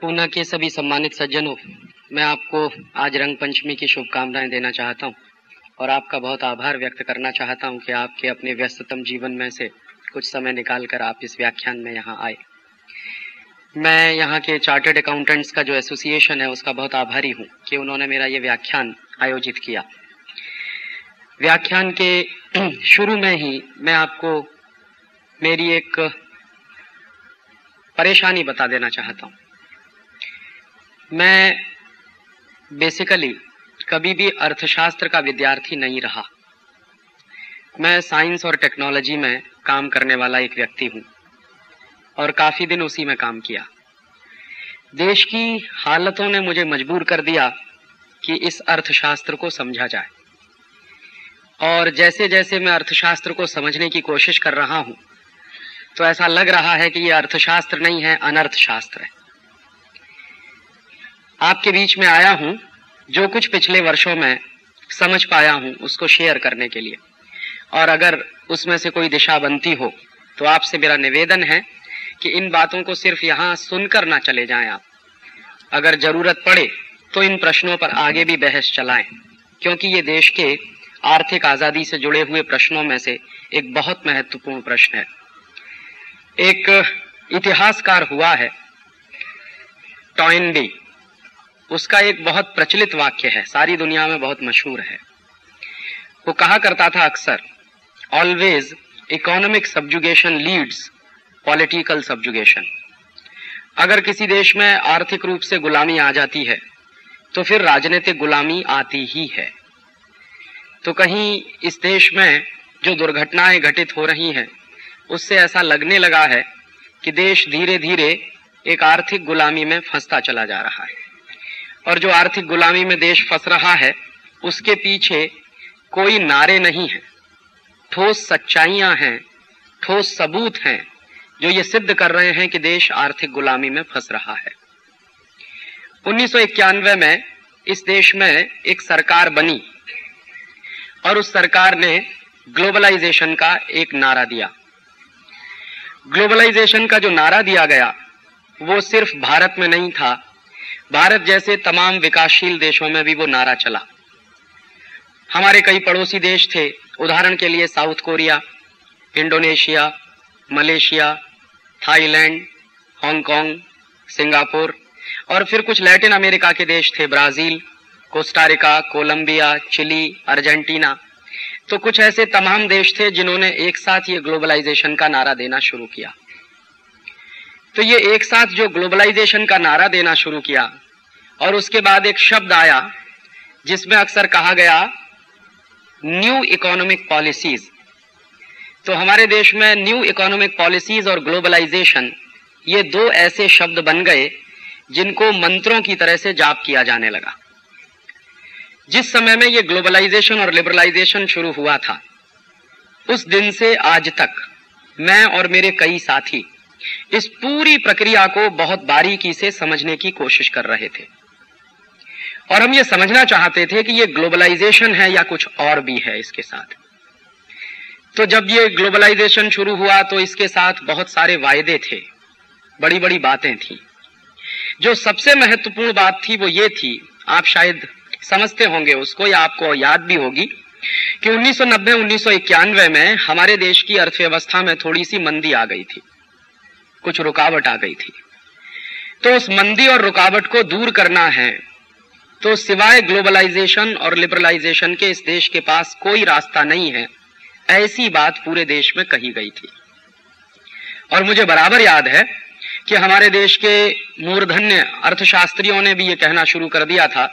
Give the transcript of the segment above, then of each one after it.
पूना के सभी सम्मानित सज्जनों, मैं आपको आज रंग पंचमी की शुभकामनाएं देना चाहता हूं और आपका बहुत आभार व्यक्त करना चाहता हूं कि आपके अपने व्यस्ततम जीवन में से कुछ समय निकालकर आप इस व्याख्यान में यहाँ आए। मैं यहाँ के चार्टर्ड अकाउंटेंट्स का जो एसोसिएशन है उसका बहुत आभारी हूँ कि उन्होंने मेरा ये व्याख्यान आयोजित किया। व्याख्यान के शुरू में ही मैं आपको मेरी एक परेशानी बता देना चाहता हूँ। मैं बेसिकली कभी भी अर्थशास्त्र का विद्यार्थी नहीं रहा। मैं साइंस और टेक्नोलॉजी में काम करने वाला एक व्यक्ति हूँ और काफ़ी दिन उसी में काम किया। देश की हालतों ने मुझे मजबूर कर दिया कि इस अर्थशास्त्र को समझा जाए, और जैसे जैसे मैं अर्थशास्त्र को समझने की कोशिश कर रहा हूँ तो ऐसा लग रहा है कि ये अर्थशास्त्र नहीं है, अनर्थशास्त्र है। आपके बीच में आया हूँ जो कुछ पिछले वर्षों में समझ पाया हूँ उसको शेयर करने के लिए, और अगर उसमें से कोई दिशा बनती हो तो आपसे मेरा निवेदन है कि इन बातों को सिर्फ यहाँ सुनकर ना चले जाएं आप। अगर जरूरत पड़े तो इन प्रश्नों पर आगे भी बहस चलाएं, क्योंकि ये देश के आर्थिक आज़ादी से जुड़े हुए प्रश्नों में से एक बहुत महत्वपूर्ण प्रश्न है। एक इतिहासकार हुआ है टॉयनबी, उसका एक बहुत प्रचलित वाक्य है, सारी दुनिया में बहुत मशहूर है। वो कहा करता था अक्सर, always economic subjugation leads political subjugation. अगर किसी देश में आर्थिक रूप से गुलामी आ जाती है तो फिर राजनीतिक गुलामी आती ही है। तो कहीं इस देश में जो दुर्घटनाएं घटित हो रही हैं उससे ऐसा लगने लगा है कि देश धीरे धीरे एक आर्थिक गुलामी में फंसता चला जा रहा है, और जो आर्थिक गुलामी में देश फंस रहा है उसके पीछे कोई नारे नहीं है, ठोस सच्चाइयां हैं, ठोस सबूत हैं जो ये सिद्ध कर रहे हैं कि देश आर्थिक गुलामी में फंस रहा है। 1991 में इस देश में एक सरकार बनी और उस सरकार ने ग्लोबलाइजेशन का एक नारा दिया। ग्लोबलाइजेशन का जो नारा दिया गया वो सिर्फ भारत में नहीं था, भारत जैसे तमाम विकासशील देशों में भी वो नारा चला। हमारे कई पड़ोसी देश थे, उदाहरण के लिए South Korea, Indonesia, Malaysia, Thailand, Hong Kong, Singapore, और फिर कुछ लैटिन अमेरिका के देश थे, Brazil, Costa Rica, Colombia, Chile, Argentina. तो कुछ ऐसे तमाम देश थे जिन्होंने एक साथ ये ग्लोबलाइजेशन का नारा देना शुरू किया। तो ये एक साथ जो ग्लोबलाइजेशन का नारा देना शुरू किया, और उसके बाद एक शब्द आया जिसमें अक्सर कहा गया न्यू इकोनॉमिक पॉलिसीज। तो हमारे देश में न्यू इकोनॉमिक पॉलिसीज और ग्लोबलाइजेशन ये दो ऐसे शब्द बन गए जिनको मंत्रों की तरह से जाप किया जाने लगा। जिस समय में ये ग्लोबलाइजेशन और लिबरलाइजेशन शुरू हुआ था उस दिन से आज तक मैं और मेरे कई साथी इस पूरी प्रक्रिया को बहुत बारीकी से समझने की कोशिश कर रहे थे, और हम ये समझना चाहते थे कि ये ग्लोबलाइजेशन है या कुछ और भी है इसके साथ। तो जब ये ग्लोबलाइजेशन शुरू हुआ तो इसके साथ बहुत सारे वायदे थे, बड़ी बड़ी बातें थी। जो सबसे महत्वपूर्ण बात थी वो ये थी, आप शायद समझते होंगे उसको या आपको याद भी होगी, कि 1990-1991 में हमारे देश की अर्थव्यवस्था में थोड़ी सी मंदी आ गई थी, कुछ रुकावट आ गई थी। तो उस मंदी और रुकावट को दूर करना है तो सिवाय ग्लोबलाइजेशन और लिबरलाइजेशन के इस देश के पास कोई रास्ता नहीं है, ऐसी बात पूरे देश में कही गई थी। और मुझे बराबर याद है कि हमारे देश के मूर्धन्य अर्थशास्त्रियों ने भी ये कहना शुरू कर दिया था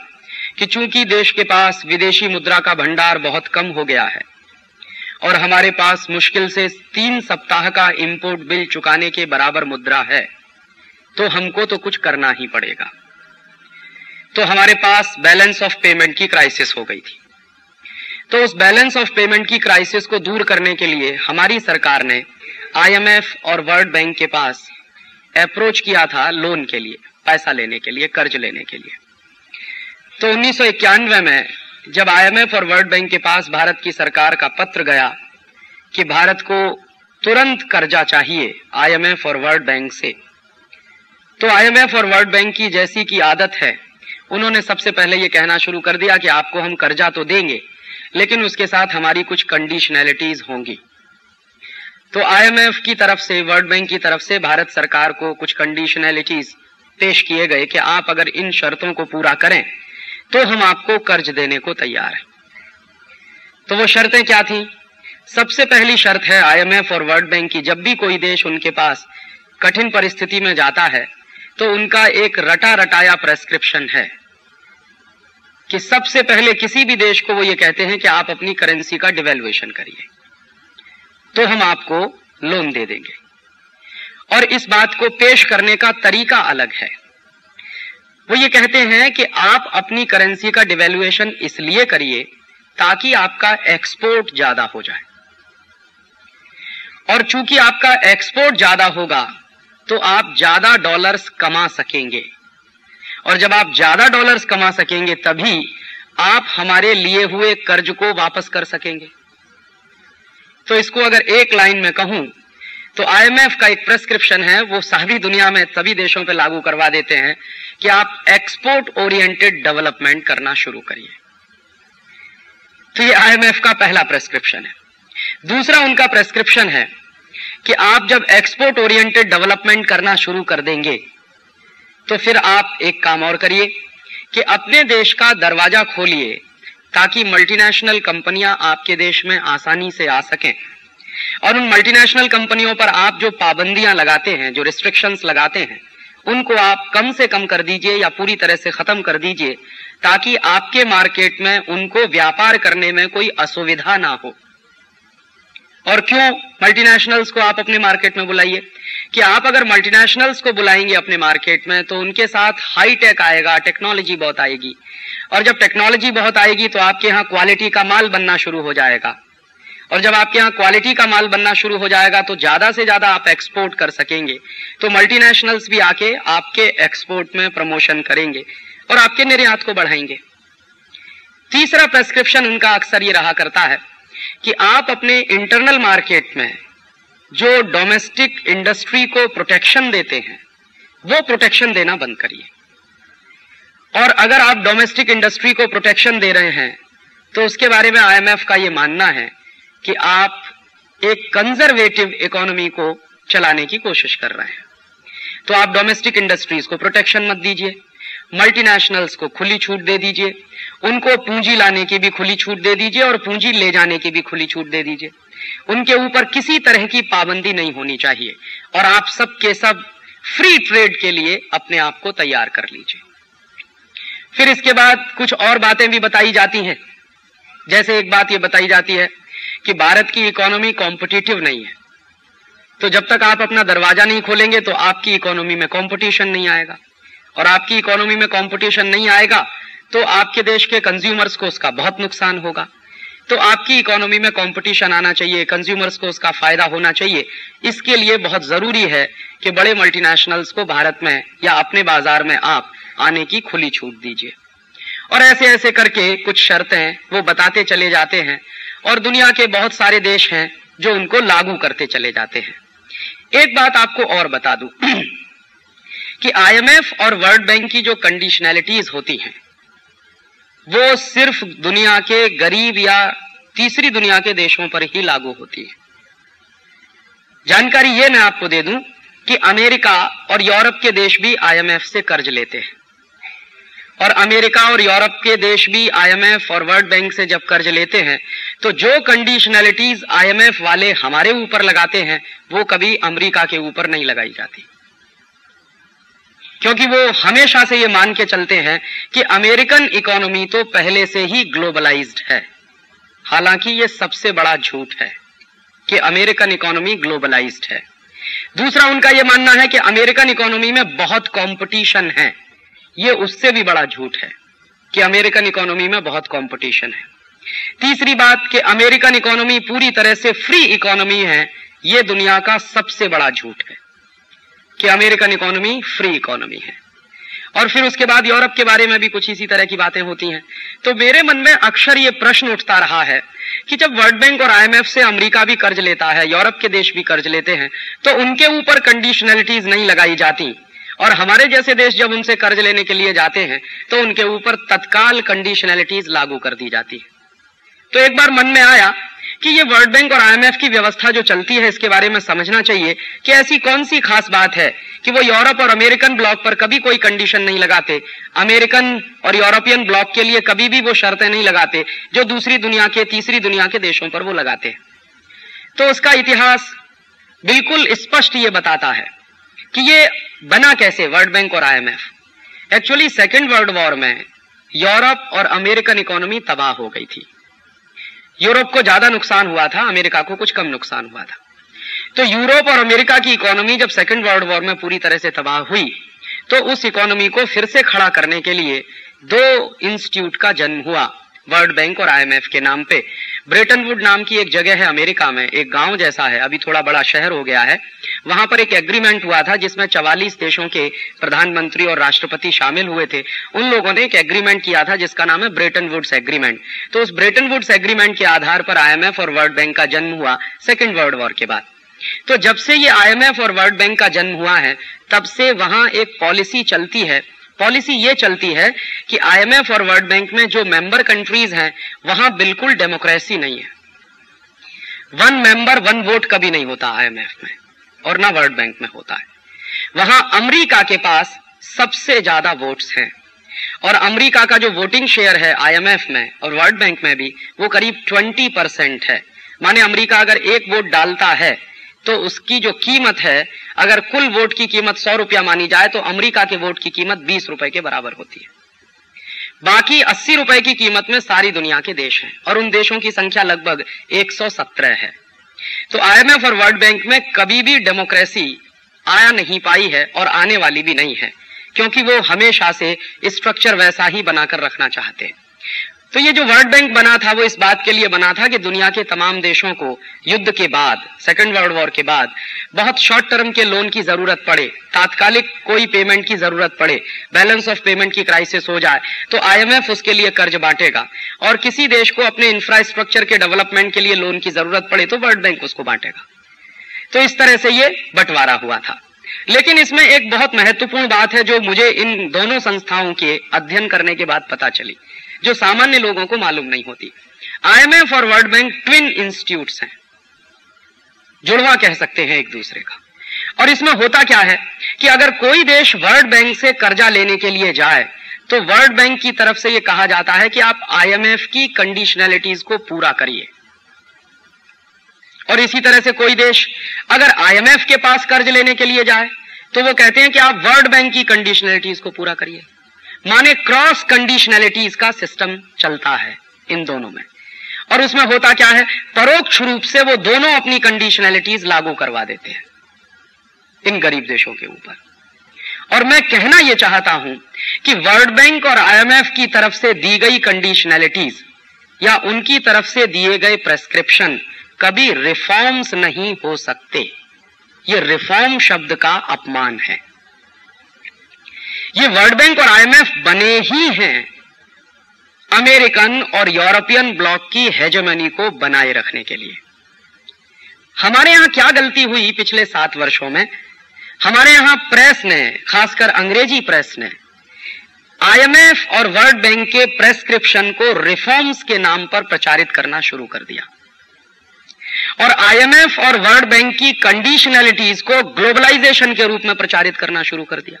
कि चूंकि देश के पास विदेशी मुद्रा का भंडार बहुत कम हो गया है और हमारे पास मुश्किल से 3 सप्ताह का इंपोर्ट बिल चुकाने के बराबर मुद्रा है, तो हमको तो कुछ करना ही पड़ेगा। तो हमारे पास बैलेंस ऑफ पेमेंट की क्राइसिस हो गई थी। तो उस बैलेंस ऑफ पेमेंट की क्राइसिस को दूर करने के लिए हमारी सरकार ने आईएमएफ और वर्ल्ड बैंक के पास अप्रोच किया था लोन के लिए, पैसा लेने के लिए, कर्ज लेने के लिए। तो 1991 में जब आईएमएफ और वर्ल्ड बैंक के पास भारत की सरकार का पत्र गया कि भारत को तुरंत कर्जा चाहिए आईएमएफ और वर्ल्ड बैंक से, तो आईएमएफ और वर्ल्ड बैंक की जैसी की आदत है, उन्होंने सबसे पहले ये कहना शुरू कर दिया कि आपको हम कर्जा तो देंगे, लेकिन उसके साथ हमारी कुछ कंडीशनैलिटीज होंगी। तो आईएमएफ की तरफ से, वर्ल्ड बैंक की तरफ से भारत सरकार को कुछ कंडीशनैलिटीज पेश किए गए कि आप अगर इन शर्तों को पूरा करें तो हम आपको कर्ज देने को तैयार हैं। तो वो शर्तें क्या थी? सबसे पहली शर्त है आईएमएफ और वर्ल्ड बैंक की, जब भी कोई देश उनके पास कठिन परिस्थिति में जाता है तो उनका एक रटा रटाया प्रेस्क्रिप्शन है कि सबसे पहले किसी भी देश को वो ये कहते हैं कि आप अपनी करेंसी का डिवैल्यूएशन करिए तो हम आपको लोन दे देंगे। और इस बात को पेश करने का तरीका अलग है। वो ये कहते हैं कि आप अपनी करेंसी का डिवैल्यूएशन इसलिए करिए ताकि आपका एक्सपोर्ट ज्यादा हो जाए, और चूंकि आपका एक्सपोर्ट ज्यादा होगा तो आप ज्यादा डॉलर्स कमा सकेंगे, और जब आप ज्यादा डॉलर्स कमा सकेंगे तभी आप हमारे लिए हुए कर्ज को वापस कर सकेंगे। तो इसको अगर एक लाइन में कहूं तो आईएमएफ का एक प्रेस्क्रिप्शन है, वो सारी दुनिया में सभी देशों पे लागू करवा देते हैं कि आप एक्सपोर्ट ओरिएंटेड डेवलपमेंट करना शुरू करिए। तो ये आईएमएफ का पहला प्रेस्क्रिप्शन है। दूसरा उनका प्रेस्क्रिप्शन है कि आप जब एक्सपोर्ट ओरिएंटेड डेवलपमेंट करना शुरू कर देंगे तो फिर आप एक काम और करिए कि अपने देश का दरवाजा खोलिए ताकि मल्टीनेशनल कंपनियां आपके देश में आसानी से आ सकें, और उन मल्टीनेशनल कंपनियों पर आप जो पाबंदियां लगाते हैं, जो रिस्ट्रिक्शंस लगाते हैं, उनको आप कम से कम कर दीजिए या पूरी तरह से खत्म कर दीजिए ताकि आपके मार्केट में उनको व्यापार करने में कोई असुविधा ना हो। और क्यों मल्टीनेशनल्स को आप अपने मार्केट में बुलाइए कि आप अगर मल्टीनेशनल्स को बुलाएंगे अपने मार्केट में तो उनके साथ हाई टेक आएगा, टेक्नोलॉजी बहुत आएगी, और जब टेक्नोलॉजी बहुत आएगी तो आपके यहाँ क्वालिटी का माल बनना शुरू हो जाएगा, और जब आपके यहाँ क्वालिटी का माल बनना शुरू हो जाएगा तो ज्यादा से ज्यादा आप एक्सपोर्ट कर सकेंगे। तो मल्टीनेशनल्स भी आके आपके एक्सपोर्ट में प्रमोशन करेंगे और आपके निर्यात को बढ़ाएंगे। तीसरा प्रेस्क्रिप्शन उनका अक्सर ये रहा करता है कि आप अपने इंटरनल मार्केट में जो डोमेस्टिक इंडस्ट्री को प्रोटेक्शन देते हैं वो प्रोटेक्शन देना बंद करिए, और अगर आप डोमेस्टिक इंडस्ट्री को प्रोटेक्शन दे रहे हैं तो उसके बारे में आईएमएफ का ये मानना है कि आप एक कंजर्वेटिव इकोनॉमी को चलाने की कोशिश कर रहे हैं। तो आप डोमेस्टिक इंडस्ट्रीज को प्रोटेक्शन मत दीजिए, मल्टीनेशनल्स को खुली छूट दे दीजिए, उनको पूंजी लाने की भी खुली छूट दे दीजिए और पूंजी ले जाने की भी खुली छूट दे दीजिए। उनके ऊपर किसी तरह की पाबंदी नहीं होनी चाहिए, और आप सब के सब फ्री ट्रेड के लिए अपने आप को तैयार कर लीजिए। फिर इसके बाद कुछ और बातें भी बताई जाती हैं। जैसे एक बात ये बताई जाती है कि भारत की इकोनॉमी कॉम्पिटिटिव नहीं है, तो जब तक आप अपना दरवाजा नहीं खोलेंगे तो आपकी इकोनॉमी में कंपटीशन नहीं आएगा, और आपकी इकोनॉमी में कंपटीशन नहीं आएगा तो आपके देश के कंज्यूमर्स को उसका बहुत नुकसान होगा। तो आपकी इकोनॉमी में कंपटीशन आना चाहिए, कंज्यूमर्स को उसका फायदा होना चाहिए। इसके लिए बहुत जरूरी है कि बड़े मल्टीनेशनल्स को भारत में या अपने बाजार में आप आने की खुली छूट दीजिए। और ऐसे ऐसे करके कुछ शर्तें वो बताते चले जाते हैं, और दुनिया के बहुत सारे देश हैं जो उनको लागू करते चले जाते हैं। एक बात आपको और बता दूं कि आईएमएफ और वर्ल्ड बैंक की जो कंडीशनैलिटीज होती हैं वो सिर्फ दुनिया के गरीब या तीसरी दुनिया के देशों पर ही लागू होती है। जानकारी ये मैं आपको दे दूं कि अमेरिका और यूरोप के देश भी आईएमएफ से कर्ज लेते हैं, और अमेरिका और यूरोप के देश भी आईएमएफ और वर्ल्ड बैंक से जब कर्ज लेते हैं तो जो कंडीशनैलिटीज आईएमएफ वाले हमारे ऊपर लगाते हैं वो कभी अमेरिका के ऊपर नहीं लगाई जाती, क्योंकि वो हमेशा से ये मान के चलते हैं कि अमेरिकन इकोनॉमी तो पहले से ही ग्लोबलाइज्ड है। हालांकि ये सबसे बड़ा झूठ है कि अमेरिकन इकोनॉमी ग्लोबलाइज्ड है। दूसरा उनका यह मानना है कि अमेरिकन इकोनॉमी में बहुत कंपटीशन है। ये उससे भी बड़ा झूठ है कि अमेरिकन इकोनॉमी में बहुत कंपटीशन है। तीसरी बात कि अमेरिकन इकोनॉमी पूरी तरह से फ्री इकोनॉमी है, यह दुनिया का सबसे बड़ा झूठ है कि अमेरिकन इकोनॉमी फ्री इकोनॉमी है। और फिर उसके बाद यूरोप के बारे में भी कुछ इसी तरह की बातें होती हैं। तो मेरे मन में अक्सर ये प्रश्न उठता रहा है कि जब वर्ल्ड बैंक और आईएमएफ से अमेरिका भी कर्ज लेता है, यूरोप के देश भी कर्ज लेते हैं, तो उनके ऊपर कंडीशनलिटीज नहीं लगाई जाती, और हमारे जैसे देश जब उनसे कर्ज लेने के लिए जाते हैं तो उनके ऊपर तत्काल कंडीशनैलिटीज लागू कर दी जाती है। तो एक बार मन में आया कि ये वर्ल्ड बैंक और आईएमएफ की व्यवस्था जो चलती है इसके बारे में समझना चाहिए कि ऐसी कौन सी खास बात है कि वो यूरोप और अमेरिकन ब्लॉक पर कभी कोई कंडीशन नहीं लगाते, अमेरिकन और यूरोपियन ब्लॉक के लिए कभी भी वो शर्तें नहीं लगाते जो दूसरी दुनिया के, तीसरी दुनिया के देशों पर वो लगाते हैं। तो उसका इतिहास बिल्कुल स्पष्ट ये बताता है कि ये बना कैसे वर्ल्ड बैंक और IMF. Actually second world war में यूरोप और अमेरिकन इकोनॉमी तबाह हो गई थी। यूरोप को ज्यादा नुकसान हुआ था, अमेरिका को कुछ कम नुकसान हुआ था। तो यूरोप और अमेरिका की इकोनॉमी जब सेकेंड वर्ल्ड वॉर में पूरी तरह से तबाह हुई तो उस इकोनॉमी को फिर से खड़ा करने के लिए दो इंस्टीट्यूट का जन्म हुआ वर्ल्ड बैंक और आईएमएफ के नाम पे। ब्रेटन वुड नाम की एक जगह है अमेरिका में, एक गांव जैसा है, अभी थोड़ा बड़ा शहर हो गया है। वहां पर एक एग्रीमेंट हुआ था जिसमें 44 देशों के प्रधानमंत्री और राष्ट्रपति शामिल हुए थे। उन लोगों ने एक एग्रीमेंट किया था जिसका नाम है ब्रेटन वुड्स एग्रीमेंट। तो उस ब्रेटन वुड्स एग्रीमेंट के आधार पर आईएमएफ और वर्ल्ड बैंक का जन्म हुआ सेकेंड वर्ल्ड वॉर के बाद। तो जब से ये आईएमएफ और वर्ल्ड बैंक का जन्म हुआ है तब से वहां एक पॉलिसी चलती है। पॉलिसी ये चलती है कि आईएमएफ और वर्ल्ड बैंक में जो मेंबर कंट्रीज हैं वहां बिल्कुल डेमोक्रेसी नहीं है। वन मेंबर वन वोट कभी नहीं होता आईएमएफ में और ना वर्ल्ड बैंक में होता है। वहां अमेरिका के पास सबसे ज्यादा वोट्स हैं और अमेरिका का जो वोटिंग शेयर है आईएमएफ में और वर्ल्ड बैंक में भी वो करीब 20% है। माने अमेरिका अगर एक वोट डालता है तो उसकी जो कीमत है, अगर कुल वोट की कीमत 100 रुपया मानी जाए तो अमेरिका के वोट की कीमत 20 रुपए के बराबर होती है। बाकी 80 रुपए की कीमत में सारी दुनिया के देश हैं और उन देशों की संख्या लगभग 117 है। तो आईएमएफ और वर्ल्ड बैंक में कभी भी डेमोक्रेसी आया नहीं पाई है और आने वाली भी नहीं है, क्योंकि वो हमेशा से स्ट्रक्चर वैसा ही बनाकर रखना चाहते हैं। तो ये जो वर्ल्ड बैंक बना था वो इस बात के लिए बना था कि दुनिया के तमाम देशों को युद्ध के बाद, सेकेंड वर्ल्ड वॉर के बाद बहुत शॉर्ट टर्म के लोन की जरूरत पड़े, तात्कालिक कोई पेमेंट की जरूरत पड़े, बैलेंस ऑफ पेमेंट की क्राइसिस हो जाए तो आईएमएफ उसके लिए कर्ज बांटेगा, और किसी देश को अपने इंफ्रास्ट्रक्चर के डेवलपमेंट के लिए लोन की जरूरत पड़े तो वर्ल्ड बैंक उसको बांटेगा। तो इस तरह से ये बंटवारा हुआ था। लेकिन इसमें एक बहुत महत्वपूर्ण बात है जो मुझे इन दोनों संस्थाओं के अध्ययन करने के बाद पता चली, जो सामान्य लोगों को मालूम नहीं होती। आईएमएफ और वर्ल्ड बैंक ट्विन इंस्टीट्यूट्स हैं, जुड़वा कह सकते हैं एक दूसरे का। और इसमें होता क्या है कि अगर कोई देश वर्ल्ड बैंक से कर्जा लेने के लिए जाए तो वर्ल्ड बैंक की तरफ से यह कहा जाता है कि आप आईएमएफ की कंडीशनैलिटीज को पूरा करिए, और इसी तरह से कोई देश अगर आईएमएफ के पास कर्ज लेने के लिए जाए तो वो कहते हैं कि आप वर्ल्ड बैंक की कंडीशनैलिटीज को पूरा करिए। माने क्रॉस कंडीशनैलिटीज का सिस्टम चलता है इन दोनों में। और उसमें होता क्या है, परोक्ष रूप से वो दोनों अपनी कंडीशनैलिटीज लागू करवा देते हैं इन गरीब देशों के ऊपर। और मैं कहना यह चाहता हूं कि वर्ल्ड बैंक और आईएमएफ की तरफ से दी गई कंडीशनैलिटीज या उनकी तरफ से दिए गए प्रेस्क्रिप्शन कभी रिफॉर्म्स नहीं हो सकते। ये रिफॉर्म शब्द का अपमान है। ये वर्ल्ड बैंक और आईएमएफ बने ही हैं अमेरिकन और यूरोपियन ब्लॉक की हेजेमनी को बनाए रखने के लिए। हमारे यहां क्या गलती हुई पिछले 7 वर्षों में? हमारे यहां प्रेस ने, खासकर अंग्रेजी प्रेस ने, आईएमएफ और वर्ल्ड बैंक के प्रेस्क्रिप्शन को रिफॉर्म्स के नाम पर प्रचारित करना शुरू कर दिया और आईएमएफ और वर्ल्ड बैंक की कंडीशनैलिटीज को ग्लोबलाइजेशन के रूप में प्रचारित करना शुरू कर दिया।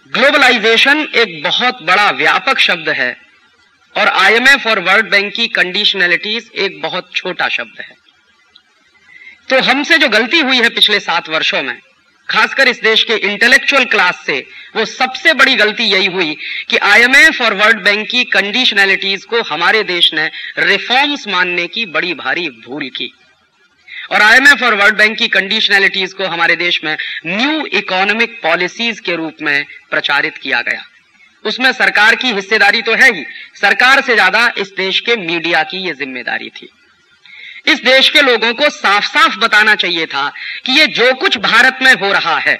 ग्लोबलाइजेशन एक बहुत बड़ा व्यापक शब्द है और आईएमएफ और वर्ल्ड बैंक की कंडीशनैलिटीज एक बहुत छोटा शब्द है। तो हमसे जो गलती हुई है पिछले 7 वर्षों में, खासकर इस देश के इंटेलेक्चुअल क्लास से, वो सबसे बड़ी गलती यही हुई कि आईएमएफ और वर्ल्ड बैंक की कंडीशनैलिटीज को हमारे देश ने रिफॉर्म्स मानने की बड़ी भारी भूल की और आईएमएफ और वर्ल्ड बैंक की कंडीशनैलिटीज को हमारे देश में न्यू इकोनॉमिक पॉलिसीज के रूप में प्रचारित किया गया। उसमें सरकार की हिस्सेदारी तो है ही, सरकार से ज्यादा इस देश के मीडिया की यह जिम्मेदारी थी। इस देश के लोगों को साफ साफ बताना चाहिए था कि ये जो कुछ भारत में हो रहा है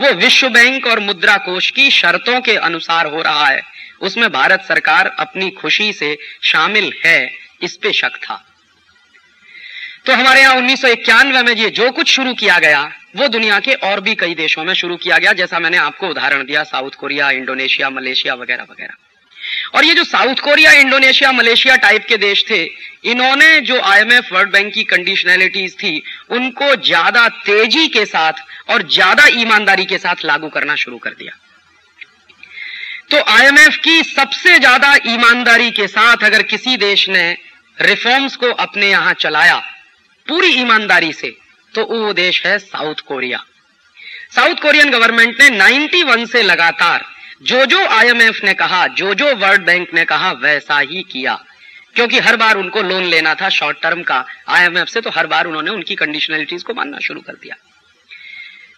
वो विश्व बैंक और मुद्रा कोष की शर्तों के अनुसार हो रहा है, उसमें भारत सरकार अपनी खुशी से शामिल है, इस पे शक था। तो हमारे यहाँ 1991 में ये जो कुछ शुरू किया गया वो दुनिया के और भी कई देशों में शुरू किया गया, जैसा मैंने आपको उदाहरण दिया, साउथ कोरिया, इंडोनेशिया, मलेशिया वगैरह वगैरह। और ये जो south Korea, Indonesia, Malaysia type के देश थे, इन्होंने जो IMF, वर्ल्ड बैंक की कंडीशनैलिटीज थी उनको ज्यादा तेजी के साथ और ज्यादा ईमानदारी के साथ लागू करना शुरू कर दिया। तो IMF की सबसे ज्यादा ईमानदारी के साथ अगर किसी देश ने रिफॉर्म्स को अपने यहां चलाया पूरी ईमानदारी से, तो वो देश है south Korea. South Korean government ने 91 से लगातार जो जो IMF ने कहा, जो जो वर्ल्ड बैंक ने कहा, वैसा ही किया, क्योंकि हर बार उनको लोन लेना था शॉर्ट टर्म का IMF से, तो हर बार उन्होंने उनकी कंडीशनलिटीज को मानना शुरू कर दिया।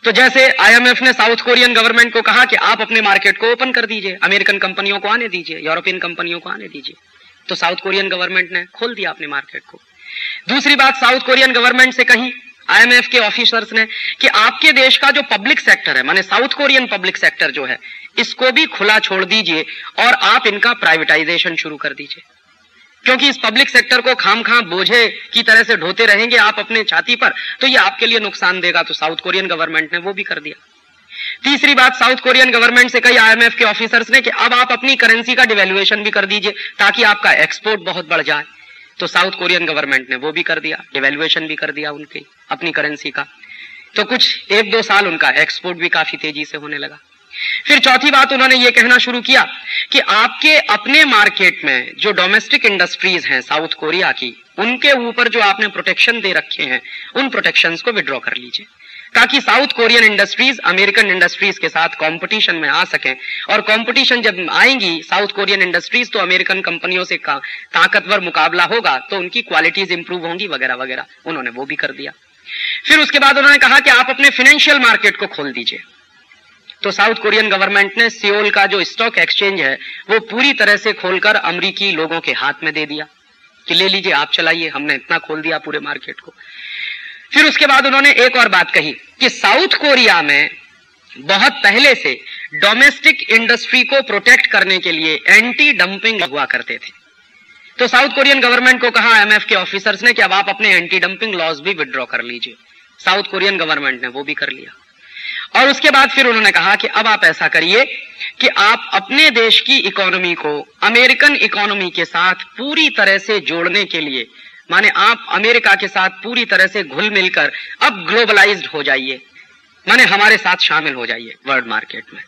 तो जैसे IMF ने साउथ कोरियन गवर्नमेंट को कहा कि आप अपने मार्केट को ओपन कर दीजिए, अमेरिकन कंपनियों को आने दीजिए, यूरोपियन कंपनियों को आने दीजिए, तो साउथ कोरियन गवर्नमेंट ने खोल दिया अपने मार्केट को। दूसरी बात साउथ कोरियन गवर्नमेंट से कही IMF के ऑफिसर्स ने कि आपके देश का जो पब्लिक सेक्टर है, माने साउथ कोरियन पब्लिक सेक्टर जो है, इसको भी खुला छोड़ दीजिए और आप इनका प्राइवेटाइजेशन शुरू कर दीजिए, क्योंकि इस पब्लिक सेक्टर को खामखा बोझे की तरह से ढोते रहेंगे आप अपने छाती पर, तो ये आपके लिए नुकसान देगा। तो साउथ कोरियन गवर्नमेंट ने वो भी कर दिया। तीसरी बात साउथ कोरियन गवर्नमेंट से कही IMF के ऑफिसर्स ने कि अब आप अपनी करेंसी का डिवैल्यूएशन भी कर दीजिए ताकि आपका एक्सपोर्ट बहुत बढ़ जाए। तो साउथ कोरियन गवर्नमेंट ने वो भी कर दिया, डिवैल्यूएशन भी कर दिया उनकी अपनी करेंसी का। तो कुछ 1-2 साल उनका एक्सपोर्ट भी काफी तेजी से होने लगा। फिर चौथी बात उन्होंने ये कहना शुरू किया कि आपके अपने मार्केट में जो डोमेस्टिक इंडस्ट्रीज हैं साउथ कोरिया की, उनके ऊपर जो आपने प्रोटेक्शन दे रखे हैं, उन प्रोटेक्शंस को विड्रॉ कर लीजिए, ताकि south Korean industries American industries के साथ कंपटीशन में आ सकें। और कंपटीशन जब आएंगी साउथ कोरियन इंडस्ट्रीज, तो अमेरिकन कंपनियों से ताकतवर मुकाबला होगा, तो उनकी क्वालिटीज इंप्रूव होंगी वगैरह वगैरह। उन्होंने वो भी कर दिया। फिर उसके बाद उन्होंने कहा कि आप अपने फाइनेंशियल मार्केट को खोल दीजिए। तो साउथ कोरियन गवर्नमेंट ने सियोल का जो स्टॉक एक्सचेंज है वो पूरी तरह से खोलकर अमेरिकी लोगों के हाथ में दे दिया कि ले लीजिए, आप चलाइए, हमने इतना खोल दिया पूरे मार्केट को। फिर उसके बाद उन्होंने एक और बात कही कि साउथ कोरिया में बहुत पहले से डोमेस्टिक इंडस्ट्री को प्रोटेक्ट करने के लिए एंटी डंपिंग हुआ करते थे। तो साउथ कोरियन गवर्नमेंट को कहा IMF के ऑफिसर्स ने कि अब आप अपने एंटी डंपिंग लॉज भी विड्रॉ कर लीजिए। साउथ कोरियन गवर्नमेंट ने वो भी कर लिया। और उसके बाद फिर उन्होंने कहा कि अब आप ऐसा करिए कि आप अपने देश की इकोनॉमी को अमेरिकन इकोनॉमी के साथ पूरी तरह से जोड़ने के लिए, माने आप अमेरिका के साथ पूरी तरह से घुल मिलकर अब ग्लोबलाइज्ड हो जाइए, माने हमारे साथ शामिल हो जाइए वर्ल्ड मार्केट में,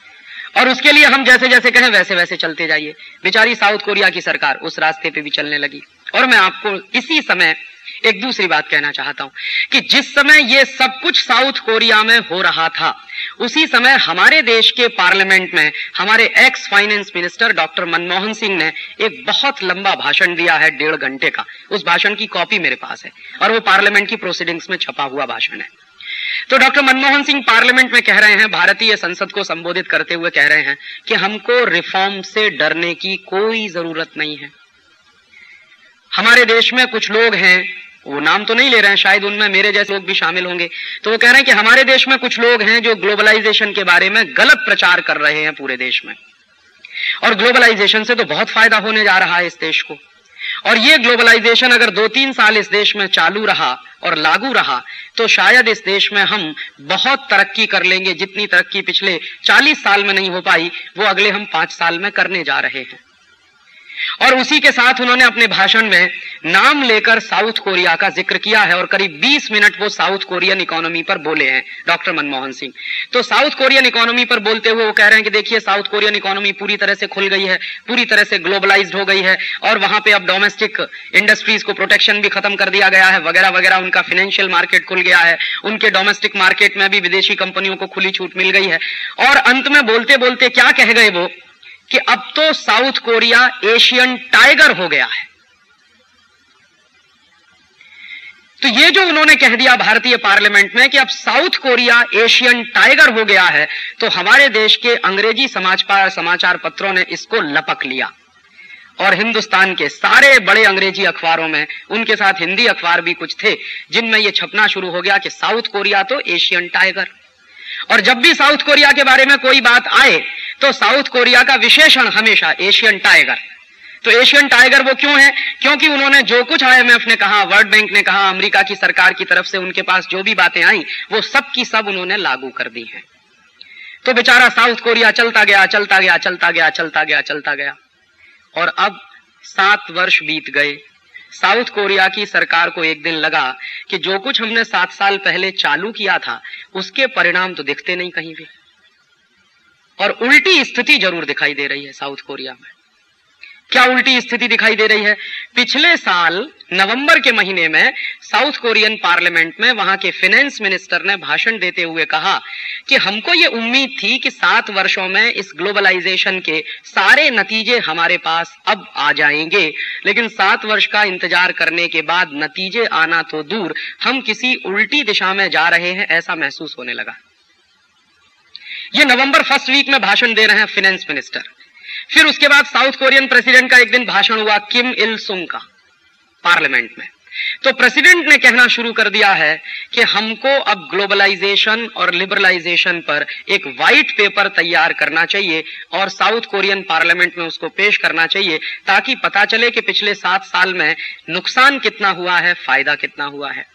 और उसके लिए हम जैसे जैसे कहें वैसे वैसे चलते जाइए। बेचारी साउथ कोरिया की सरकार उस रास्ते पे भी चलने लगी। और मैं आपको इसी समय एक दूसरी बात कहना चाहता हूं कि जिस समय ये सब कुछ साउथ कोरिया में हो रहा था, उसी समय हमारे देश के पार्लियामेंट में हमारे ex finance minister doctor Manmohan Singh ने एक बहुत लंबा भाषण दिया है, 1.5 घंटे का। उस भाषण की कॉपी मेरे पास है और वो पार्लियामेंट की प्रोसीडिंग्स में छपा हुआ भाषण है। तो डॉक्टर मनमोहन सिंह पार्लियामेंट में कह रहे हैं, भारतीय संसद को संबोधित करते हुए कह रहे हैं कि हमको रिफॉर्म से डरने की कोई जरूरत नहीं है। हमारे देश में कुछ लोग हैं, वो नाम तो नहीं ले रहे हैं, शायद उनमें मेरे जैसे लोग भी शामिल होंगे, तो वो कह रहे हैं कि हमारे देश में कुछ लोग हैं जो ग्लोबलाइजेशन के बारे में गलत प्रचार कर रहे हैं पूरे देश में, और ग्लोबलाइजेशन से तो बहुत फायदा होने जा रहा है इस देश को, और ये ग्लोबलाइजेशन अगर 2-3 साल इस देश में चालू रहा और लागू रहा तो शायद इस देश में हम बहुत तरक्की कर लेंगे। जितनी तरक्की पिछले 40 साल में नहीं हो पाई, वो अगले हम 5 साल में करने जा रहे हैं। और उसी के साथ उन्होंने अपने भाषण में नाम लेकर साउथ कोरिया का जिक्र किया है और करीब 20 मिनट वो साउथ कोरियन इकोनॉमी पर बोले हैं डॉक्टर मनमोहन सिंह। तो साउथ कोरियन इकोनॉमी पर बोलते हुए वो कह रहे हैं कि देखिए, साउथ कोरियन इकोनॉमी पूरी तरह से खुल गई है, पूरी तरह से ग्लोबलाइज्ड हो गई है, और वहां पे अब डोमेस्टिक इंडस्ट्रीज को प्रोटेक्शन भी खत्म कर दिया गया है वगैरह वगैरह। उनका फाइनेंशियल मार्केट खुल गया है, उनके डोमेस्टिक मार्केट में भी विदेशी कंपनियों को खुली छूट मिल गई है। और अंत में बोलते बोलते क्या कह गए वो कि अब तो साउथ कोरिया एशियन टाइगर हो गया है। तो ये जो उन्होंने कह दिया भारतीय पार्लियामेंट में कि अब साउथ कोरिया एशियन टाइगर हो गया है, तो हमारे देश के अंग्रेजी समाचार पत्रों ने इसको लपक लिया, और हिंदुस्तान के सारे बड़े अंग्रेजी अखबारों में, उनके साथ हिंदी अखबार भी कुछ थे, जिनमें यह छपना शुरू हो गया कि साउथ कोरिया तो एशियन टाइगर। और जब भी साउथ कोरिया के बारे में कोई बात आए तो साउथ कोरिया का विशेषण हमेशा एशियन टाइगर। तो एशियन टाइगर वो क्यों है? क्योंकि उन्होंने जो कुछ आईएमएफ ने कहा, वर्ल्ड बैंक ने कहा, अमेरिका की सरकार की तरफ से उनके पास जो भी बातें आई वो सब की सब उन्होंने लागू कर दी हैं। तो बेचारा साउथ कोरिया चलता गया, चलता गया, चलता गया, चलता गया, चलता गया, और अब 7 वर्ष बीत गए। साउथ कोरिया की सरकार को एक दिन लगा कि जो कुछ हमने 7 साल पहले चालू किया था उसके परिणाम तो दिखते नहीं कहीं भी, और उल्टी स्थिति जरूर दिखाई दे रही है साउथ कोरिया में। क्या उल्टी स्थिति दिखाई दे रही है? पिछले साल नवंबर के महीने में साउथ कोरियन पार्लियामेंट में वहां के फाइनेंस मिनिस्टर ने भाषण देते हुए कहा कि हमको ये उम्मीद थी कि 7 वर्षों में इस ग्लोबलाइजेशन के सारे नतीजे हमारे पास अब आ जाएंगे, लेकिन 7 वर्ष का इंतजार करने के बाद नतीजे आना तो दूर, हम किसी उल्टी दिशा में जा रहे हैं ऐसा महसूस होने लगा। ये नवंबर फर्स्ट वीक में भाषण दे रहे हैं फाइनेंस मिनिस्टर। फिर उसके बाद साउथ कोरियन प्रेसिडेंट का एक दिन भाषण हुआ किम इल सुंग का पार्लियामेंट में। तो प्रेसिडेंट ने कहना शुरू कर दिया है कि हमको अब ग्लोबलाइजेशन और लिबरलाइजेशन पर एक व्हाइट पेपर तैयार करना चाहिए और साउथ कोरियन पार्लियामेंट में उसको पेश करना चाहिए, ताकि पता चले कि पिछले 7 साल में नुकसान कितना हुआ है, फायदा कितना हुआ है।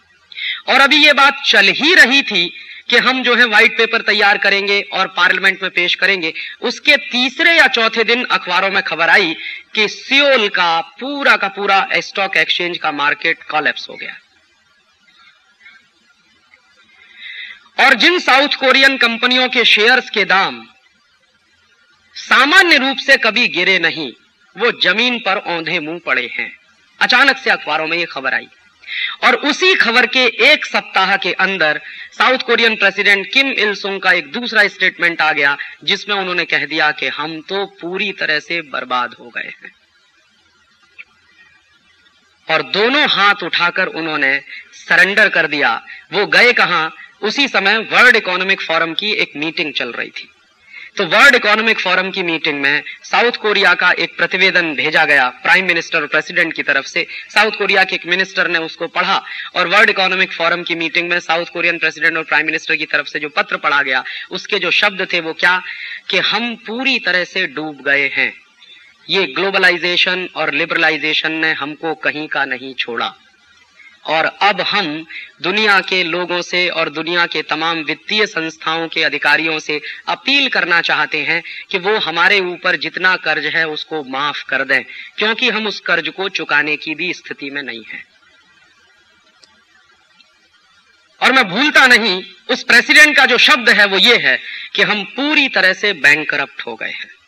और अभी ये बात चल ही रही थी कि हम जो है व्हाइट पेपर तैयार करेंगे और पार्लियामेंट में पेश करेंगे, उसके तीसरे या चौथे दिन अखबारों में खबर आई कि सियोल का पूरा स्टॉक एक्सचेंज का मार्केट कोलैप्स हो गया। और जिन साउथ कोरियन कंपनियों के शेयर्स के दाम सामान्य रूप से कभी गिरे नहीं, वो जमीन पर औंधे मुंह पड़े हैं। अचानक से अखबारों में ये खबर आई, और उसी खबर के 1 सप्ताह के अंदर साउथ कोरियन प्रेसिडेंट किम इल सुंग का एक दूसरा स्टेटमेंट आ गया, जिसमें उन्होंने कह दिया कि हम तो पूरी तरह से बर्बाद हो गए हैं। और दोनों हाथ उठाकर उन्होंने सरेंडर कर दिया। वो गए कहां? उसी समय वर्ल्ड इकोनॉमिक फोरम की एक मीटिंग चल रही थी। तो वर्ल्ड इकोनॉमिक फोरम की मीटिंग में साउथ कोरिया का एक प्रतिवेदन भेजा गया प्राइम मिनिस्टर और प्रेसिडेंट की तरफ से। साउथ कोरिया के एक मिनिस्टर ने उसको पढ़ा, और वर्ल्ड इकोनॉमिक फोरम की मीटिंग में साउथ कोरियन प्रेसिडेंट और प्राइम मिनिस्टर की तरफ से जो पत्र पढ़ा गया, उसके जो शब्द थे वो क्या, कि हम पूरी तरह से डूब गए हैं। ये ग्लोबलाइजेशन और लिबरलाइजेशन ने हमको कहीं का नहीं छोड़ा, और अब हम दुनिया के लोगों से और दुनिया के तमाम वित्तीय संस्थाओं के अधिकारियों से अपील करना चाहते हैं कि वो हमारे ऊपर जितना कर्ज है उसको माफ कर दें, क्योंकि हम उस कर्ज को चुकाने की भी स्थिति में नहीं है। और मैं भूलता नहीं, उस प्रेसिडेंट का जो शब्द है वो ये है कि हम पूरी तरह से बैंकरप्ट हो गए हैं।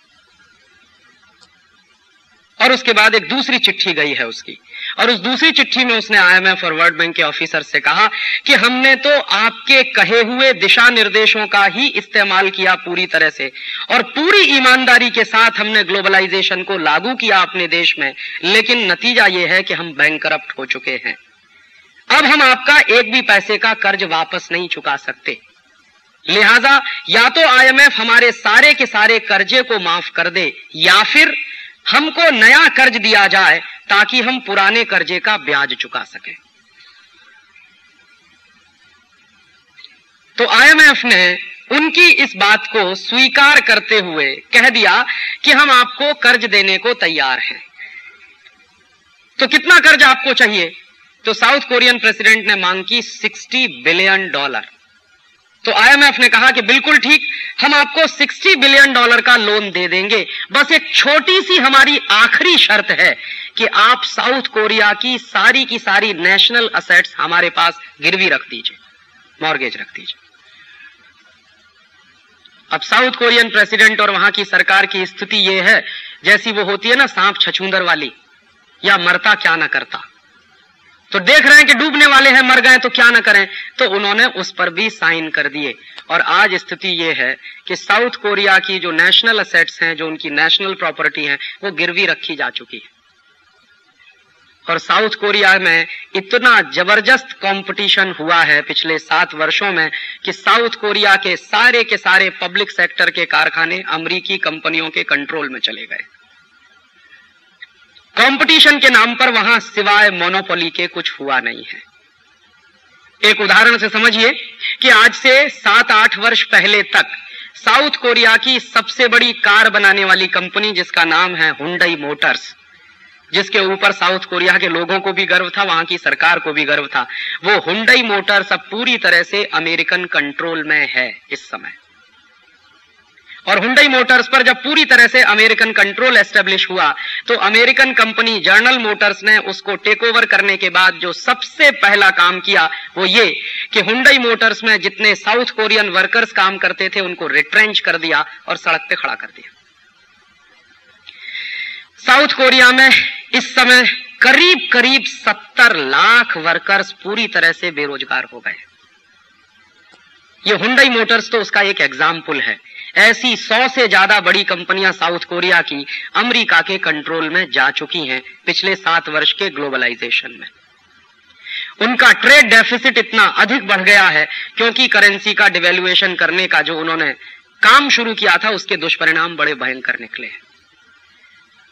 और उसके बाद एक दूसरी चिट्ठी गई है उसकी, और उस दूसरी चिट्ठी में उसने आईएमएफ और वर्ल्ड बैंक के ऑफिसर से कहा कि हमने तो आपके कहे हुए दिशा निर्देशों का ही इस्तेमाल किया पूरी तरह से, और पूरी ईमानदारी के साथ हमने ग्लोबलाइजेशन को लागू किया अपने देश में, लेकिन नतीजा यह है कि हम बैंकरप्ट हो चुके हैं। अब हम आपका एक भी पैसे का कर्ज वापस नहीं चुका सकते। लिहाजा या तो आईएमएफ हमारे सारे के सारे कर्जे को माफ कर दे, या फिर हमको नया कर्ज दिया जाए ताकि हम पुराने कर्जे का ब्याज चुका सकें। तो आईएमएफ ने उनकी इस बात को स्वीकार करते हुए कह दिया कि हम आपको कर्ज देने को तैयार हैं। तो कितना कर्ज आपको चाहिए? तो साउथ कोरियन प्रेसिडेंट ने मांग की $60 बिलियन। तो आईएमएफ ने कहा कि बिल्कुल ठीक, हम आपको $60 बिलियन का लोन दे देंगे, बस एक छोटी सी हमारी आखिरी शर्त है कि आप साउथ कोरिया की सारी नेशनल असेट्स हमारे पास गिरवी रख दीजिए, मॉर्गेज रख दीजिए। अब साउथ कोरियन प्रेसिडेंट और वहां की सरकार की स्थिति यह है जैसी वो होती है ना सांप छछूंदर वाली, या मरता क्या ना करता। तो देख रहे हैं कि डूबने वाले हैं, मर गए तो क्या ना करें, तो उन्होंने उस पर भी साइन कर दिए। और आज स्थिति यह है कि साउथ कोरिया की जो नेशनल असेट्स हैं, जो उनकी नेशनल प्रॉपर्टी हैं, वो गिरवी रखी जा चुकी है। और साउथ कोरिया में इतना जबरदस्त कंपटीशन हुआ है पिछले 7 वर्षों में कि साउथ कोरिया के सारे पब्लिक सेक्टर के कारखाने अमेरिकी कंपनियों के कंट्रोल में चले गए। कंपटीशन के नाम पर वहां सिवाय मोनोपोली के कुछ हुआ नहीं है। एक उदाहरण से समझिए कि आज से 7-8 वर्ष पहले तक साउथ कोरिया की सबसे बड़ी कार बनाने वाली कंपनी, जिसका नाम है हुंडई मोटर्स, जिसके ऊपर साउथ कोरिया के लोगों को भी गर्व था, वहां की सरकार को भी गर्व था, वो हुंडई मोटर्स अब पूरी तरह से अमेरिकन कंट्रोल में है इस समय। और हुंडई मोटर्स पर जब पूरी तरह से अमेरिकन कंट्रोल एस्टेब्लिश हुआ तो अमेरिकन कंपनी जनरल मोटर्स ने उसको टेक ओवर करने के बाद जो सबसे पहला काम किया वो ये कि हुंडई मोटर्स में जितने साउथ कोरियन वर्कर्स काम करते थे उनको रिट्रेंच कर दिया और सड़क पे खड़ा कर दिया। साउथ कोरिया में इस समय करीब करीब 70 लाख वर्कर्स पूरी तरह से बेरोजगार हो गए। ये हुंडई मोटर्स तो उसका एक एग्जाम्पल है। ऐसी 100 से ज्यादा बड़ी कंपनियां साउथ कोरिया की अमेरिका के कंट्रोल में जा चुकी हैं पिछले 7 वर्ष के ग्लोबलाइजेशन में। उनका ट्रेड डेफिसिट इतना अधिक बढ़ गया है क्योंकि करेंसी का डिवेल्युएशन करने का जो उन्होंने काम शुरू किया था उसके दुष्परिणाम बड़े भयंकर निकले।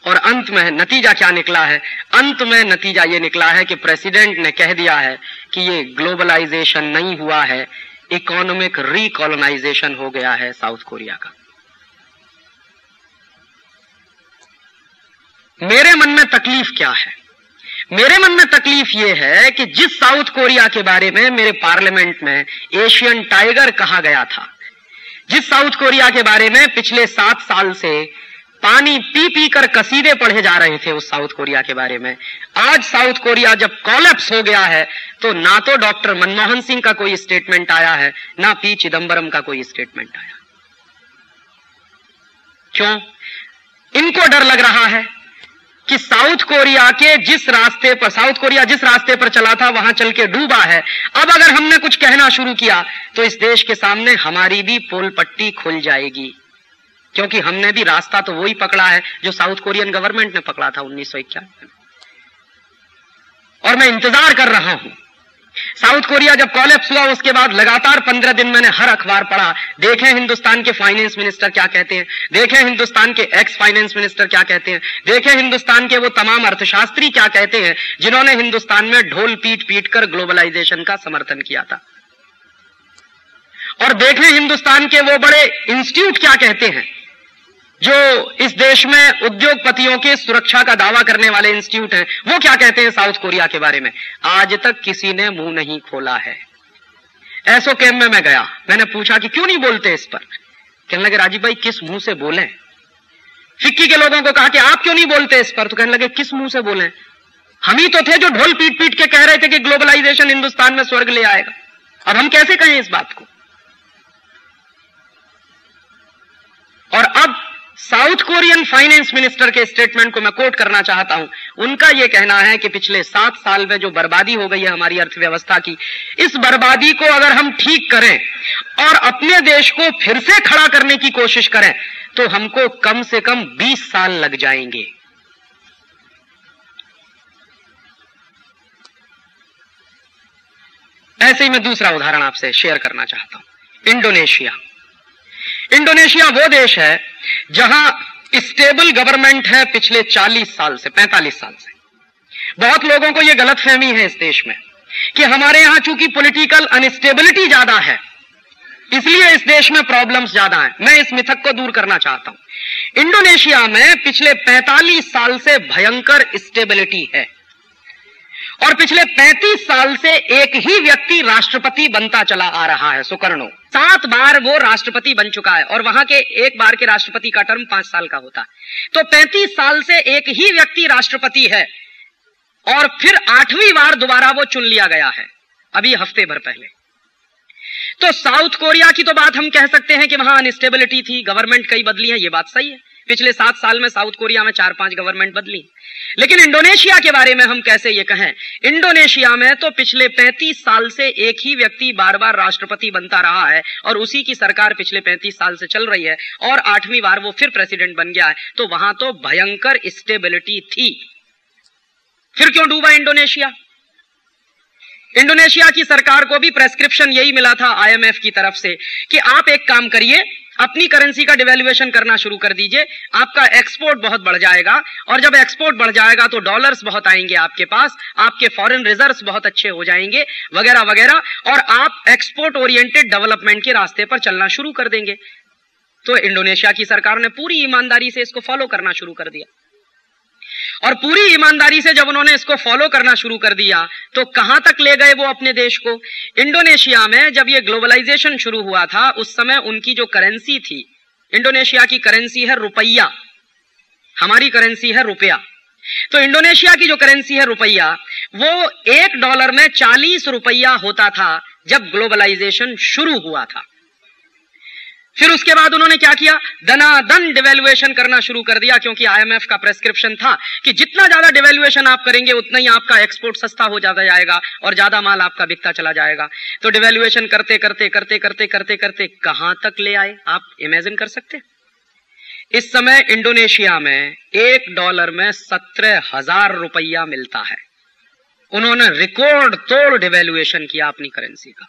और अंत में नतीजा क्या निकला है? अंत में नतीजा ये निकला है कि प्रेसिडेंट ने कह दिया है कि ये ग्लोबलाइजेशन नहीं हुआ है, इकोनॉमिक रिकॉलोनाइजेशन हो गया है साउथ कोरिया का। मेरे मन में तकलीफ क्या है? मेरे मन में तकलीफ यह है कि जिस साउथ कोरिया के बारे में मेरे पार्लियामेंट में एशियन टाइगर कहा गया था, जिस साउथ कोरिया के बारे में पिछले 7 साल से पानी पी पी कर कसीदे पढ़े जा रहे थे उस साउथ कोरिया के बारे में, आज साउथ कोरिया जब कोलैप्स हो गया है तो ना तो डॉक्टर मनमोहन सिंह का कोई स्टेटमेंट आया है, ना पी चिदंबरम का कोई स्टेटमेंट आया। क्यों? इनको डर लग रहा है कि साउथ कोरिया जिस रास्ते पर चला था वहां चल के डूबा है। अब अगर हमने कुछ कहना शुरू किया तो इस देश के सामने हमारी भी पोल पट्टी खुल जाएगी, क्योंकि हमने भी रास्ता तो वही पकड़ा है जो साउथ कोरियन गवर्नमेंट ने पकड़ा था 1991 में। और मैं इंतजार कर रहा हूं। साउथ कोरिया जब कोलैप्स हुआ उसके बाद लगातार 15 दिन मैंने हर अखबार पढ़ा, देखें हिंदुस्तान के फाइनेंस मिनिस्टर क्या कहते हैं, देखें हिंदुस्तान के एक्स फाइनेंस मिनिस्टर क्या कहते हैं, देखें हिंदुस्तान के वो तमाम अर्थशास्त्री क्या कहते हैं जिन्होंने हिंदुस्तान में ढोल पीट पीट कर ग्लोबलाइजेशन का समर्थन किया था, और देखें हिंदुस्तान के वो बड़े इंस्टीट्यूट क्या कहते हैं जो इस देश में उद्योगपतियों की सुरक्षा का दावा करने वाले इंस्टीट्यूट हैं, वो क्या कहते हैं साउथ कोरिया के बारे में। आज तक किसी ने मुंह नहीं खोला है। एसोचैम में मैं गया, मैंने पूछा कि क्यों नहीं बोलते इस पर। कहने लगे राजीव भाई किस मुंह से बोलें। फिक्की के लोगों को कहा कि आप क्यों नहीं बोलते इस पर, तो कहने लगे किस मुंह से बोलें, हम ही तो थे जो ढोल पीट पीट के कह रहे थे कि ग्लोबलाइजेशन हिंदुस्तान में स्वर्ग ले आएगा। अब हम कैसे कहें इस बात को। और अब साउथ कोरियन फाइनेंस मिनिस्टर के स्टेटमेंट को मैं कोट करना चाहता हूं। उनका यह कहना है कि पिछले 7 साल में जो बर्बादी हो गई है हमारी अर्थव्यवस्था की, इस बर्बादी को अगर हम ठीक करें और अपने देश को फिर से खड़ा करने की कोशिश करें तो हमको कम से कम 20 साल लग जाएंगे। ऐसे ही मैं दूसरा उदाहरण आपसे शेयर करना चाहता हूं। इंडोनेशिया। इंडोनेशिया वो देश है जहां स्टेबल गवर्नमेंट है पिछले 40 साल से, 45 साल से। बहुत लोगों को यह गलतफहमी है इस देश में कि हमारे यहां चूंकि पॉलिटिकल अनस्टेबिलिटी ज्यादा है इसलिए इस देश में प्रॉब्लम्स ज्यादा हैं। मैं इस मिथक को दूर करना चाहता हूं। इंडोनेशिया में पिछले 45 साल से भयंकर स्टेबिलिटी है और पिछले 35 साल से एक ही व्यक्ति राष्ट्रपति बनता चला आ रहा है, सुकर्णो। 7 बार वो राष्ट्रपति बन चुका है और वहां के एक बार के राष्ट्रपति का टर्म 5 साल का होता है। तो 35 साल से एक ही व्यक्ति राष्ट्रपति है और फिर 8वीं बार दोबारा वो चुन लिया गया है अभी हफ्ते भर पहले। तो साउथ कोरिया की तो बात हम कह सकते हैं कि वहां अनस्टेबिलिटी थी, गवर्नमेंट कई बदली है, ये बात सही है। पिछले 7 साल में साउथ कोरिया में 4-5 गवर्नमेंट बदली। लेकिन इंडोनेशिया के बारे में हम कैसे ये कहें। इंडोनेशिया में तो पिछले 35 साल से एक ही व्यक्ति बार बार राष्ट्रपति बनता रहा है और उसी की सरकार पिछले 35 साल से चल रही है और 8वीं बार वो फिर प्रेसिडेंट बन गया है। तो वहां तो भयंकर स्टेबिलिटी थी। फिर क्यों डूबा इंडोनेशिया? इंडोनेशिया की सरकार को भी प्रेस्क्रिप्शन यही मिला था IMF की तरफ से कि आप एक काम करिए, अपनी करेंसी का डिवैल्यूएशन करना शुरू कर दीजिए, आपका एक्सपोर्ट बहुत बढ़ जाएगा और जब एक्सपोर्ट बढ़ जाएगा तो डॉलर्स बहुत आएंगे आपके पास, आपके फॉरेन रिजर्व्स बहुत अच्छे हो जाएंगे वगैरह वगैरह, और आप एक्सपोर्ट ओरिएंटेड डेवलपमेंट के रास्ते पर चलना शुरू कर देंगे। तो इंडोनेशिया की सरकार ने पूरी ईमानदारी से इसको फॉलो करना शुरू कर दिया और पूरी ईमानदारी से जब उन्होंने इसको फॉलो करना शुरू कर दिया तो कहां तक ले गए वो अपने देश को। इंडोनेशिया में जब ये ग्लोबलाइजेशन शुरू हुआ था उस समय उनकी जो करेंसी थी, इंडोनेशिया की करेंसी है रुपया, हमारी करेंसी है रुपया। तो इंडोनेशिया की जो करेंसी है रुपया, वो $1 में 40 रुपया होता था जब ग्लोबलाइजेशन शुरू हुआ था। फिर उसके बाद उन्होंने क्या किया, दनादन डिवैल्यूएशन करना शुरू कर दिया, क्योंकि आईएमएफ का प्रेस्क्रिप्शन था कि जितना ज्यादा डिवैल्यूएशन आप करेंगे उतना ही आपका एक्सपोर्ट सस्ता हो जाता जाएगा और ज्यादा माल आपका बिकता चला जाएगा। तो डिवैल्यूएशन करते करते करते करते करते करते कहां तक ले आए, आप इमेजिन कर सकते हैं। इस समय इंडोनेशिया में $1 में 17,000 रुपया मिलता है। उन्होंने रिकॉर्ड तोड़ डिवैल्यूएशन किया अपनी करेंसी का,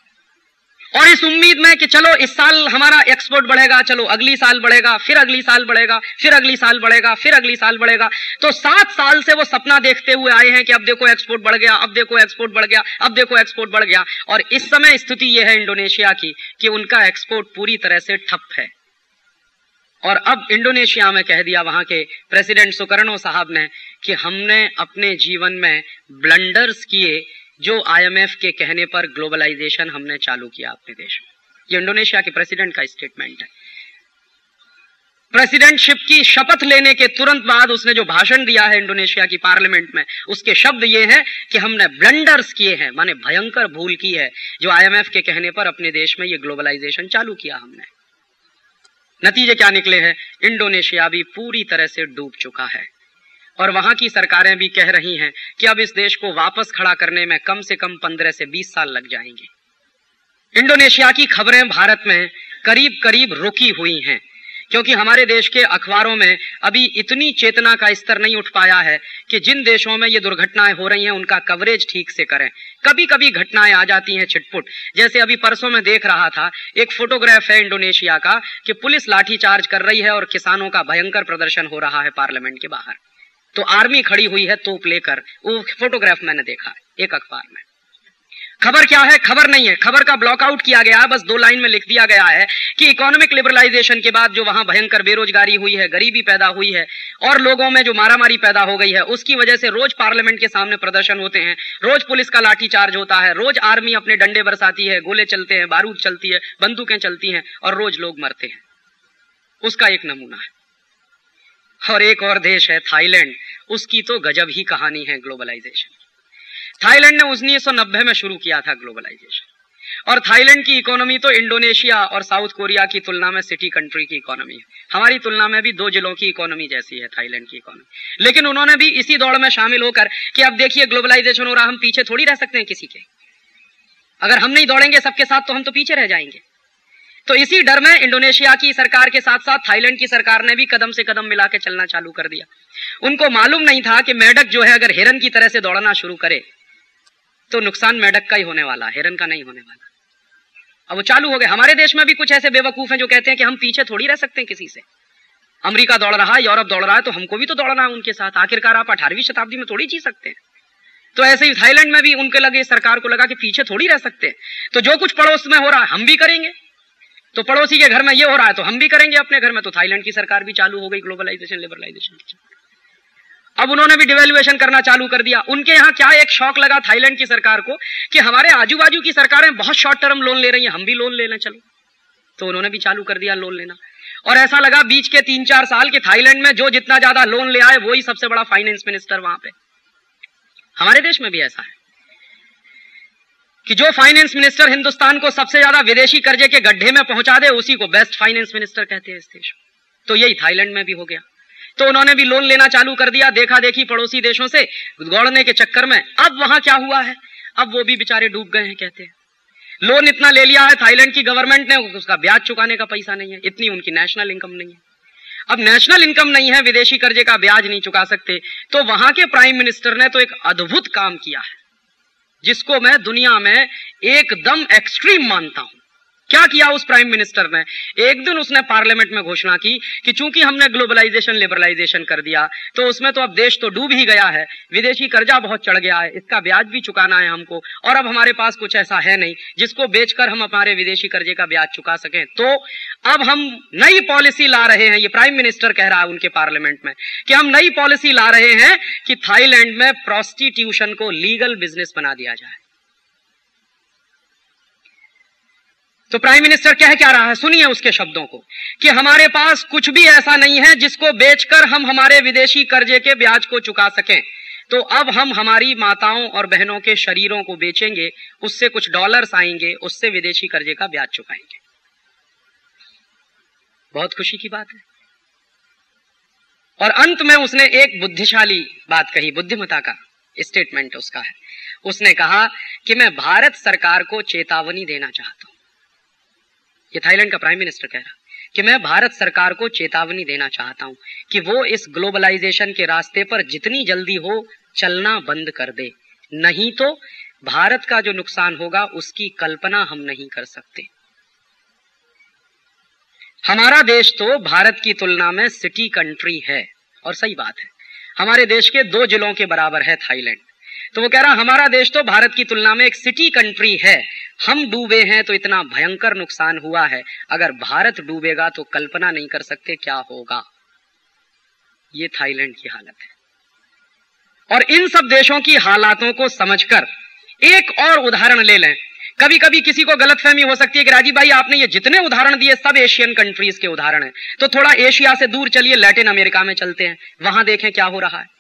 और इस उम्मीद में कि चलो इस साल हमारा एक्सपोर्ट बढ़ेगा, चलो अगली साल बढ़ेगा, फिर अगली साल बढ़ेगा, फिर अगली साल बढ़ेगा, फिर अगली साल बढ़ेगा। तो 7 साल से वो सपना देखते हुए आए हैं कि अब देखो एक्सपोर्ट बढ़ गया, अब देखो एक्सपोर्ट बढ़ गया, अब देखो एक्सपोर्ट बढ़ गया। और इस समय स्थिति यह है इंडोनेशिया की कि उनका एक्सपोर्ट पूरी तरह से ठप है। और अब इंडोनेशिया में कह दिया वहां के प्रेसिडेंट सुकर्नो साहब ने कि हमने अपने जीवन में ब्लंडर्स किए जो आईएमएफ के कहने पर ग्लोबलाइजेशन हमने चालू किया अपने देश में। ये इंडोनेशिया के प्रेसिडेंट का स्टेटमेंट है। प्रेसिडेंटशिप की शपथ लेने के तुरंत बाद उसने जो भाषण दिया है इंडोनेशिया की पार्लियामेंट में, उसके शब्द ये हैं कि हमने ब्लंडर्स किए हैं, माने भयंकर भूल की है जो आईएमएफ के कहने पर अपने देश में ये ग्लोबलाइजेशन चालू किया हमने। नतीजे क्या निकले हैं, इंडोनेशिया भी पूरी तरह से डूब चुका है और वहां की सरकारें भी कह रही हैं कि अब इस देश को वापस खड़ा करने में कम से कम 15 से 20 साल लग जाएंगे। इंडोनेशिया की खबरें भारत में करीब करीब रुकी हुई हैं, क्योंकि हमारे देश के अखबारों में अभी इतनी चेतना का स्तर नहीं उठ पाया है कि जिन देशों में ये दुर्घटनाएं हो रही हैं उनका कवरेज ठीक से करें। कभी कभी घटनाएं आ जाती हैं छिटपुट, जैसे अभी परसों में देख रहा था एक फोटोग्राफ है इंडोनेशिया का कि पुलिस लाठीचार्ज कर रही है और किसानों का भयंकर प्रदर्शन हो रहा है पार्लियामेंट के बाहर। तो आर्मी खड़ी हुई है तोप लेकर, वो फोटोग्राफ मैंने देखा एक अखबार में। खबर क्या है, खबर नहीं है, खबर का ब्लॉकआउट किया गया है, बस 2 लाइन में लिख दिया गया है कि इकोनॉमिक लिबरलाइजेशन के बाद जो वहां भयंकर बेरोजगारी हुई है, गरीबी पैदा हुई है और लोगों में जो मारामारी पैदा हो गई है, उसकी वजह से रोज पार्लियामेंट के सामने प्रदर्शन होते हैं, रोज पुलिस का लाठीचार्ज होता है, रोज आर्मी अपने डंडे बरसाती है, गोले चलते हैं, बारूद चलती है, बंदूकें चलती हैं और रोज लोग मरते हैं। उसका एक नमूना है। और एक और देश है थाईलैंड, उसकी तो गजब ही कहानी है ग्लोबलाइजेशन। थाईलैंड ने 1990 में शुरू किया था ग्लोबलाइजेशन, और थाईलैंड की इकोनॉमी तो इंडोनेशिया और साउथ कोरिया की तुलना में सिटी कंट्री की इकोनॉमी है। हमारी तुलना में भी 2 जिलों की इकोनॉमी जैसी है थाईलैंड की इकोनॉमी। लेकिन उन्होंने भी इसी दौड़ में शामिल होकर कि अब देखिए ग्लोबलाइजेशन हो रहा, हम पीछे थोड़ी रह सकते हैं किसी के, अगर हम नहीं दौड़ेंगे सबके साथ तो हम तो पीछे रह जाएंगे। तो इसी डर में इंडोनेशिया की सरकार के साथ साथ थाईलैंड की सरकार ने भी कदम से कदम मिला के चलना चालू कर दिया। उनको मालूम नहीं था कि मेढक जो है अगर हिरन की तरह से दौड़ना शुरू करे तो नुकसान मेढक का ही होने वाला, हिरन का नहीं होने वाला। अब वो चालू हो गए। हमारे देश में भी कुछ ऐसे बेवकूफ हैं जो कहते हैं कि हम पीछे थोड़ी रह सकते हैं किसी से। अमेरिका दौड़ रहा है, यूरोप दौड़ रहा है, तो हमको भी तो दौड़ना है उनके साथ। आखिरकार आप 18वीं शताब्दी में थोड़ी जी सकते हैं। तो ऐसे ही थाईलैंड में भी उनके लगे, सरकार को लगा कि पीछे थोड़ी रह सकते हैं, तो जो कुछ पड़ोस में हो रहा है हम भी करेंगे। तो पड़ोसी के घर में ये हो रहा है तो हम भी करेंगे अपने घर में। तो थाईलैंड की सरकार भी चालू हो गई ग्लोबलाइजेशन लिबरलाइजेशन की। अब उन्होंने भी डिवैल्यूएशन करना चालू कर दिया। उनके यहाँ क्या एक शौक लगा थाईलैंड की सरकार को कि हमारे आजू बाजू की सरकारें बहुत शॉर्ट टर्म लोन ले रही हैं, हम भी लोन ले लें चलो। तो उन्होंने भी चालू कर दिया लोन लेना, और ऐसा लगा बीच के 3-4 साल के थाईलैंड में जो जितना ज्यादा लोन ले आए वही सबसे बड़ा फाइनेंस मिनिस्टर वहां पे। हमारे देश में भी ऐसा है कि जो फाइनेंस मिनिस्टर हिंदुस्तान को सबसे ज्यादा विदेशी कर्जे के गड्ढे में पहुंचा दे उसी को बेस्ट फाइनेंस मिनिस्टर कहते हैं इस देश में। तो यही थाईलैंड में भी हो गया। तो उन्होंने भी लोन लेना चालू कर दिया, देखा देखी पड़ोसी देशों से दौड़ने के चक्कर में। अब वहां क्या हुआ है, अब वो भी बेचारे डूब गए हैं। कहते हैं लोन इतना ले लिया है थाईलैंड की गवर्नमेंट ने, उसका ब्याज चुकाने का पैसा नहीं है, इतनी उनकी नेशनल इनकम नहीं है। अब नेशनल इनकम नहीं है, विदेशी कर्जे का ब्याज नहीं चुका सकते, तो वहां के प्राइम मिनिस्टर ने तो एक अद्भुत काम किया है जिसको मैं दुनिया में एकदम एक्सट्रीम मानता हूं। क्या किया उस प्राइम मिनिस्टर ने? एक दिन उसने पार्लियामेंट में घोषणा की कि चूंकि हमने ग्लोबलाइजेशन लिबरलाइजेशन कर दिया तो उसमें तो अब देश तो डूब ही गया है, विदेशी कर्जा बहुत चढ़ गया है, इसका ब्याज भी चुकाना है हमको, और अब हमारे पास कुछ ऐसा है नहीं जिसको बेचकर हम हमारे विदेशी कर्जे का ब्याज चुका सकें। तो अब हम नई पॉलिसी ला रहे हैं, ये प्राइम मिनिस्टर कह रहा है उनके पार्लियामेंट में कि हम नई पॉलिसी ला रहे हैं कि थाईलैंड में प्रोस्टिट्यूशन को लीगल बिजनेस बना दिया जाए। तो प्राइम मिनिस्टर कह क्या रहा है, सुनिए उसके शब्दों को, कि हमारे पास कुछ भी ऐसा नहीं है जिसको बेचकर हम हमारे विदेशी कर्जे के ब्याज को चुका सकें, तो अब हम हमारी माताओं और बहनों के शरीरों को बेचेंगे, उससे कुछ डॉलर्स आएंगे, उससे विदेशी कर्जे का ब्याज चुकाएंगे। बहुत खुशी की बात है। और अंत में उसने एक बुद्धिशाली बात कही, बुद्धिमता का स्टेटमेंट उसका है। उसने कहा कि मैं भारत सरकार को चेतावनी देना चाहता हूं। ये थाईलैंड का प्राइम मिनिस्टर कह रहा कि मैं भारत सरकार को चेतावनी देना चाहता हूं कि वो इस ग्लोबलाइजेशन के रास्ते पर जितनी जल्दी हो चलना बंद कर दे, नहीं तो भारत का जो नुकसान होगा उसकी कल्पना हम नहीं कर सकते। हमारा देश तो भारत की तुलना में सिटी कंट्री है, और सही बात है, हमारे देश के 2 जिलों के बराबर है थाईलैंड। तो वो कह रहा हमारा देश तो भारत की तुलना में एक सिटी कंट्री है, हम डूबे हैं तो इतना भयंकर नुकसान हुआ है, अगर भारत डूबेगा तो कल्पना नहीं कर सकते क्या होगा। ये थाईलैंड की हालत है। और इन सब देशों की हालातों को समझकर एक और उदाहरण ले लें। कभी कभी किसी को गलतफहमी हो सकती है कि राजीव भाई आपने ये जितने उदाहरण दिए सब एशियन कंट्रीज के उदाहरण हैं, तो थोड़ा एशिया से दूर चलिए, लैटिन अमेरिका में चलते हैं, वहां देखें क्या हो रहा है।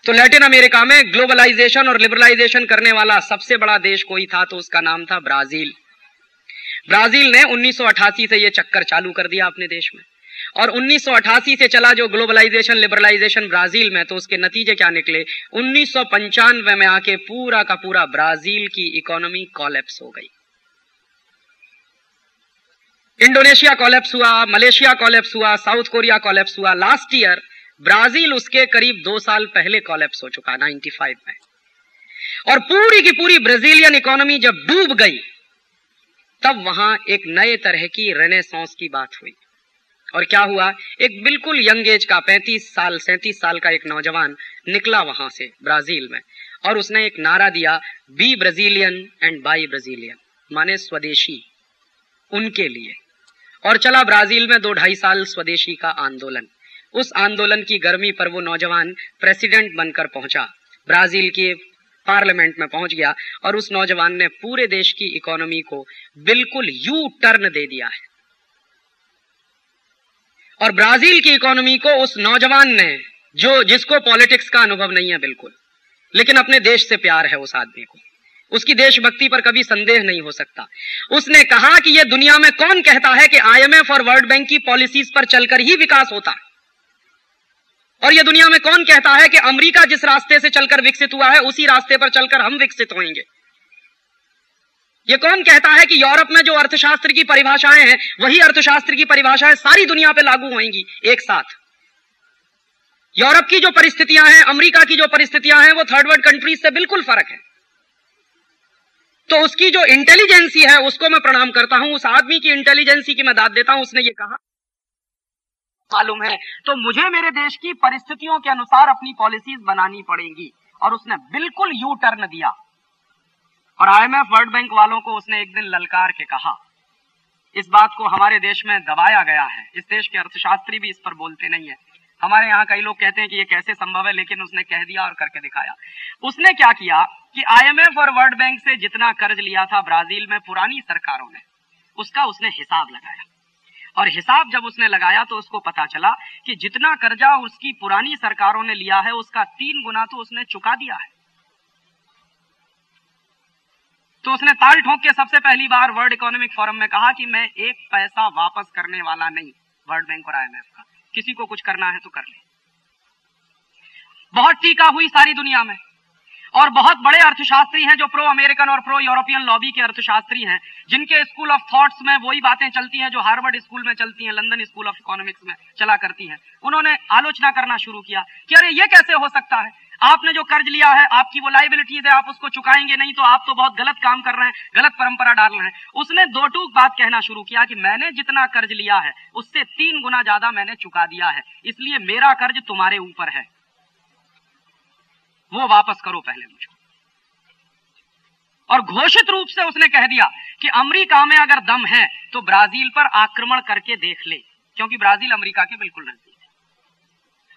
तो लैटिन अमेरिका में ग्लोबलाइजेशन और लिबरलाइजेशन करने वाला सबसे बड़ा देश कोई था तो उसका नाम था ब्राजील। ब्राजील ने 1988 से ये चक्कर चालू कर दिया अपने देश में, और 1988 से चला जो ग्लोबलाइजेशन लिबरलाइजेशन ब्राजील में, तो उसके नतीजे क्या निकले? 1995 में आके पूरा का पूरा ब्राजील की इकोनॉमी कोलैप्स हो गई। इंडोनेशिया कोलैप्स हुआ, मलेशिया कोलैप्स हुआ, साउथ कोरिया कोलैप्स हुआ। लास्ट ईयर ब्राजील उसके करीब 2 साल पहले कोलैप्स हो चुका 95 में। और पूरी की पूरी ब्राजीलियन इकोनॉमी जब डूब गई तब वहां एक नए तरह की रेनेसांस की बात हुई। और क्या हुआ? एक बिल्कुल यंग एज का 37 साल का एक नौजवान निकला वहां से ब्राजील में, और उसने एक नारा दिया, be Brazilian and buy Brazilian, माने स्वदेशी उनके लिए। और चला ब्राजील में 2-2.5 साल स्वदेशी का आंदोलन। उस आंदोलन की गर्मी पर वो नौजवान प्रेसिडेंट बनकर पहुंचा, ब्राजील के पार्लियामेंट में पहुंच गया, और उस नौजवान ने पूरे देश की इकोनॉमी को बिल्कुल यू टर्न दे दिया है। और ब्राजील की इकोनॉमी को उस नौजवान ने, जिसको पॉलिटिक्स का अनुभव नहीं है बिल्कुल, लेकिन अपने देश से प्यार है उस आदमी को, उसकी देशभक्ति पर कभी संदेह नहीं हो सकता, उसने कहा कि यह दुनिया में कौन कहता है कि आईएमएफ और वर्ल्ड बैंक की पॉलिसीज पर चलकर ही विकास होता है, और यह दुनिया में कौन कहता है कि अमेरिका जिस रास्ते से चलकर विकसित हुआ है उसी रास्ते पर चलकर हम विकसित होंगे। यह कौन कहता है कि यूरोप में जो अर्थशास्त्र की परिभाषाएं हैं वही अर्थशास्त्र की परिभाषाएं सारी दुनिया पे लागू होंगी एक साथ। यूरोप की जो परिस्थितियां हैं, अमेरिका की जो परिस्थितियां हैं, वो थर्ड वर्ल्ड कंट्रीज से बिल्कुल फर्क है। तो उसकी जो इंटेलिजेंसी है उसको मैं प्रणाम करता हूं, उस आदमी की इंटेलिजेंसी की मैं दाद देता हूं। उसने ये कहा मालूम है तो मुझे मेरे देश की परिस्थितियों के अनुसार अपनी पॉलिसीज बनानी पड़ेंगी, और उसने बिल्कुल यू टर्न दिया। और आईएमएफ वर्ल्ड बैंक वालों को उसने एक दिन ललकार के कहा, इस बात को हमारे देश में दबाया गया है, इस देश के अर्थशास्त्री भी इस पर बोलते नहीं है। हमारे यहाँ कई लोग कहते हैं कि ये कैसे संभव है, लेकिन उसने कह दिया और करके दिखाया। उसने क्या किया कि आईएमएफ और वर्ल्ड बैंक से जितना कर्ज लिया था ब्राजील में पुरानी सरकारों ने, उसका उसने हिसाब लगाया, और हिसाब जब उसने लगाया तो उसको पता चला कि जितना कर्जा उसकी पुरानी सरकारों ने लिया है उसका 3 गुना तो उसने चुका दिया है। तो उसने ताल ठोक के सबसे पहली बार वर्ल्ड इकोनॉमिक फोरम में कहा कि मैं 1 पैसा वापस करने वाला नहीं वर्ल्ड बैंक और आईएमएफ का, किसी को कुछ करना है तो कर ले। बहुत टीका हुई सारी दुनिया में, और बहुत बड़े अर्थशास्त्री हैं जो प्रो अमेरिकन और प्रो यूरोपियन लॉबी के अर्थशास्त्री हैं, जिनके स्कूल ऑफ थॉट्स में वही बातें चलती हैं जो हार्वर्ड स्कूल में चलती हैं, लंदन स्कूल ऑफ इकोनॉमिक्स में चला करती हैं। उन्होंने आलोचना करना शुरू किया कि अरे ये कैसे हो सकता है, आपने जो कर्ज लिया है, आपकी वो लायबिलिटीज है, आप उसको चुकाएंगे नहीं तो आप तो बहुत गलत काम कर रहे हैं, गलत परंपरा डाल रहे हैं। उसने दो टूक बात कहना शुरू किया कि मैंने जितना कर्ज लिया है उससे 3 गुना ज्यादा मैंने चुका दिया है, इसलिए मेरा कर्ज तुम्हारे ऊपर है, वो वापस करो पहले मुझे। और घोषित रूप से उसने कह दिया कि अमेरिका में अगर दम है तो ब्राजील पर आक्रमण करके देख ले, क्योंकि ब्राजील अमेरिका के बिल्कुल नजदीक है।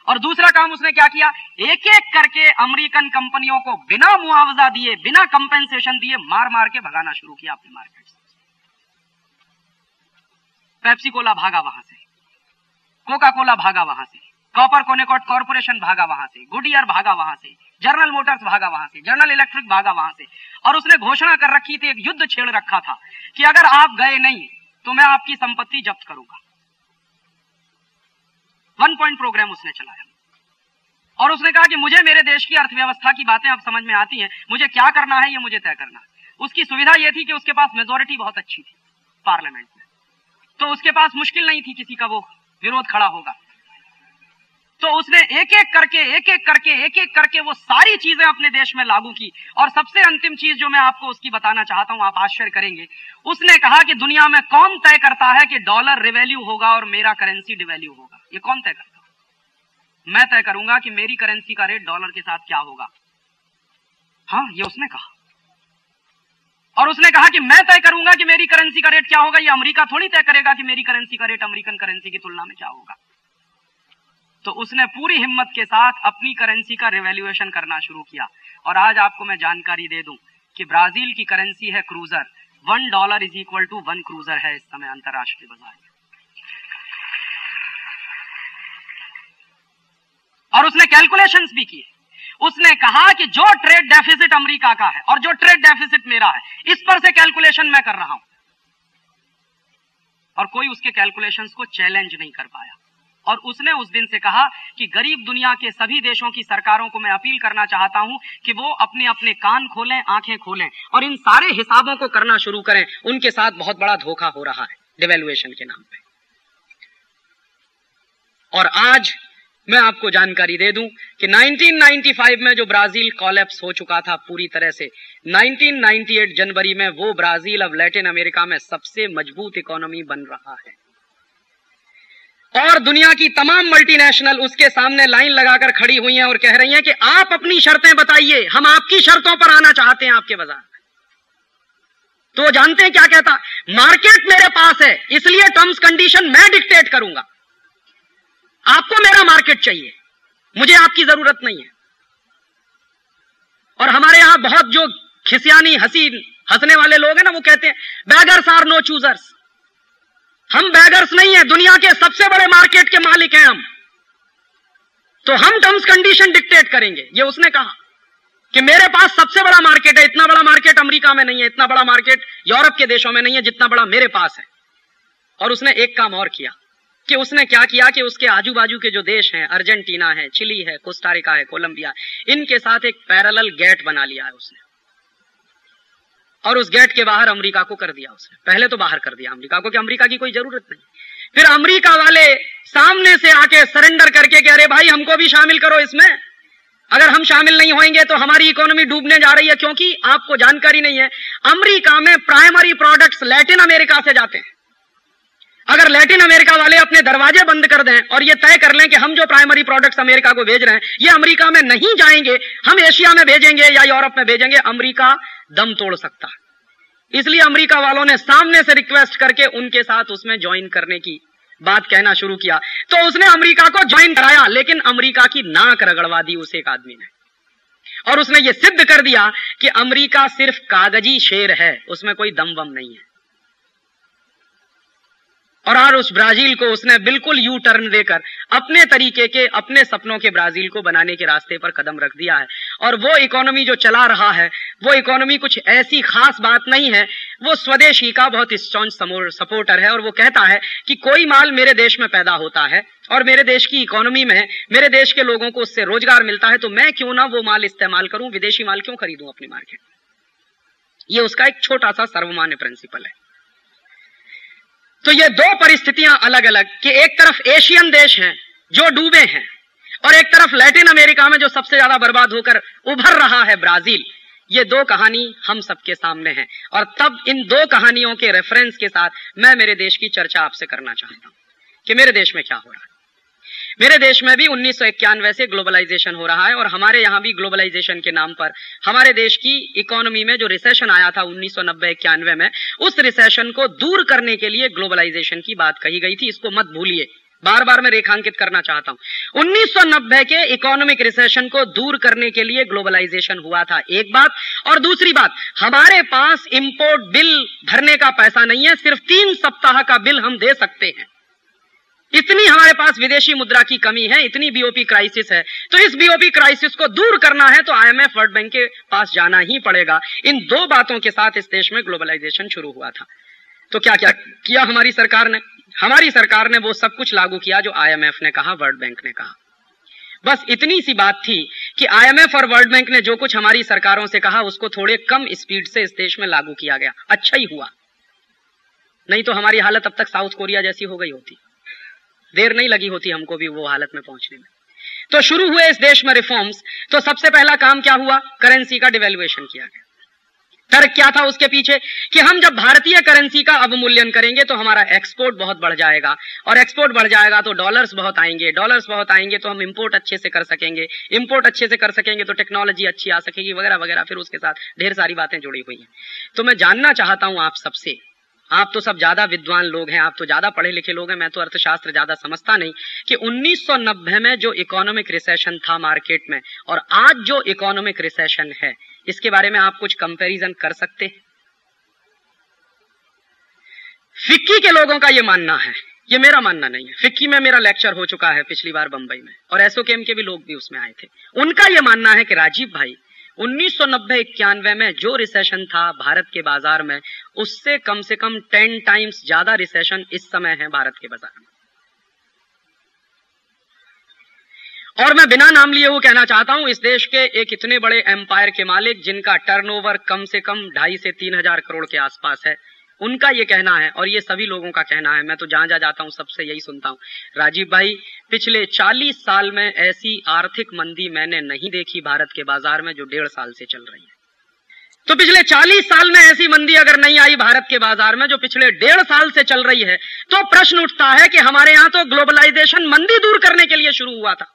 और दूसरा काम उसने क्या किया, एक एक करके अमेरिकन कंपनियों को बिना मुआवजा दिए, बिना कंपेंसेशन दिए मार मार के भगाना शुरू किया अपने मार्केट से। पेप्सी कोला भागा वहां से, कोका कोला भागा वहां से, कॉपर कोनेकॉट कॉर्पोरेशन भागा वहां से, गुडियर भागा वहां से, जनरल मोटर्स भागा वहां से, जनरल इलेक्ट्रिक भागा वहां से। और उसने घोषणा कर रखी थी, एक युद्ध छेड़ रखा था कि अगर आप गए नहीं तो मैं आपकी संपत्ति जब्त करूंगा। 1 पॉइंट प्रोग्राम उसने चलाया और उसने कहा कि मुझे मेरे देश की अर्थव्यवस्था की बातें अब समझ में आती हैं, मुझे क्या करना है ये मुझे तय करना है। उसकी सुविधा यह थी कि उसके पास मेजोरिटी बहुत अच्छी थी पार्लियामेंट में, तो उसके पास मुश्किल नहीं थी किसी का वो विरोध खड़ा होगा। तो उसने एक एक करके वो सारी चीजें अपने देश में लागू की। और सबसे अंतिम चीज जो मैं आपको उसकी बताना चाहता हूं, आप आश्चर्य करेंगे, उसने कहा कि दुनिया में कौन तय करता है कि डॉलर रिवैल्यू होगा और मेरा करेंसी डिवैल्यू होगा? ये कौन तय करता है? मैं तय करूंगा कि मेरी करेंसी का रेट डॉलर के साथ क्या होगा। हाँ, ये उसने कहा। और उसने कहा कि मैं तय करूंगा कि मेरी करेंसी का रेट क्या होगा, ये अमेरिका थोड़ी तय करेगा कि मेरी करेंसी का रेट अमेरिकन करेंसी की तुलना में क्या होगा। तो उसने पूरी हिम्मत के साथ अपनी करेंसी का रिवैल्यूएशन करना शुरू किया। और आज आपको मैं जानकारी दे दूं कि ब्राजील की करेंसी है cruzeiro, $1 is equal to 1 cruzeiro है इस समय अंतरराष्ट्रीय बाजार में। और उसने कैलकुलेशंस भी किए। उसने कहा कि जो ट्रेड डेफिसिट अमेरिका का है और जो ट्रेड डेफिसिट मेरा है, इस पर से कैलकुलेशन मैं कर रहा हूं। और कोई उसके कैलकुलेशंस को चैलेंज नहीं कर पाया। और उसने उस दिन से कहा कि गरीब दुनिया के सभी देशों की सरकारों को मैं अपील करना चाहता हूं कि वो अपने अपने कान खोलें, आंखें खोलें और इन सारे हिसाबों को करना शुरू करें। उनके साथ बहुत बड़ा धोखा हो रहा है डिवैल्यूएशन के नाम पे। और आज मैं आपको जानकारी दे दूं कि 1995 में जो ब्राजील कोलैप्स हो चुका था पूरी तरह से, 1998 जनवरी में वो ब्राजील अब लैटिन अमेरिका में सबसे मजबूत इकोनॉमी बन रहा है। और दुनिया की तमाम मल्टीनेशनल उसके सामने लाइन लगाकर खड़ी हुई हैं और कह रही हैं कि आप अपनी शर्तें बताइए, हम आपकी शर्तों पर आना चाहते हैं आपके बाजार में। तो जानते हैं क्या कहता, मार्केट मेरे पास है इसलिए टर्म्स कंडीशन मैं डिक्टेट करूंगा, आपको मेरा मार्केट चाहिए, मुझे आपकी जरूरत नहीं है। और हमारे यहां बहुत जो खिसियानी हंसने वाले लोग हैं ना, वो कहते हैं बैगर्स आर नो चूजर्स। हम बैगर्स नहीं है, दुनिया के सबसे बड़े मार्केट के मालिक हैं हम, तो हम टर्म्स कंडीशन डिक्टेट करेंगे। ये उसने कहा कि मेरे पास सबसे बड़ा मार्केट है, इतना बड़ा मार्केट अमेरिका में नहीं है, इतना बड़ा मार्केट यूरोप के देशों में नहीं है जितना बड़ा मेरे पास है। और उसने एक काम और किया कि उसने क्या किया कि उसके आजू बाजू के जो देश हैं, अर्जेंटीना है, चिली है, कोस्टारिका है, कोलंबिया, इनके साथ एक पैरेलल गेट बना लिया है उसने। और उस गेट के बाहर अमेरिका को कर दिया उसने। पहले तो बाहर कर दिया अमेरिका को कि अमेरिका की कोई जरूरत नहीं। फिर अमेरिका वाले सामने से आके सरेंडर करके कि अरे भाई हमको भी शामिल करो इसमें, अगर हम शामिल नहीं होंगे तो हमारी इकोनॉमी डूबने जा रही है। क्योंकि आपको जानकारी नहीं है, अमेरिका में प्राइमरी प्रोडक्ट्स लैटिन अमेरिका से जाते हैं। अगर लैटिन अमेरिका वाले अपने दरवाजे बंद कर दें और ये तय कर लें कि हम जो प्राइमरी प्रोडक्ट्स अमेरिका को भेज रहे हैं ये अमेरिका में नहीं जाएंगे, हम एशिया में भेजेंगे या यूरोप में भेजेंगे, अमेरिका दम तोड़ सकता है। इसलिए अमेरिका वालों ने सामने से रिक्वेस्ट करके उनके साथ उसमें ज्वाइन करने की बात कहना शुरू किया। तो उसने अमेरिका को ज्वाइन कराया, लेकिन अमेरिका की नाक रगड़वा दी उस एक आदमी ने। और उसने ये सिद्ध कर दिया कि अमेरिका सिर्फ कागजी शेर है, उसमें कोई दम वम नहीं है। और उस ब्राजील को उसने बिल्कुल यू टर्न देकर अपने तरीके के, अपने सपनों के ब्राजील को बनाने के रास्ते पर कदम रख दिया है। और वो इकोनॉमी जो चला रहा है, वो इकोनॉमी कुछ ऐसी खास बात नहीं है, वो स्वदेशी का बहुत स्ट्रॉन्ग सपोर्टर है। और वो कहता है कि कोई माल मेरे देश में पैदा होता है और मेरे देश की इकोनॉमी में मेरे देश के लोगों को उससे रोजगार मिलता है, तो मैं क्यों ना वो माल इस्तेमाल करूं, विदेशी माल क्यों खरीदूं अपनी मार्केट में। ये उसका एक छोटा सा सर्वमान्य प्रिंसिपल है। तो ये दो परिस्थितियां अलग अलग कि एक तरफ एशियन देश हैं जो डूबे हैं और एक तरफ लैटिन अमेरिका में जो सबसे ज्यादा बर्बाद होकर उभर रहा है ब्राजील। ये दो कहानी हम सबके सामने है और तब इन दो कहानियों के रेफरेंस के साथ मैं मेरे देश की चर्चा आपसे करना चाहता हूं कि मेरे देश में क्या हो रहा है। मेरे देश में भी 1991 से ग्लोबलाइजेशन हो रहा है और हमारे यहां भी ग्लोबलाइजेशन के नाम पर हमारे देश की इकोनॉमी में जो रिसेशन आया था 1990-91 में, उस रिसेशन को दूर करने के लिए ग्लोबलाइजेशन की बात कही गई थी। इसको मत भूलिए, बार बार मैं रेखांकित करना चाहता हूं। 1990 के इकोनॉमिक रिसेशन को दूर करने के लिए ग्लोबलाइजेशन हुआ था, एक बात। और दूसरी बात, हमारे पास इंपोर्ट बिल भरने का पैसा नहीं है, सिर्फ 3 सप्ताह का बिल हम दे सकते हैं। इतनी हमारे पास विदेशी मुद्रा की कमी है, इतनी बीओपी क्राइसिस है। तो इस बीओपी क्राइसिस को दूर करना है तो आईएमएफ, वर्ल्ड बैंक के पास जाना ही पड़ेगा। इन दो बातों के साथ इस देश में ग्लोबलाइजेशन शुरू हुआ था। तो क्या क्या किया हमारी सरकार ने? हमारी सरकार ने वो सब कुछ लागू किया जो आईएमएफ ने कहा, वर्ल्ड बैंक ने कहा। बस इतनी सी बात थी कि आईएमएफ और वर्ल्ड बैंक ने जो कुछ हमारी सरकारों से कहा उसको थोड़े कम स्पीड से इस देश में लागू किया गया। अच्छा ही हुआ, नहीं तो हमारी हालत अब तक साउथ कोरिया जैसी हो गई होती। देर नहीं लगी होती हमको भी वो हालत में पहुंचने में। तो शुरू हुए इस देश में रिफॉर्म्स। तो सबसे पहला काम क्या हुआ? करेंसी का डिवेल्युएशन किया गया। तर्क क्या था उसके पीछे कि हम जब भारतीय करेंसी का अवमूल्यन करेंगे तो हमारा एक्सपोर्ट बहुत बढ़ जाएगा और एक्सपोर्ट बढ़ जाएगा तो डॉलर्स बहुत आएंगे, डॉलर्स बहुत आएंगे तो हम इंपोर्ट अच्छे से कर सकेंगे, इंपोर्ट अच्छे से कर सकेंगे तो टेक्नोलॉजी अच्छी आ सकेगी, वगैरह वगैरह। फिर उसके साथ ढेर सारी बातें जुड़ी हुई हैं। तो मैं जानना चाहता हूं आप सबसे, आप तो सब ज्यादा विद्वान लोग हैं, आप तो ज्यादा पढ़े लिखे लोग हैं, मैं तो अर्थशास्त्र ज्यादा समझता नहीं, कि 1990 में जो इकोनॉमिक रिसेशन था मार्केट में और आज जो इकोनॉमिक रिसेशन है, इसके बारे में आप कुछ कंपैरिजन कर सकते हैं? फिक्की के लोगों का यह मानना है, ये मेरा मानना नहीं है। फिक्की में मेरा लेक्चर हो चुका है पिछली बार बंबई में और एसओकेएम के भी लोग भी उसमें आए थे। उनका यह मानना है कि राजीव भाई 1990-91 में जो रिसेशन था भारत के बाजार में, उससे कम से कम 10 टाइम्स ज्यादा रिसेशन इस समय है भारत के बाजार में। और मैं बिना नाम लिए वो कहना चाहता हूं, इस देश के एक इतने बड़े एम्पायर के मालिक जिनका टर्नओवर कम से कम 2.5 से 3 हजार करोड़ के आसपास है, उनका ये कहना है और ये सभी लोगों का कहना है, मैं तो जहां जाता हूं सबसे यही सुनता हूं, राजीव भाई पिछले 40 साल में ऐसी आर्थिक मंदी मैंने नहीं देखी भारत के बाजार में जो 1.5 साल से चल रही है। तो पिछले 40 साल में ऐसी मंदी अगर नहीं आई भारत के बाजार में जो पिछले 1.5 साल से चल रही है, तो प्रश्न उठता है कि हमारे यहां तो ग्लोबलाइजेशन मंदी दूर करने के लिए शुरू हुआ था।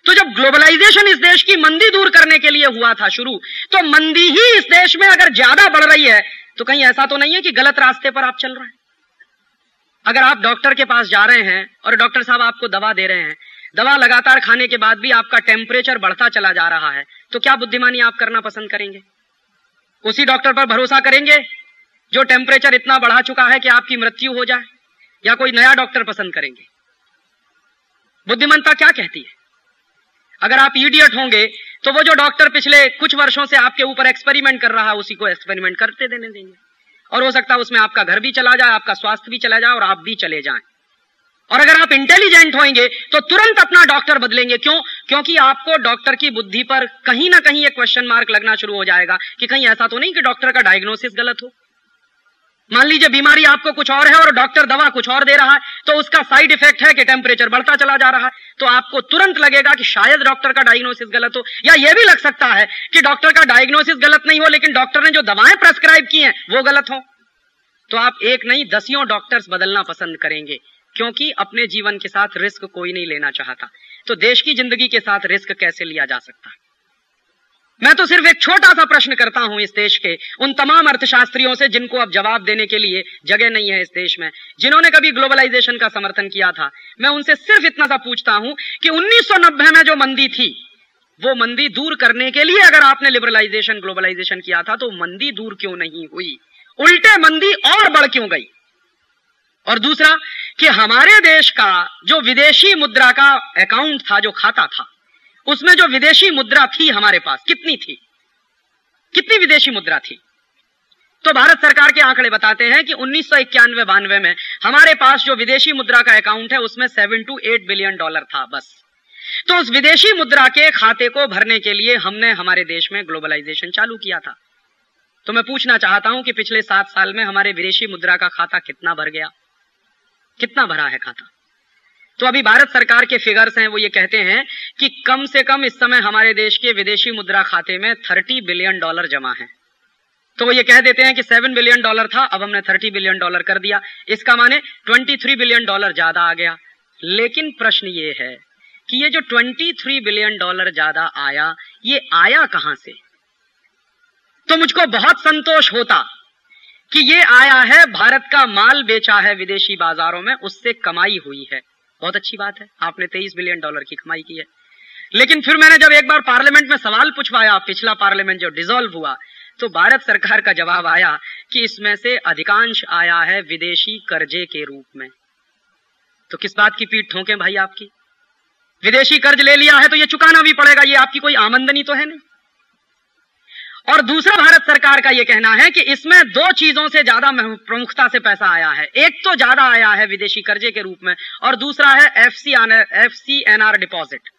तो जब ग्लोबलाइजेशन इस देश की मंदी दूर करने के लिए हुआ था शुरू, तो मंदी ही इस देश में अगर ज्यादा बढ़ रही है तो कहीं ऐसा तो नहीं है कि गलत रास्ते पर आप चल रहे हैं? अगर आप डॉक्टर के पास जा रहे हैं और डॉक्टर साहब आपको दवा दे रहे हैं, दवा लगातार खाने के बाद भी आपका टेम्परेचर बढ़ता चला जा रहा है, तो क्या बुद्धिमानी आप करना पसंद करेंगे? उसी डॉक्टर पर भरोसा करेंगे जो टेम्परेचर इतना बढ़ा चुका है कि आपकी मृत्यु हो जाए, या कोई नया डॉक्टर पसंद करेंगे? बुद्धिमत्ता क्या कहती है? अगर आप इडियट होंगे तो वो जो डॉक्टर पिछले कुछ वर्षों से आपके ऊपर एक्सपेरिमेंट कर रहा है, उसी को एक्सपेरिमेंट करते देने देंगे और हो सकता है उसमें आपका घर भी चला जाए, आपका स्वास्थ्य भी चला जाए और आप भी चले जाएं। और अगर आप इंटेलिजेंट होंगे तो तुरंत अपना डॉक्टर बदलेंगे। क्यों? क्योंकि आपको डॉक्टर की बुद्धि पर कहीं ना कहीं एक क्वेश्चन मार्क लगना शुरू हो जाएगा कि कहीं ऐसा तो नहीं कि डॉक्टर का डायग्नोसिस गलत हो। मान लीजिए बीमारी आपको कुछ और है और डॉक्टर दवा कुछ और दे रहा है, तो उसका साइड इफेक्ट है कि टेम्परेचर बढ़ता चला जा रहा है, तो आपको तुरंत लगेगा कि शायद डॉक्टर का डायग्नोसिस गलत हो। या यह भी लग सकता है कि डॉक्टर का डायग्नोसिस गलत नहीं हो, लेकिन डॉक्टर ने जो दवाएं प्रेस्क्राइब की हैं वो गलत हो। तो आप एक नहीं 10 डॉक्टर्स बदलना पसंद करेंगे, क्योंकि अपने जीवन के साथ रिस्क कोई नहीं लेना चाहता। तो देश की जिंदगी के साथ रिस्क कैसे लिया जा सकता है? मैं तो सिर्फ एक छोटा सा प्रश्न करता हूं इस देश के उन तमाम अर्थशास्त्रियों से जिनको अब जवाब देने के लिए जगह नहीं है इस देश में, जिन्होंने कभी ग्लोबलाइजेशन का समर्थन किया था। मैं उनसे सिर्फ इतना सा पूछता हूं कि 1990 में जो मंदी थी, वो मंदी दूर करने के लिए अगर आपने लिबरलाइजेशन, ग्लोबलाइजेशन किया था, तो मंदी दूर क्यों नहीं हुई? उल्टे मंदी और बढ़ क्यों गई? और दूसरा कि हमारे देश का जो विदेशी मुद्रा का अकाउंट था, जो खाता था, उसमें जो विदेशी मुद्रा थी हमारे पास कितनी थी, कितनी विदेशी मुद्रा थी। तो भारत सरकार के आंकड़े बताते हैं कि 1991-92 में हमारे पास जो विदेशी मुद्रा का अकाउंट है उसमें $7 to 8 बिलियन था बस। तो उस विदेशी मुद्रा के खाते को भरने के लिए हमने हमारे देश में ग्लोबलाइजेशन चालू किया था। तो मैं पूछना चाहता हूं कि पिछले 7 साल में हमारे विदेशी मुद्रा का खाता कितना भर गया, कितना भरा है खाता। तो अभी भारत सरकार के फिगर्स हैं, वो ये कहते हैं कि कम से कम इस समय हमारे देश के विदेशी मुद्रा खाते में $30 बिलियन जमा है। तो वो ये कह देते हैं कि $7 बिलियन था, अब हमने $30 बिलियन कर दिया, इसका माने $23 बिलियन ज्यादा आ गया। लेकिन प्रश्न ये है कि ये जो $23 बिलियन ज्यादा आया, ये आया कहां से? तो मुझको बहुत संतोष होता कि ये आया है, भारत का माल बेचा है विदेशी बाजारों में, उससे कमाई हुई है। बहुत अच्छी बात है, आपने $23 बिलियन की कमाई की है। लेकिन फिर मैंने जब एक बार पार्लियामेंट में सवाल पूछवाया, पिछला पार्लियामेंट जो डिसॉल्व हुआ, तो भारत सरकार का जवाब आया कि इसमें से अधिकांश आया है विदेशी कर्जे के रूप में। तो किस बात की पीठ ठोकें भाई आपकी? विदेशी कर्ज ले लिया है तो ये चुकाना भी पड़ेगा, ये आपकी कोई आमदनी तो है नहीं। और दूसरा भारत सरकार का यह कहना है कि इसमें 2 चीजों से ज्यादा प्रमुखता से पैसा आया है। एक तो ज्यादा आया है विदेशी कर्जे के रूप में, और दूसरा है FCNR डिपॉजिट।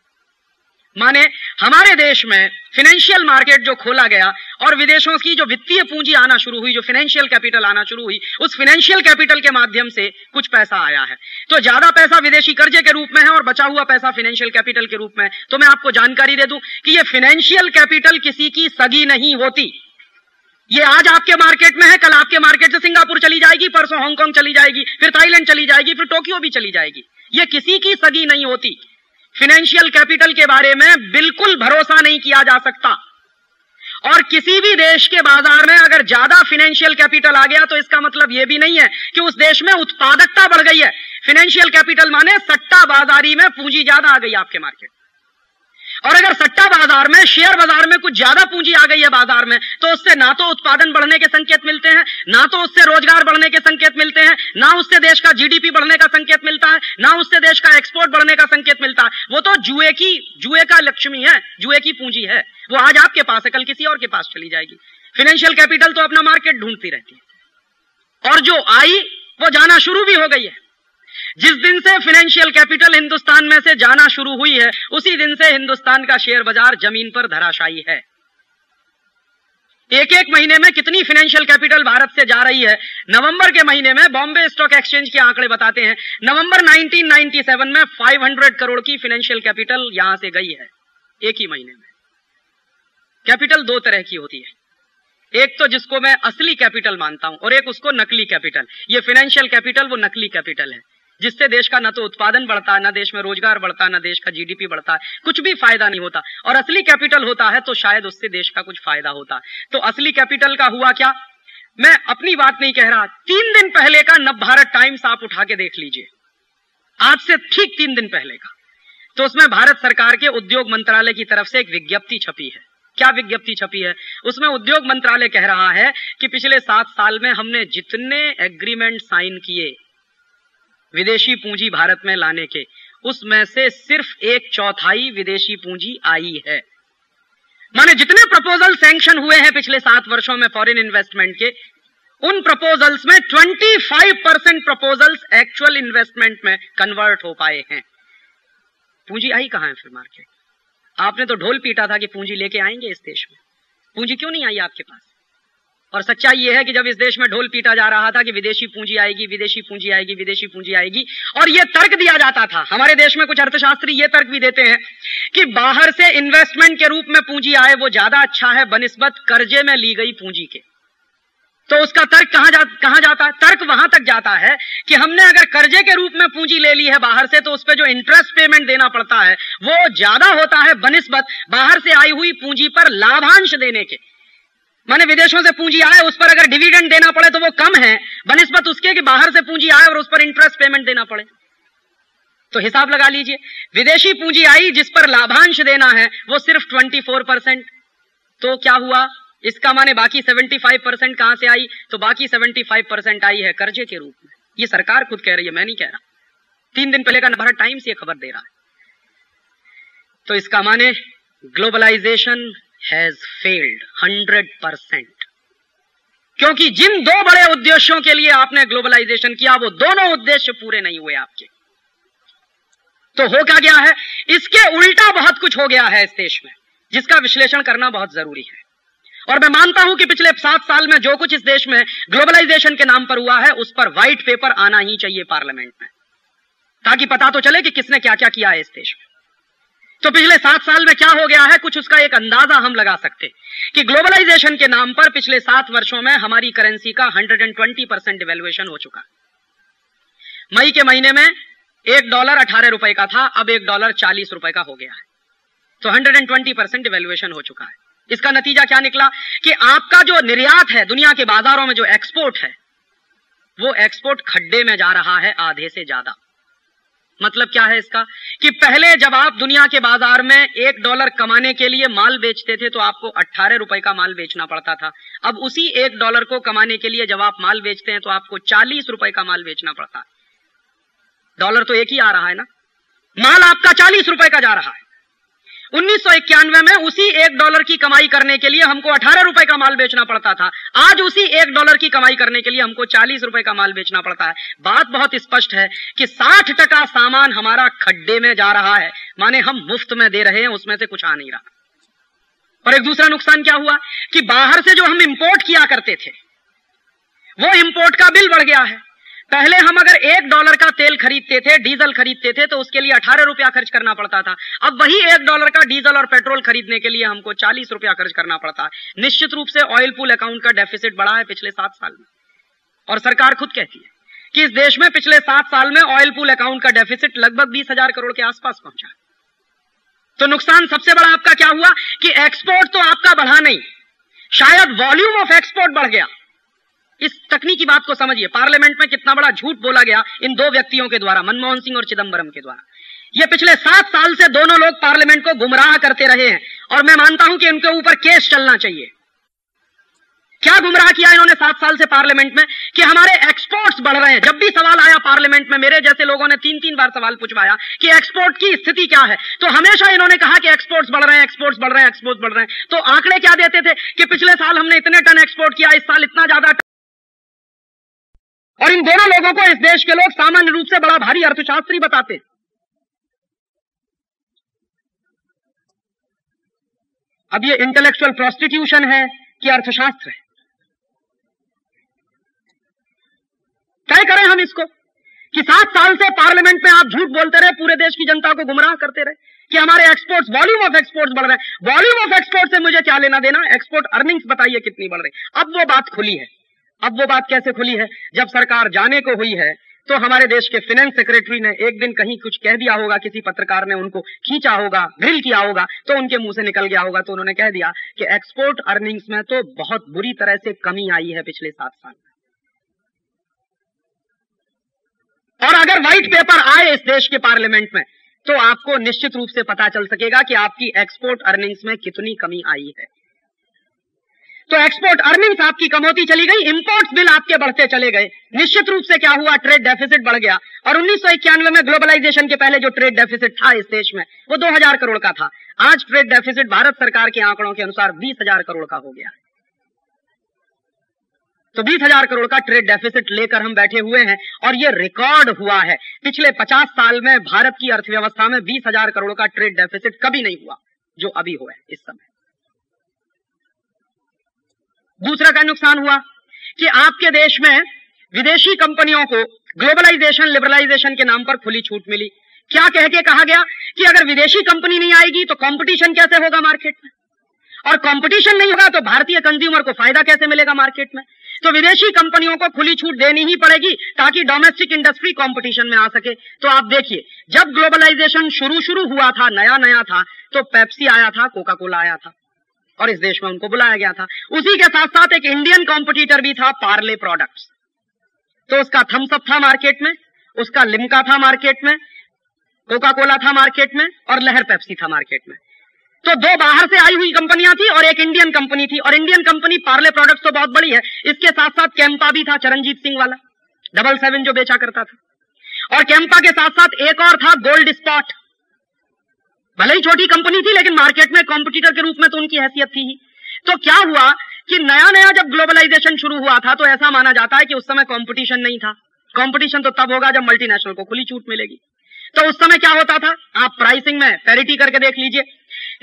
माने हमारे देश में फाइनेंशियल मार्केट जो खोला गया और विदेशों की जो वित्तीय पूंजी आना शुरू हुई, जो फाइनेंशियल कैपिटल आना शुरू हुई, उस फाइनेंशियल कैपिटल के माध्यम से कुछ पैसा आया है। तो ज्यादा पैसा विदेशी कर्जे के रूप में है और बचा हुआ पैसा फाइनेंशियल कैपिटल के रूप में। तो मैं आपको जानकारी दे दूं कि ये फाइनेंशियल कैपिटल किसी की सगी नहीं होती। ये आज आपके मार्केट में है, कल आपके मार्केट से सिंगापुर चली जाएगी, परसों हांगकांग चली जाएगी, फिर थाईलैंड चली जाएगी, फिर टोक्यो भी चली जाएगी। ये किसी की सगी नहीं होती। फाइनेंशियल कैपिटल के बारे में बिल्कुल भरोसा नहीं किया जा सकता। और किसी भी देश के बाजार में अगर ज्यादा फाइनेंशियल कैपिटल आ गया तो इसका मतलब यह भी नहीं है कि उस देश में उत्पादकता बढ़ गई है। फाइनेंशियल कैपिटल माने सट्टा बाजारी में पूंजी ज्यादा आ गई आपके मार्केट। और अगर सट्टा बाजार में, शेयर बाजार में कुछ ज्यादा पूंजी आ गई है बाजार में, तो उससे ना तो उत्पादन बढ़ने के संकेत मिलते हैं, ना तो उससे रोजगार बढ़ने के संकेत मिलते हैं, ना उससे देश का जीडीपी बढ़ने का संकेत मिलता है, ना उससे देश का एक्सपोर्ट बढ़ने का संकेत मिलता है। वो तो जुए का लक्ष्मी है, जुए की पूंजी है। वो आज आपके पास है, कल किसी और के पास चली जाएगी। फाइनेंशियल कैपिटल तो अपना मार्केट ढूंढती रहती है, और जो आई वो जाना शुरू भी हो गई है। जिस दिन से फाइनेंशियल कैपिटल हिंदुस्तान में से जाना शुरू हुई है, उसी दिन से हिंदुस्तान का शेयर बाजार जमीन पर धराशायी है। एक महीने में कितनी फाइनेंशियल कैपिटल भारत से जा रही है? नवंबर के महीने में बॉम्बे स्टॉक एक्सचेंज के आंकड़े बताते हैं, नवंबर 1997 में 500 करोड़ की फाइनेंशियल कैपिटल यहां से गई है एक ही महीने में। कैपिटल 2 तरह की होती है, एक तो जिसको मैं असली कैपिटल मानता हूं और एक उसको नकली कैपिटल। ये फाइनेंशियल कैपिटल वो नकली कैपिटल है, जिससे देश का ना तो उत्पादन बढ़ता है, ना देश में रोजगार बढ़ता है, ना देश का जीडीपी बढ़ता है, कुछ भी फायदा नहीं होता। और असली कैपिटल होता है तो शायद उससे देश का कुछ फायदा होता है। तो असली कैपिटल का हुआ क्या? मैं अपनी बात नहीं कह रहा, 3 दिन पहले का नवभारत टाइम्स आप उठा के देख लीजिए, आज से ठीक 3 दिन पहले का। तो उसमें भारत सरकार के उद्योग मंत्रालय की तरफ से एक विज्ञप्ति छपी है। क्या विज्ञप्ति छपी है? उसमें उद्योग मंत्रालय कह रहा है कि पिछले 7 साल में हमने जितने एग्रीमेंट साइन किए विदेशी पूंजी भारत में लाने के, उसमें से सिर्फ 1/4 विदेशी पूंजी आई है। माने जितने प्रपोजल सैंक्शन हुए हैं पिछले 7 वर्षों में फॉरेन इन्वेस्टमेंट के, उन प्रपोजल्स में 25% प्रपोजल्स एक्चुअल इन्वेस्टमेंट में कन्वर्ट हो पाए हैं। पूंजी आई कहां है फिर मार्केट? आपने तो ढोल पीटा था कि पूंजी लेके आएंगे इस देश में, पूंजी क्यों नहीं आई आपके पास? और सच्चाई यह है कि जब इस देश में ढोल पीटा जा रहा था कि विदेशी पूंजी आएगी, विदेशी पूंजी आएगी, विदेशी पूंजी आएगी, और यह तर्क दिया जाता था, हमारे देश में कुछ अर्थशास्त्री यह तर्क भी देते हैं कि बाहर से इन्वेस्टमेंट के रूप में पूंजी आए वो ज्यादा अच्छा है बनिस्बत कर्जे में ली गई पूंजी के। तो उसका तर्क कहां जाता है? तर्क वहां तक जाता है कि हमने अगर कर्जे के रूप में पूंजी ले ली है बाहर से, तो उस पर जो इंटरेस्ट पेमेंट देना पड़ता है वो ज्यादा होता है बनिस्बत बाहर से आई हुई पूंजी पर लाभांश देने के। माने विदेशों से पूंजी आए, उस पर अगर डिविडेंड देना पड़े तो वो कम है बनिस्बत उसके कि बाहर से पूंजी आए और उस पर इंटरेस्ट पेमेंट देना पड़े। तो हिसाब लगा लीजिए, विदेशी पूंजी आई जिस पर लाभांश देना है वो सिर्फ 24%। तो क्या हुआ? इसका माने बाकी 75% कहां से आई? तो बाकी 75% आई है कर्जे के रूप में। ये सरकार खुद कह रही है, मैं नहीं कह रहा। 3 दिन पहले का नवभारत टाइम्स ये खबर दे रहा है। तो इसका माने ग्लोबलाइजेशन हैज फेल्ड 100%, क्योंकि जिन 2 बड़े उद्देश्यों के लिए आपने ग्लोबलाइजेशन किया वो दोनों उद्देश्य पूरे नहीं हुए आपके। तो हो क्या गया है, इसके उल्टा बहुत कुछ हो गया है इस देश में, जिसका विश्लेषण करना बहुत जरूरी है। और मैं मानता हूं कि पिछले 7 साल में जो कुछ इस देश में ग्लोबलाइजेशन के नाम पर हुआ है उस पर व्हाइट पेपर आना ही चाहिए पार्लियामेंट में, ताकि पता तो चले कि किसने क्या क्या किया है इस देश में। तो पिछले 7 साल में क्या हो गया है, कुछ उसका एक अंदाजा हम लगा सकते हैं कि ग्लोबलाइजेशन के नाम पर पिछले 7 वर्षों में हमारी करेंसी का 120% डिवैल्यूएशन हो चुका है। मई के महीने में $1 18 रुपए का था, अब $1 40 रुपए का हो गया है। तो 120% डिवैल्यूएशन हो चुका है। इसका नतीजा क्या निकला कि आपका जो निर्यात है दुनिया के बाजारों में, जो एक्सपोर्ट है, वो एक्सपोर्ट खड्डे में जा रहा है आधे से ज्यादा। मतलब क्या है इसका कि पहले जब आप दुनिया के बाजार में $1 कमाने के लिए माल बेचते थे तो आपको 18 रुपए का माल बेचना पड़ता था। अब उसी $1 को कमाने के लिए जब आप माल बेचते हैं तो आपको 40 रुपए का माल बेचना पड़ता है। डॉलर तो एक ही आ रहा है ना, माल आपका 40 रुपए का जा रहा है। 1991 में उसी $1 की कमाई करने के लिए हमको 18 रुपए का माल बेचना पड़ता था। आज उसी $1 की कमाई करने के लिए हमको 40 रुपए का माल बेचना पड़ता है। बात बहुत स्पष्ट है कि 60% सामान हमारा खड्डे में जा रहा है, माने हम मुफ्त में दे रहे हैं, उसमें से कुछ आ नहीं रहा। और एक दूसरा नुकसान क्या हुआ कि बाहर से जो हम इंपोर्ट किया करते थे वो इंपोर्ट का बिल बढ़ गया है। पहले हम अगर $1 का तेल खरीदते थे, डीजल खरीदते थे, तो उसके लिए 18 रुपया खर्च करना पड़ता था। अब वही $1 का डीजल और पेट्रोल खरीदने के लिए हमको 40 रुपया खर्च करना पड़ता है। निश्चित रूप से ऑयल पूल अकाउंट का डेफिसिट बढ़ा है पिछले 7 साल में, और सरकार खुद कहती है कि इस देश में पिछले 7 साल में ऑयल पूल अकाउंट का डेफिसिट लगभग 20,000 करोड़ के आसपास पहुंचा। तो नुकसान सबसे बड़ा आपका क्या हुआ कि एक्सपोर्ट तो आपका बढ़ा नहीं, शायद वॉल्यूम ऑफ एक्सपोर्ट बढ़ गया। इस तकनीकी बात को समझिए, पार्लियामेंट में कितना बड़ा झूठ बोला गया इन 2 व्यक्तियों के द्वारा, मनमोहन सिंह और चिदंबरम के द्वारा। ये पिछले 7 साल से दोनों लोग पार्लियामेंट को गुमराह करते रहे हैं, और मैं मानता हूं कि इनके ऊपर केस चलना चाहिए। क्या गुमराह किया इन्होंने 7 साल से पार्लियामेंट में कि हमारे एक्सपोर्ट्स बढ़ रहे हैं। जब भी सवाल आया पार्लियामेंट में, मेरे जैसे लोगों ने 3-3 बार सवाल पूछवाया कि एक्सपोर्ट की स्थिति क्या है, तो हमेशा इन्होंने कहा कि एक्सपोर्ट्स बढ़ रहे हैं, एक्सपोर्ट्स बढ़ रहे हैं, एक्सपोर्ट्स बढ़ रहे हैं। तो आंकड़े क्या देते थे कि पिछले साल हमने इतने टन एक्सपोर्ट किया, इस साल इतना ज्यादा। और इन दोनों लोगों को इस देश के लोग सामान्य रूप से बड़ा भारी अर्थशास्त्री बताते। अब ये इंटेलेक्चुअल प्रोस्टिट्यूशन है कि अर्थशास्त्र है, तय करें हम इसको कि 7 साल से पार्लियामेंट में आप झूठ बोलते रहे, पूरे देश की जनता को गुमराह करते रहे कि हमारे एक्सपोर्ट्स, वॉल्यूम ऑफ एक्सपोर्ट्स बढ़ रहे हैं। वॉल्यूम ऑफ एक्सपोर्ट से मुझे क्या लेना देना, एक्सपोर्ट अर्निंग्स बताइए कितनी बढ़ रही। अब वो बात खुली है। अब वो बात कैसे खुली है, जब सरकार जाने को हुई है तो हमारे देश के फाइनेंस सेक्रेटरी ने एक दिन कहीं कुछ कह दिया होगा, किसी पत्रकार ने उनको खींचा होगा, ग्रिल किया होगा, तो उनके मुंह से निकल गया होगा, तो उन्होंने कह दिया कि एक्सपोर्ट अर्निंग्स में तो बहुत बुरी तरह से कमी आई है पिछले 7 साल में। और अगर व्हाइट पेपर आए इस देश के पार्लियामेंट में तो आपको निश्चित रूप से पता चल सकेगा कि आपकी एक्सपोर्ट अर्निंग्स में कितनी कमी आई है। तो एक्सपोर्ट अर्निंग्स आपकी कम होती चली गई, इंपोर्ट्स बिल आपके बढ़ते चले गए। निश्चित रूप से क्या हुआ, ट्रेड डेफिसिट बढ़ गया। और 1991 में ग्लोबलाइजेशन के पहले जो ट्रेड डेफिसिट था इस देश में वो 2000 करोड़ का था। आज ट्रेड डेफिसिट भारत सरकार के आंकड़ों के अनुसार 20,000 करोड़ का हो गया है। तो 20,000 करोड़ का ट्रेड डेफिसिट लेकर हम बैठे हुए हैं, और ये रिकॉर्ड हुआ है। पिछले 50 साल में भारत की अर्थव्यवस्था में 20,000 करोड़ का ट्रेड डेफिसिट कभी नहीं हुआ जो अभी हुआ है इस समय। दूसरा का नुकसान हुआ कि आपके देश में विदेशी कंपनियों को ग्लोबलाइजेशन, लिबरलाइजेशन के नाम पर खुली छूट मिली। क्या कह के कहा गया कि अगर विदेशी कंपनी नहीं आएगी तो कंपटीशन कैसे होगा मार्केट में, और कंपटीशन नहीं होगा तो भारतीय कंज्यूमर को फायदा कैसे मिलेगा मार्केट में। तो विदेशी कंपनियों को खुली छूट देनी ही पड़ेगी ताकि डोमेस्टिक इंडस्ट्री कंपटीशन में आ सके। तो आप देखिए, जब ग्लोबलाइजेशन शुरू हुआ था, नया था, तो पेप्सी आया था, कोका कोला आया था, और इस देश में उनको बुलाया गया था। उसी के साथ साथ एक इंडियन कॉम्पिटिटर भी था, पार्ले प्रोडक्ट्स। तो उसका थम्स अप था मार्केट में, उसका लिम्का था मार्केट में, कोका कोला था मार्केट में, और लहर पेप्सी था मार्केट में। तो 2 बाहर से आई हुई कंपनियां थी और एक इंडियन कंपनी थी। और इंडियन कंपनी पार्ले प्रोडक्ट्स तो बहुत बड़ी है, इसके साथ साथ कैंपा भी था, चरणजीत सिंह वाला। 777 जो बेचा करता था, और कैंपा के साथ साथ एक और था गोल्ड स्पॉट। भले ही छोटी कंपनी थी लेकिन मार्केट में कॉम्पिटिटर के रूप में तो उनकी हैसियत थी ही। तो क्या हुआ कि नया नया जब ग्लोबलाइजेशन शुरू हुआ था तो ऐसा माना जाता है कि उस समय कंपटीशन नहीं था। कंपटीशन तो तब होगा जब मल्टीनेशनल को खुली छूट मिलेगी। तो उस समय क्या होता था, आप प्राइसिंग में पैरिटी करके देख लीजिए।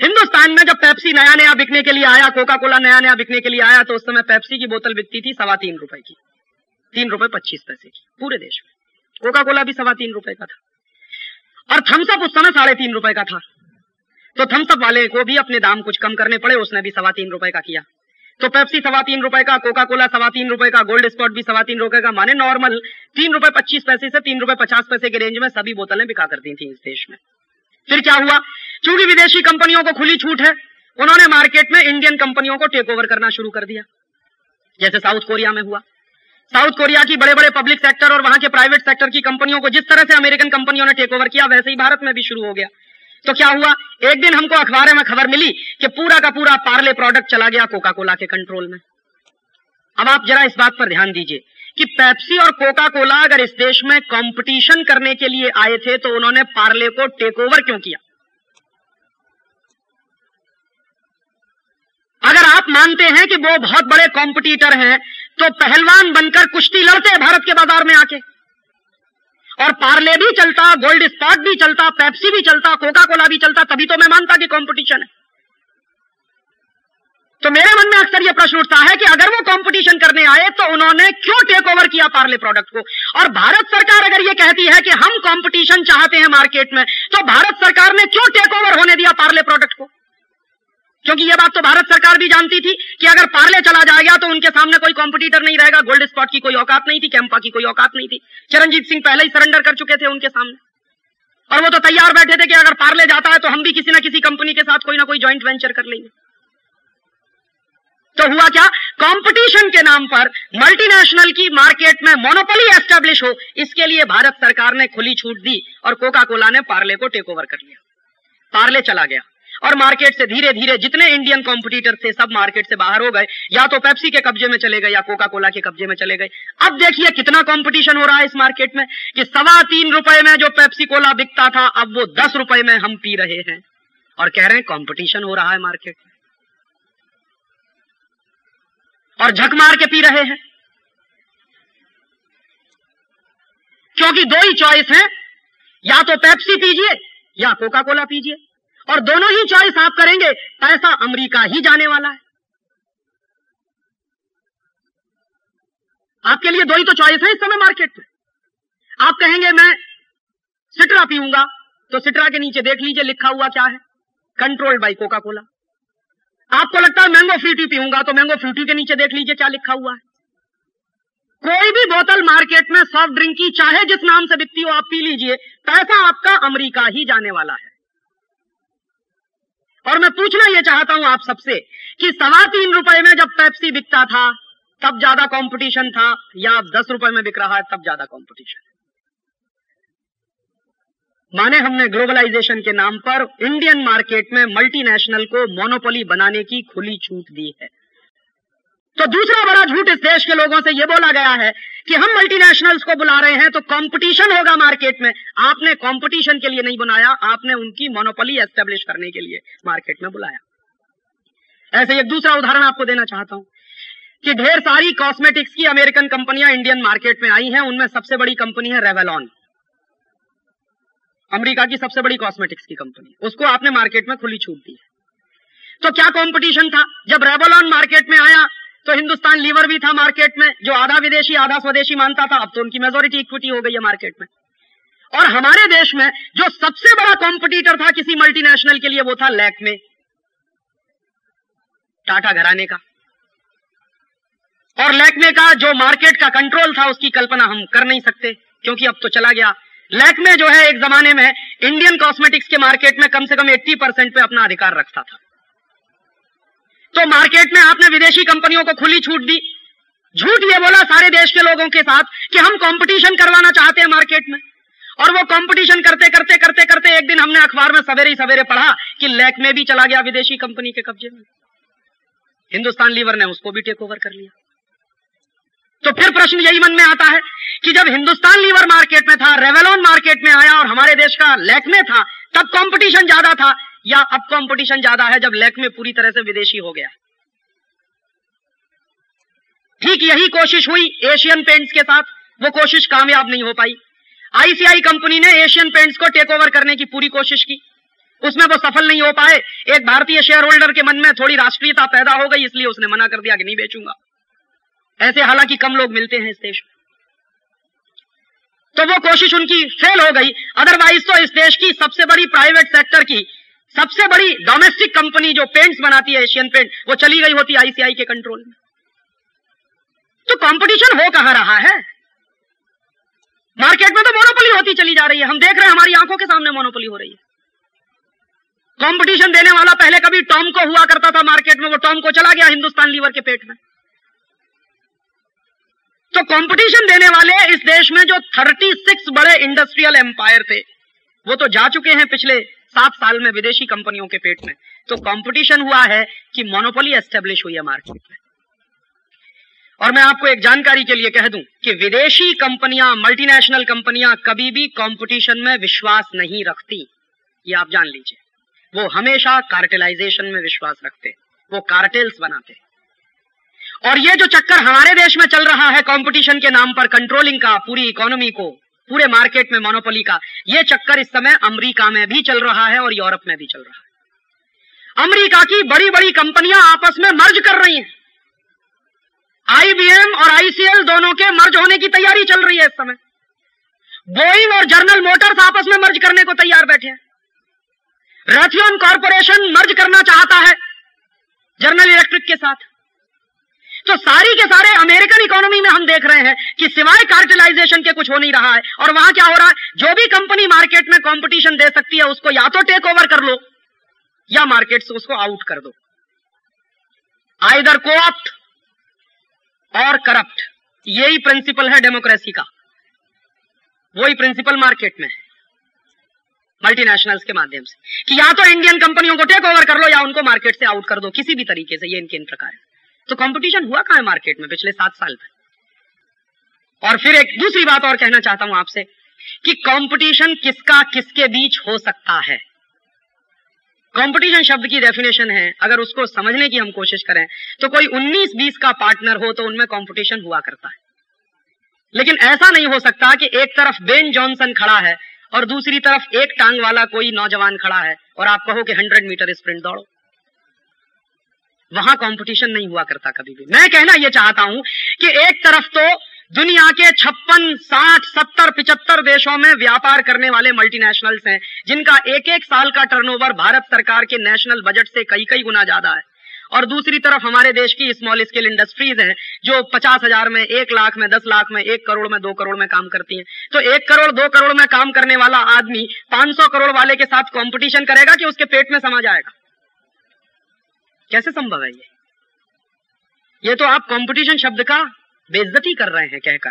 हिंदुस्तान में जब पेप्सी नया नया बिकने के लिए आया, कोका कोला नया नया बिकने के लिए आया, तो उस समय पेप्सी की बोतल बिकती थी 3.25 रुपए की, 3 रुपए 25 पैसे की पूरे देश में। कोका कोला भी 3.25 रुपए का था, और थम्सअप उस समय 3.5 रुपए का था। तो थम्सअप वाले को भी अपने दाम कुछ कम करने पड़े, उसने भी 3.25 रुपए का किया। तो पेप्सी 3.25 रुपए का, कोका कोला 3.25 रुपए का, गोल्ड स्पॉट भी 3.25 रुपए का, माने नॉर्मल 3 रुपए 25 पैसे से 3 रुपए 50 पैसे के रेंज में सभी बोतलें बिका करती थी इस देश में। फिर क्या हुआ, चूंकि विदेशी कंपनियों को खुली छूट है, उन्होंने मार्केट में इंडियन कंपनियों को टेक ओवर करना शुरू कर दिया। जैसे साउथ कोरिया में हुआ। साउथ कोरिया की बड़े बड़े पब्लिक सेक्टर और वहां के प्राइवेट सेक्टर की कंपनियों को जिस तरह से अमेरिकन कंपनियों ने टेक ओवर किया, वैसे ही भारत में भी शुरू हो गया। तो क्या हुआ, एक दिन हमको अखबार में खबर मिली कि पूरा का पूरा पार्ले प्रोडक्ट चला गया कोका कोला के कंट्रोल में। अब आप जरा इस बात पर ध्यान दीजिए कि पेप्सी और कोका कोला अगर इस देश में कंपटीशन करने के लिए आए थे तो उन्होंने पार्ले को टेक ओवर क्यों किया? अगर आप मानते हैं कि वो बहुत बड़े कॉम्पिटिटर हैं तो पहलवान बनकर कुश्ती लड़ते भारत के बाजार में आके, और पार्ले भी चलता, गोल्ड स्पॉट भी चलता, पेप्सी भी चलता, कोका कोला भी चलता, तभी तो मैं मानता कि कंपटीशन है। तो मेरे मन में अक्सर यह प्रश्न उठता है कि अगर वो कंपटीशन करने आए तो उन्होंने क्यों टेक ओवर किया पार्ले प्रोडक्ट को? और भारत सरकार अगर ये कहती है कि हम कंपटीशन चाहते हैं मार्केट में, तो भारत सरकार ने क्यों टेक ओवर होने दिया पार्ले प्रोडक्ट को? क्योंकि यह बात तो भारत सरकार भी जानती थी कि अगर पार्ले चला जाएगा तो उनके सामने कोई कंपटीटर नहीं रहेगा। गोल्ड स्पॉट की कोई औकात नहीं थी, कैंपा की कोई औकात नहीं थी। चरणजीत सिंह पहले ही सरेंडर कर चुके थे उनके सामने, और वो तो तैयार बैठे थे कि अगर पार्ले जाता है तो हम भी किसी ना किसी कंपनी के साथ कोई ना कोई जॉइंट वेंचर कर लेंगे। तो हुआ क्या, कंपटीशन के नाम पर मल्टीनेशनल की मार्केट में मोनोपोली एस्टेब्लिश हो, इसके लिए भारत सरकार ने खुली छूट दी और कोका कोला ने पार्ले को टेक ओवर कर लिया। पार्ले चला गया और मार्केट से धीरे धीरे जितने इंडियन कॉम्पिटिटर थे सब मार्केट से बाहर हो गए, या तो पेप्सी के कब्जे में चले गए या कोका कोला के कब्जे में चले गए। अब देखिए कितना कंपटीशन हो रहा है इस मार्केट में कि 3.25 रुपए में जो पेप्सी कोला बिकता था अब वो 10 रुपए में हम पी रहे हैं, और कह रहे हैं कंपटीशन हो रहा है मार्केट में, और झक मार के पी रहे हैं। क्योंकि दो ही चॉइस है, या तो पेप्सी पीजिए या कोका कोला पीजिए, और दोनों ही चॉइस आप करेंगे पैसा अमेरिका ही जाने वाला है। आपके लिए दो ही तो चॉइस है इस समय मार्केट में। आप कहेंगे मैं सिट्रा पीऊंगा, तो सिट्रा के नीचे देख लीजिए लिखा हुआ क्या है, कंट्रोल्ड बाय कोका कोला। आपको लगता है मैंगो फ्रूटी पीऊंगा, तो मैंगो फ्रूटी के नीचे देख लीजिए क्या लिखा हुआ है। कोई भी बोतल मार्केट में सॉफ्ट ड्रिंक की चाहे जिस नाम से बिकती हो आप पी लीजिए, पैसा आपका अमेरिका ही जाने वाला है। और मैं पूछना यह चाहता हूं आप सबसे कि 3.25 रुपए में जब पेप्सी बिकता था तब ज्यादा कंपटीशन था, या अब 10 रुपए में बिक रहा है तब ज्यादा कंपटीशन है? माने हमने ग्लोबलाइजेशन के नाम पर इंडियन मार्केट में मल्टीनेशनल को मोनोपोली बनाने की खुली छूट दी है। तो दूसरा बड़ा झूठ इस देश के लोगों से यह बोला गया है कि हम मल्टीनेशनल्स को बुला रहे हैं तो कंपटीशन होगा मार्केट में। आपने कंपटीशन के लिए नहीं बुलाया, आपने उनकी मोनोपोली एस्टेब्लिश करने के लिए मार्केट में बुलाया। ऐसे एक दूसरा उदाहरण आपको देना चाहता हूं कि ढेर सारी कॉस्मेटिक्स की अमेरिकन कंपनियां इंडियन मार्केट में आई हैं। उनमें सबसे बड़ी कंपनी है रेवलॉन, अमेरिका की सबसे बड़ी कॉस्मेटिक्स की कंपनी। उसको आपने मार्केट में खुली छूट दी है। तो क्या कंपटीशन था? जब रेवलॉन मार्केट में आया तो हिंदुस्तान लीवर भी था मार्केट में, जो आधा विदेशी आधा स्वदेशी मानता था। अब तो उनकी मेजॉरिटी इक्विटी हो गई है मार्केट में। और हमारे देश में जो सबसे बड़ा कॉम्पिटिटर था किसी मल्टीनेशनल के लिए वो था लैक्मे, टाटा घराने का। और लैक्मे का जो मार्केट का कंट्रोल था उसकी कल्पना हम कर नहीं सकते, क्योंकि अब तो चला गया। लैक्मे जो है एक जमाने में इंडियन कॉस्मेटिक्स के मार्केट में कम से कम 80% पे अपना अधिकार रखता था। तो मार्केट में आपने विदेशी कंपनियों को खुली छूट दी, झूठ ये बोला सारे देश के लोगों के साथ कि हम कंपटीशन करवाना चाहते हैं मार्केट में। और वो कंपटीशन करते करते करते करते एक दिन हमने अखबार में सवेरे ही सवेरे पढ़ा कि लैक्मे भी चला गया विदेशी कंपनी के कब्जे में। हिंदुस्तान लीवर ने उसको भी टेक ओवर कर लिया। तो फिर प्रश्न यही मन में आता है कि जब हिंदुस्तान लीवर मार्केट में था, रेवलॉन मार्केट में आया और हमारे देश का लैक्मे था, तब कंपटीशन ज्यादा था या अब कंपटीशन ज्यादा है जब लैक्मे पूरी तरह से विदेशी हो गया? ठीक यही कोशिश हुई एशियन पेंट्स के साथ, वो कोशिश कामयाब नहीं हो पाई। आईसीआई कंपनी ने एशियन पेंट्स को टेक ओवर करने की पूरी कोशिश की, उसमें वो सफल नहीं हो पाए। एक भारतीय शेयर होल्डर के मन में थोड़ी राष्ट्रीयता पैदा हो गई, इसलिए उसने मना कर दिया कि नहीं बेचूंगा। ऐसे हालांकि कम लोग मिलते हैं इस देश में, तो वो कोशिश उनकी फेल हो गई। अदरवाइज तो इस देश की सबसे बड़ी प्राइवेट सेक्टर की सबसे बड़ी डोमेस्टिक कंपनी जो पेंट्स बनाती है, एशियन पेंट, वो चली गई होती आईसीआई के कंट्रोल में। तो कंपटीशन हो कहां रहा है? मार्केट में तो मोनोपोली होती चली जा रही है, हम देख रहे हैं, हमारी आंखों के सामने मोनोपोली हो रही है। कंपटीशन देने वाला पहले कभी टॉम को हुआ करता था मार्केट में, वो टॉम को चला गया हिंदुस्तान लीवर के पेट में। तो कंपटीशन देने वाले इस देश में जो 36 बड़े इंडस्ट्रियल एम्पायर थे, वो तो जा चुके हैं पिछले 7 साल में विदेशी कंपनियों के पेट में। तो कंपटीशन हुआ है कि मोनोपोली एस्टेब्लिश हुई है मार्केट में। और मैं आपको एक जानकारी के लिए कह दूं कि विदेशी कंपनियां, मल्टीनेशनल कंपनियां कभी भी कंपटीशन में विश्वास नहीं रखती, ये आप जान लीजिए। वो हमेशा कार्टेलाइजेशन में विश्वास रखते, वो कार्टेल्स बनाते। और ये जो चक्कर हमारे देश में चल रहा है कंपटीशन के नाम पर, कंट्रोलिंग का पूरी इकोनॉमी को, पूरे मार्केट में मोनोपोली का, ये चक्कर इस समय अमेरिका में भी चल रहा है और यूरोप में भी चल रहा है। अमेरिका की बड़ी बड़ी कंपनियां आपस में मर्ज कर रही हैं। आईबीएम और आईसीएल दोनों के मर्ज होने की तैयारी चल रही है इस समय। बोइंग और जनरल मोटर्स आपस में मर्ज करने को तैयार बैठे हैं। रथियन कॉर्पोरेशन मर्ज करना चाहता है जनरल इलेक्ट्रिक के साथ। तो सारी के सारे अमेरिकन इकोनॉमी में हम देख रहे हैं कि सिवाय कार्टेलाइजेशन के कुछ हो नहीं रहा है। और वहां क्या हो रहा है, जो भी कंपनी मार्केट में कंपटीशन दे सकती है उसको या तो टेक ओवर कर लो या मार्केट से उसको आउट कर दो। आइदर कोऑप्ट और करप्ट, यही प्रिंसिपल है डेमोक्रेसी का। वही प्रिंसिपल मार्केट में है मल्टीनेशनल्स के माध्यम से कि या तो इंडियन कंपनियों को टेक ओवर कर लो या उनको मार्केट से आउट कर दो, किसी भी तरीके से। ये इनके इन प्रकार है। तो कंपटीशन हुआ कहां है मार्केट में पिछले 7 साल में? और फिर एक दूसरी बात और कहना चाहता हूं आपसे कि कंपटीशन किसका किसके बीच हो सकता है। कंपटीशन शब्द की डेफिनेशन है, अगर उसको समझने की हम कोशिश करें तो कोई 19-20 का पार्टनर हो तो उनमें कंपटीशन हुआ करता है। लेकिन ऐसा नहीं हो सकता कि एक तरफ बेन जॉनसन खड़ा है और दूसरी तरफ एक टांग वाला कोई नौजवान खड़ा है और आप कहो कि 100 मीटर स्प्रिंट दौड़ो। वहां कंपटीशन नहीं हुआ करता कभी भी। मैं कहना यह चाहता हूं कि एक तरफ तो दुनिया के 56, 60, 70, 75 देशों में व्यापार करने वाले मल्टीनेशनल्स हैं, जिनका एक एक साल का टर्नओवर भारत सरकार के नेशनल बजट से कई कई गुना ज्यादा है। और दूसरी तरफ हमारे देश की स्मॉल स्केल इंडस्ट्रीज हैं जो 50,000 में, 1 लाख में, 10 लाख में, 1 करोड़ में, 2 करोड़ में काम करती हैं। तो 1 करोड़ 2 करोड़ में काम करने वाला आदमी 500 करोड़ वाले के साथ कंपटीशन करेगा कि उसके पेट में समा जाएगा? कैसे संभव है ये तो आप कंपटीशन शब्द का बेइज्जती कर रहे हैं कहकर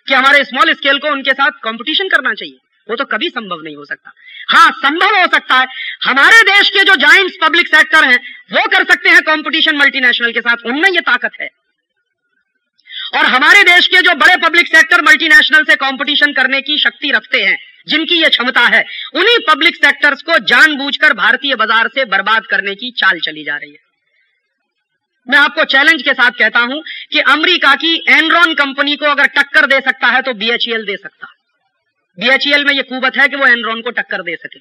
कि हमारे स्मॉल स्केल को उनके साथ कंपटीशन करना चाहिए। वो तो कभी संभव नहीं हो सकता। हाँ, संभव हो सकता है, हमारे देश के जो जायंट्स पब्लिक सेक्टर हैं वो कर सकते हैं कंपटीशन मल्टीनेशनल के साथ, उनमें ये ताकत है। और हमारे देश के जो बड़े पब्लिक सेक्टर मल्टीनेशनल से कंपटीशन करने की शक्ति रखते हैं, जिनकी ये क्षमता है, उन्हीं पब्लिक सेक्टर्स को जानबूझकर भारतीय बाजार से बर्बाद करने की चाल चली जा रही है। मैं आपको चैलेंज के साथ कहता हूं कि अमेरिका की एनरॉन कंपनी को अगर टक्कर दे सकता है तो बीएचईएल दे सकता। बीएचईएल में यह कुवत है कि वो एनरॉन को टक्कर दे सके।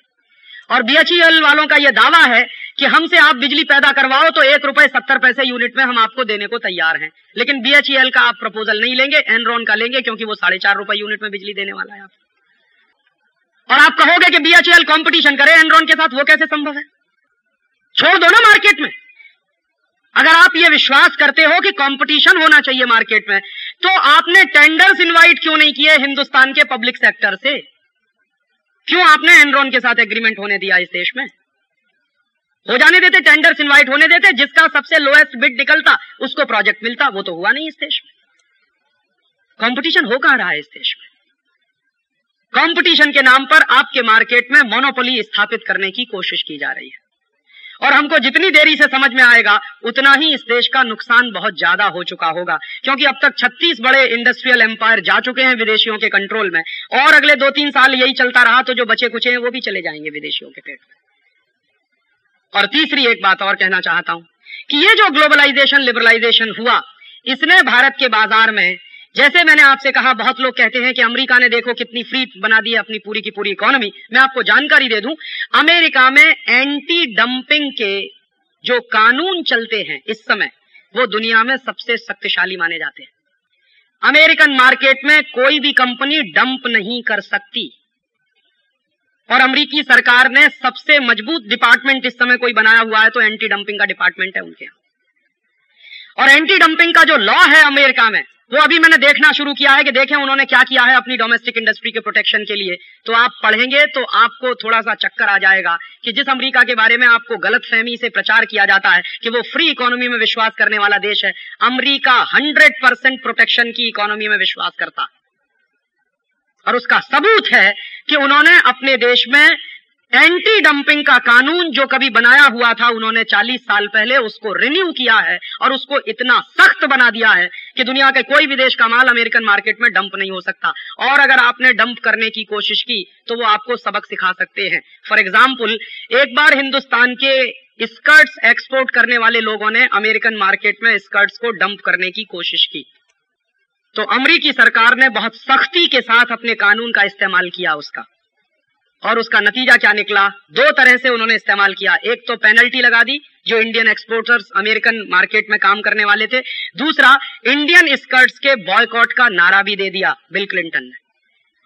और बीएचईएल वालों का यह दावा है कि हमसे आप बिजली पैदा करवाओ तो ₹1.70 यूनिट में हम आपको देने को तैयार हैं। लेकिन बीएचईएल का आप प्रपोजल नहीं लेंगे, एनरॉन का लेंगे, क्योंकि वो ₹4.5 यूनिट में बिजली देने वाला है आपको। और आप कहोगे कि बीएचईएल कंपटीशन करे एनरॉन के साथ, वो कैसे संभव है? छोड़ दो ना मार्केट में। अगर आप ये विश्वास करते हो कि कंपटीशन होना चाहिए मार्केट में, तो आपने टेंडर्स इनवाइट क्यों नहीं किए हिंदुस्तान के पब्लिक सेक्टर से? क्यों आपने एनरॉन के साथ एग्रीमेंट होने दिया इस देश में? हो जाने देते, टेंडर्स इनवाइट होने देते, जिसका सबसे लोएस्ट बिड निकलता उसको प्रोजेक्ट मिलता। वो तो हुआ नहीं इस देश में। कंपटीशन हो कहां रहा है इस देश में? कंपटीशन के नाम पर आपके मार्केट में मोनोपोली स्थापित करने की कोशिश की जा रही है। और हमको जितनी देरी से समझ में आएगा उतना ही इस देश का नुकसान बहुत ज्यादा हो चुका होगा, क्योंकि अब तक 36 बड़े इंडस्ट्रियल एम्पायर जा चुके हैं विदेशियों के कंट्रोल में, और अगले 2-3 साल यही चलता रहा तो जो बचे कुचे हैं वो भी चले जाएंगे विदेशियों के पेट में। और तीसरी एक बात और कहना चाहता हूं कि ये जो ग्लोबलाइजेशन लिबरलाइजेशन हुआ, इसने भारत के बाजार में, जैसे मैंने आपसे कहा, बहुत लोग कहते हैं कि अमेरिका ने देखो कितनी फ्री बना दी है अपनी पूरी की पूरी इकोनॉमी। मैं आपको जानकारी दे दूं, अमेरिका में एंटी डंपिंग के जो कानून चलते हैं इस समय, वो दुनिया में सबसे शक्तिशाली माने जाते हैं। अमेरिकन मार्केट में कोई भी कंपनी डंप नहीं कर सकती, और अमेरिकी सरकार ने सबसे मजबूत डिपार्टमेंट इस समय कोई बनाया हुआ है तो एंटी डंपिंग का डिपार्टमेंट है उनके यहां। और एंटी डंपिंग का जो लॉ है अमेरिका में, वो अभी मैंने देखना शुरू किया है कि देखें उन्होंने क्या किया है अपनी डोमेस्टिक इंडस्ट्री के प्रोटेक्शन के लिए। तो आप पढ़ेंगे तो आपको थोड़ा सा चक्कर आ जाएगा कि जिस अमेरिका के बारे में आपको गलतफहमी से प्रचार किया जाता है कि वो फ्री इकोनॉमी में विश्वास करने वाला देश है, अमेरिका 100% प्रोटेक्शन की इकोनॉमी में विश्वास करता है। और उसका सबूत है कि उन्होंने अपने देश में एंटी डंपिंग का कानून जो कभी बनाया हुआ था, उन्होंने 40 साल पहले उसको रिन्यू किया है और उसको इतना सख्त बना दिया है कि दुनिया के कोई भी देश का माल अमेरिकन मार्केट में डंप नहीं हो सकता। और अगर आपने डंप करने की कोशिश की तो वो आपको सबक सिखा सकते हैं। फॉर एग्जाम्पल, एक बार हिंदुस्तान के स्कर्ट्स एक्सपोर्ट करने वाले लोगों ने अमेरिकन मार्केट में स्कर्ट्स को डंप करने की कोशिश की, तो अमेरिकी सरकार ने बहुत सख्ती के साथ अपने कानून का इस्तेमाल किया उसका, और उसका नतीजा क्या निकला? 2 तरह से उन्होंने इस्तेमाल किया। एक तो पेनल्टी लगा दी जो इंडियन एक्सपोर्टर्स अमेरिकन मार्केट में काम करने वाले थे, दूसरा इंडियन स्कर्ट्स के बॉयकॉट का नारा भी दे दिया बिल क्लिंटन ने।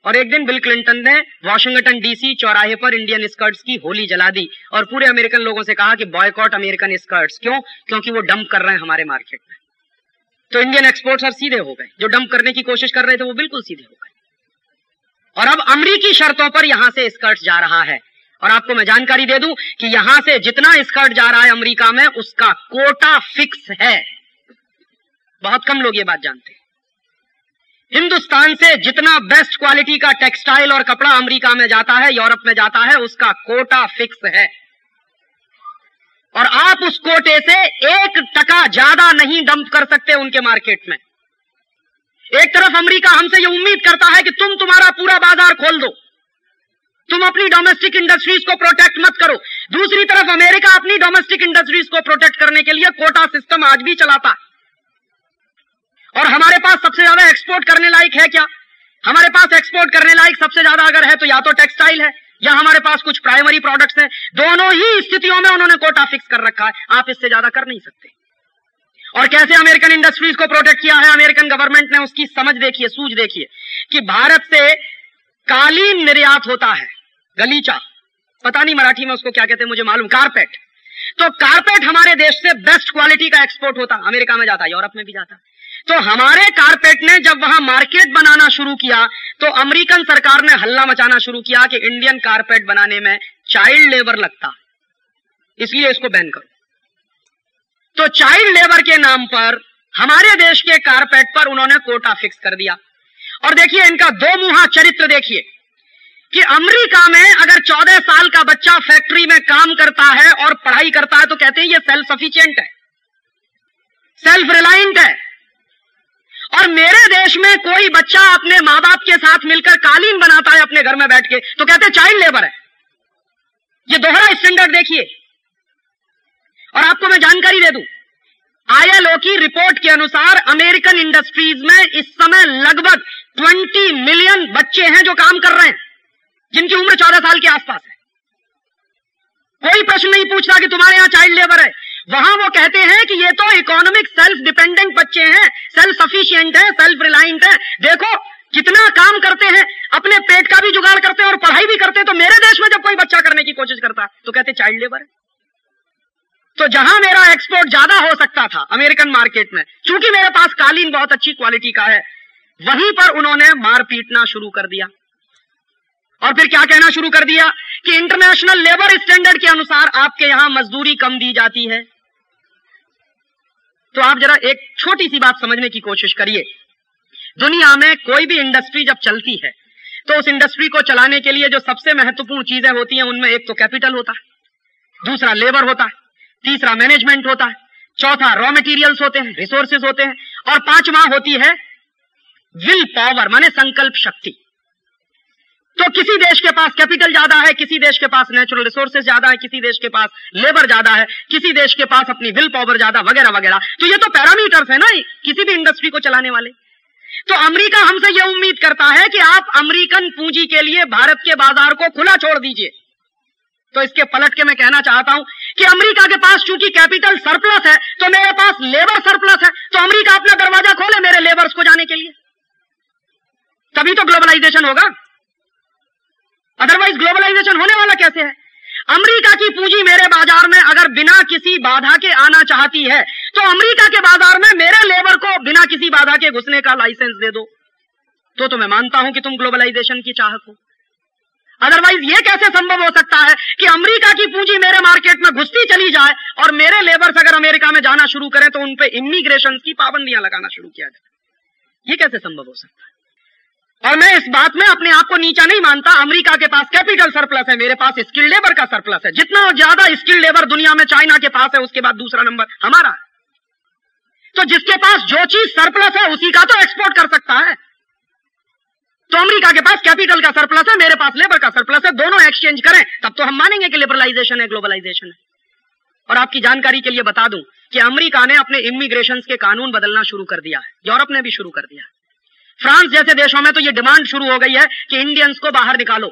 और एक दिन बिल क्लिंटन ने वॉशिंगटन डीसी चौराहे पर इंडियन स्कर्ट्स की होली जला दी और पूरे अमेरिकन लोगों से कहा कि बॉयकॉट अमेरिकन स्कर्ट्स। क्यों? क्योंकि वो डंप कर रहे हैं हमारे मार्केट में। तो इंडियन एक्सपोर्टर्स सीधे हो गए, जो डंप करने की कोशिश कर रहे थे वो बिल्कुल सीधे हो गए। और अब अमेरिकी शर्तों पर यहां से स्कर्ट जा रहा है। और आपको मैं जानकारी दे दूं कि यहां से जितना स्कर्ट जा रहा है अमेरिका में, उसका कोटा फिक्स है। बहुत कम लोग ये बात जानते हैं। हिंदुस्तान से जितना बेस्ट क्वालिटी का टेक्सटाइल और कपड़ा अमेरिका में जाता है, यूरोप में जाता है, उसका कोटा फिक्स है। और आप उस कोटे से 1% ज्यादा नहीं डंप कर सकते उनके मार्केट में। एक तरफ अमेरिका हमसे ये उम्मीद करता है कि तुम तुम्हारा पूरा बाजार खोल दो, तुम अपनी डोमेस्टिक इंडस्ट्रीज को प्रोटेक्ट मत करो। दूसरी तरफ अमेरिका अपनी डोमेस्टिक इंडस्ट्रीज को प्रोटेक्ट करने के लिए कोटा सिस्टम आज भी चलाता है। और हमारे पास सबसे ज्यादा एक्सपोर्ट करने लायक है क्या? हमारे पास एक्सपोर्ट करने लायक सबसे ज्यादा अगर है तो या तो टेक्सटाइल है या हमारे पास कुछ प्राइमरी प्रोडक्ट्स हैं। दोनों ही स्थितियों में उन्होंने कोटा फिक्स कर रखा है, आप इससे ज्यादा कर नहीं सकते। और कैसे अमेरिकन इंडस्ट्रीज को प्रोटेक्ट किया है अमेरिकन गवर्नमेंट ने, उसकी समझ देखिए, सूझ देखिए कि भारत से कालीन निर्यात होता है, गलीचा, पता नहीं मराठी में उसको क्या कहते हैं मुझे मालूम, कारपेट। तो कारपेट हमारे देश से बेस्ट क्वालिटी का एक्सपोर्ट होता, अमेरिका में जाता, यूरोप में भी जाता। तो हमारे कारपेट ने जब वहां मार्केट बनाना शुरू किया तो अमेरिकन सरकार ने हल्ला मचाना शुरू किया कि इंडियन कारपेट बनाने में चाइल्ड लेबर लगता, इसलिए इसको बैन करो। तो चाइल्ड लेबर के नाम पर हमारे देश के कारपेट पर उन्होंने कोटा फिक्स कर दिया। और देखिए इनका दो मुहा चरित्र देखिए कि अमेरिका में अगर 14 साल का बच्चा फैक्ट्री में काम करता है और पढ़ाई करता है तो कहते हैं ये सेल्फ सफिशिएंट है, सेल्फ रिलायंट है। और मेरे देश में कोई बच्चा अपने मां बाप के साथ मिलकर कालीन बनाता है अपने घर में बैठ के तो कहते हैं चाइल्ड लेबर है। ये दोहरा स्टैंडर्ड देखिए। और आपको मैं जानकारी दे दूं, ILO की रिपोर्ट के अनुसार अमेरिकन इंडस्ट्रीज में इस समय लगभग 20 मिलियन बच्चे हैं जो काम कर रहे हैं, जिनकी उम्र 14 साल के आसपास है। कोई प्रश्न नहीं पूछता कि तुम्हारे यहां चाइल्ड लेबर है। वहां वो कहते हैं कि ये तो इकोनॉमिक सेल्फ डिपेंडेंट बच्चे हैं, सेल्फ सफिशिएंट है, सेल्फ रिलायंट है। देखो कितना काम करते हैं, अपने पेट का भी जुगाड़ करते हैं और पढ़ाई भी करते हैं। तो मेरे देश में जब कोई बच्चा करने की कोशिश करता है तो कहते चाइल्ड लेबर है। तो जहां मेरा एक्सपोर्ट ज्यादा हो सकता था अमेरिकन मार्केट में, चूंकि मेरे पास कालीन बहुत अच्छी क्वालिटी का है, वहीं पर उन्होंने मार पीटना शुरू कर दिया। और फिर क्या कहना शुरू कर दिया कि इंटरनेशनल लेबर स्टैंडर्ड के अनुसार आपके यहां मजदूरी कम दी जाती है। तो आप जरा एक छोटी सी बात समझने की कोशिश करिए। दुनिया में कोई भी इंडस्ट्री जब चलती है तो उस इंडस्ट्री को चलाने के लिए जो सबसे महत्वपूर्ण चीजें होती हैं उनमें एक तो कैपिटल होता है, दूसरा लेबर होता है तीसरा मैनेजमेंट होता है, चौथा रॉ मटेरियल्स होते हैं, रिसोर्सेज होते हैं, और पांचवा होती है विल पावर माने संकल्प शक्ति। तो किसी देश के पास कैपिटल ज्यादा है, किसी देश के पास नेचुरल रिसोर्सेज ज्यादा है, किसी देश के पास लेबर ज्यादा है, किसी देश के पास अपनी विल पावर ज्यादा, वगैरह वगैरह। तो ये तो पैरामीटर्स है ना किसी भी इंडस्ट्री को चलाने वाले। तो अमेरिका हमसे यह उम्मीद करता है कि आप अमेरिकन पूंजी के लिए भारत के बाजार को खुला छोड़ दीजिए। तो इसके पलट के मैं कहना चाहता हूं कि अमेरिका के पास चूंकि कैपिटल सरप्लस है तो मेरे पास लेबर सरप्लस है, तो अमेरिका अपना दरवाजा खोले मेरे लेबर्स को जाने के लिए, तभी तो ग्लोबलाइजेशन होगा। अदरवाइज ग्लोबलाइजेशन होने वाला कैसे है? अमेरिका की पूंजी मेरे बाजार में अगर बिना किसी बाधा के आना चाहती है तो अमेरिका के बाजार में मेरे लेबर को बिना किसी बाधा के घुसने का लाइसेंस दे दो, तो मैं मानता हूं कि तुम ग्लोबलाइजेशन की चाहत हो। अदरवाइज ये कैसे संभव हो सकता है कि अमेरिका की पूंजी मेरे मार्केट में घुसती चली जाए और मेरे लेबर्स अगर अमेरिका में जाना शुरू करें तो उन पे इमिग्रेशन की पाबंदियां लगाना शुरू किया जाए? ये कैसे संभव हो सकता है? और मैं इस बात में अपने आप को नीचा नहीं मानता। अमेरिका के पास कैपिटल सरप्लस है, मेरे पास स्किल्ड लेबर का सरप्लस है। जितना ज्यादा स्किल्ड लेबर दुनिया में चाइना के पास है, उसके बाद दूसरा नंबर हमारा है। तो जिसके पास जो चीज सरप्लस है उसी का तो एक्सपोर्ट कर सकता है। तो अमेरिका के पास कैपिटल का सरप्लस है, मेरे पास लेबर का सरप्लस है, दोनों एक्सचेंज करें तब तो हम मानेंगे कि लिबरलाइजेशन है, ग्लोबलाइजेशन है। और आपकी जानकारी के लिए बता दूं कि अमेरिका ने अपने इमिग्रेशन के कानून बदलना शुरू कर दिया है, यूरोप ने भी शुरू कर दिया है। फ्रांस जैसे देशों में तो यह डिमांड शुरू हो गई है कि इंडियंस को बाहर निकालो।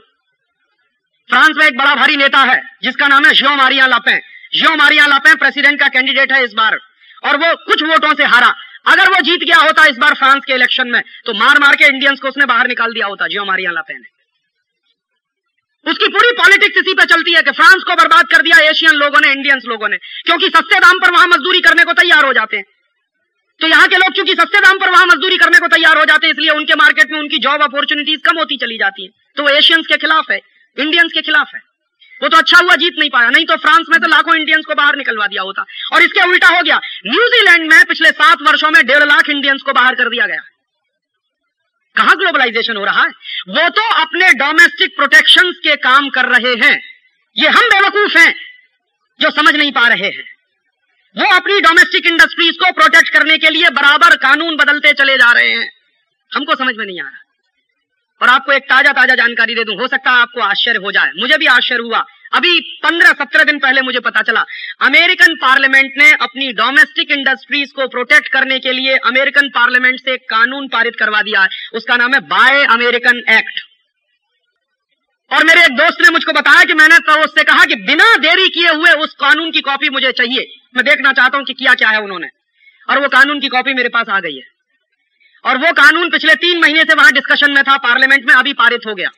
फ्रांस में एक बड़ा भारी नेता है जिसका नाम है जियो मारियां लापें। जियो मारियां लापें प्रेसिडेंट का कैंडिडेट है इस बार, और वो कुछ वोटों से हारा। अगर वो जीत गया होता इस बार फ्रांस के इलेक्शन में तो मार मार के इंडियंस को उसने बाहर निकाल दिया होता, जियो मारियां लापें ने। उसकी पूरी पॉलिटिक्स इसी पे चलती है कि फ्रांस को बर्बाद कर दिया एशियन लोगों ने, इंडियंस लोगों ने, क्योंकि सस्ते दाम पर वहां मजदूरी करने को तैयार हो जाते हैं। तो यहां के लोग चूंकि सस्ते दाम पर वहां मजदूरी करने को तैयार हो जाते हैं, इसलिए उनके मार्केट में उनकी जॉब अपॉर्चुनिटीज कम होती चली जाती है। तो वो एशियंस के खिलाफ है, इंडियंस के खिलाफ है। वो तो अच्छा हुआ जीत नहीं पाया, नहीं तो फ्रांस में तो लाखों इंडियंस को बाहर निकलवा दिया होता। और इसके उल्टा हो गया, न्यूजीलैंड में पिछले 7 वर्षों में 1.5 लाख इंडियंस को बाहर कर दिया गया। कहां ग्लोबलाइजेशन हो रहा है? वो तो अपने डोमेस्टिक प्रोटेक्शन के काम कर रहे हैं। ये हम बेवकूफ हैं जो समझ नहीं पा रहे हैं। वो अपनी डोमेस्टिक इंडस्ट्रीज को प्रोटेक्ट करने के लिए बराबर कानून बदलते चले जा रहे हैं, हमको समझ में नहीं आ रहा। और आपको एक ताजा जानकारी दे दूं, हो सकता है आपको आश्चर्य हो जाए, मुझे भी आश्चर्य हुआ। अभी 15-17 दिन पहले मुझे पता चला अमेरिकन पार्लियामेंट ने अपनी डोमेस्टिक इंडस्ट्रीज को प्रोटेक्ट करने के लिए अमेरिकन पार्लियामेंट से एक कानून पारित करवा दिया है। उसका नाम है बाय अमेरिकन एक्ट। और मेरे एक दोस्त ने मुझको बताया कि मैंने तो उससे कहा कि बिना देरी किए हुए उस कानून की कॉपी मुझे चाहिए, मैं देखना चाहता हूं कि क्या है उन्होंने। और वो कानून की कॉपी मेरे पास आ गई है। और वो कानून पिछले 3 महीने से वहां डिस्कशन में था पार्लियामेंट में, अभी पारित हो गया।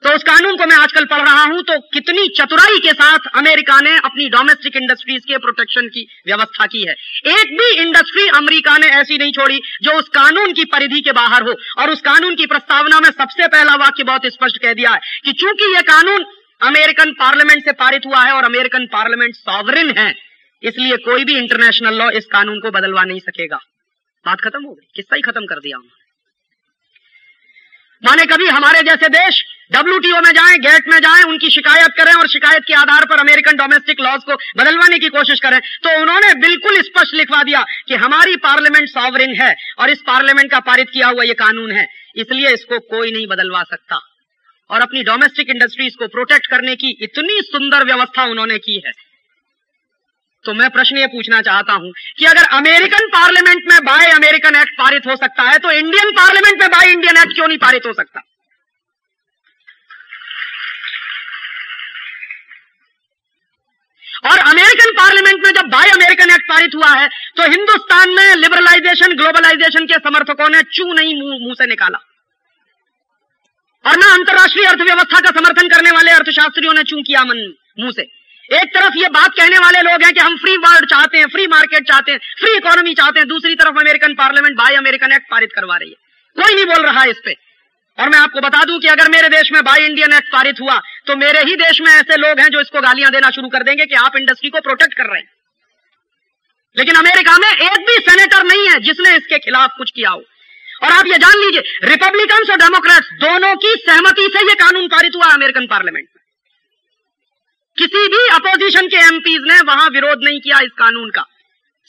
तो उस कानून को मैं आजकल पढ़ रहा हूं, तो कितनी चतुराई के साथ अमेरिका ने अपनी डोमेस्टिक इंडस्ट्रीज के प्रोटेक्शन की व्यवस्था की है। एक भी इंडस्ट्री अमेरिका ने ऐसी नहीं छोड़ी जो उस कानून की परिधि के बाहर हो। और उस कानून की प्रस्तावना में सबसे पहला वाक्य बहुत स्पष्ट कह दिया है कि चूंकि यह कानून अमेरिकन पार्लियामेंट से पारित हुआ है और अमेरिकन पार्लियामेंट सॉवरेन है, इसलिए कोई भी इंटरनेशनल लॉ इस कानून को बदलवा नहीं सकेगा। बात खत्म हो गई, किस्सा ही खत्म कर दिया उन्होंने। माने कभी हमारे जैसे देश WTO में जाएं, गेट में जाएं, उनकी शिकायत करें और शिकायत के आधार पर अमेरिकन डोमेस्टिक लॉज को बदलवाने की कोशिश करें, तो उन्होंने बिल्कुल स्पष्ट लिखवा दिया कि हमारी पार्लियामेंट सॉवरेन है और इस पार्लियामेंट का पारित किया हुआ यह कानून है, इसलिए इसको कोई नहीं बदलवा सकता। और अपनी डोमेस्टिक इंडस्ट्रीज को प्रोटेक्ट करने की इतनी सुंदर व्यवस्था उन्होंने की है। तो मैं प्रश्न ये पूछना चाहता हूं कि अगर अमेरिकन पार्लियामेंट में बाय अमेरिकन एक्ट पारित हो सकता है तो इंडियन पार्लियामेंट में बाय इंडियन एक्ट क्यों नहीं पारित हो सकता? और अमेरिकन पार्लियामेंट में जब बाय अमेरिकन एक्ट पारित हुआ है तो हिंदुस्तान में लिबरलाइजेशन, ग्लोबलाइजेशन के समर्थकों ने चू नहीं मुंह से निकाला, और ना अंतर्राष्ट्रीय अर्थव्यवस्था का समर्थन करने वाले अर्थशास्त्रियों ने चू किया मुंह से। एक तरफ ये बात कहने वाले लोग हैं कि हम फ्री वर्ल्ड चाहते हैं, फ्री मार्केट चाहते हैं, फ्री इकोनॉमी चाहते हैं, दूसरी तरफ American parliament bye American act पारित करवा रही है। कोई नहीं बोल रहा है इस पे। और मैं आपको बता दूं कि अगर मेरे देश में बाय इंडियन एक्ट पारित हुआ तो मेरे ही देश में ऐसे लोग हैं जो इसको गालियां देना शुरू कर देंगे कि आप इंडस्ट्री को प्रोटेक्ट कर रहे हैं। लेकिन अमेरिका में एक भी सेनेटर नहीं है जिसने इसके खिलाफ कुछ किया हो। और आप ये जान लीजिए, रिपब्लिकन्स और डेमोक्रेट्स दोनों की सहमति से यह कानून पारित हुआ अमेरिकन पार्लियामेंट में किसी भी अपोजिशन के एमपीज ने वहां विरोध नहीं किया इस कानून का,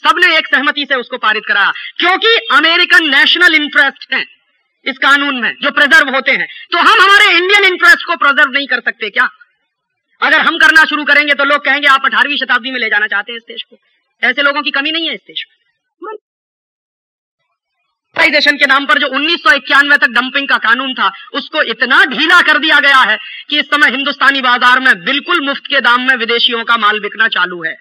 सबने एक सहमति से उसको पारित कराया, क्योंकि अमेरिकन नेशनल इंटरेस्ट है इस कानून में जो प्रिजर्व होते हैं। तो हम हमारे इंडियन इंटरेस्ट को प्रिजर्व नहीं कर सकते क्या? अगर हम करना शुरू करेंगे तो लोग कहेंगे आप 18वीं शताब्दी में ले जाना चाहते हैं इस देश को। ऐसे लोगों की कमी नहीं है इस देश में। प्राइवेटाइजेशन के नाम पर जो 1991 तक डंपिंग का कानून था, उसको इतना ढीला कर दिया गया है कि इस समय हिंदुस्तानी बाजार में बिल्कुल मुफ्त के दाम में विदेशियों का माल बिकना चालू है।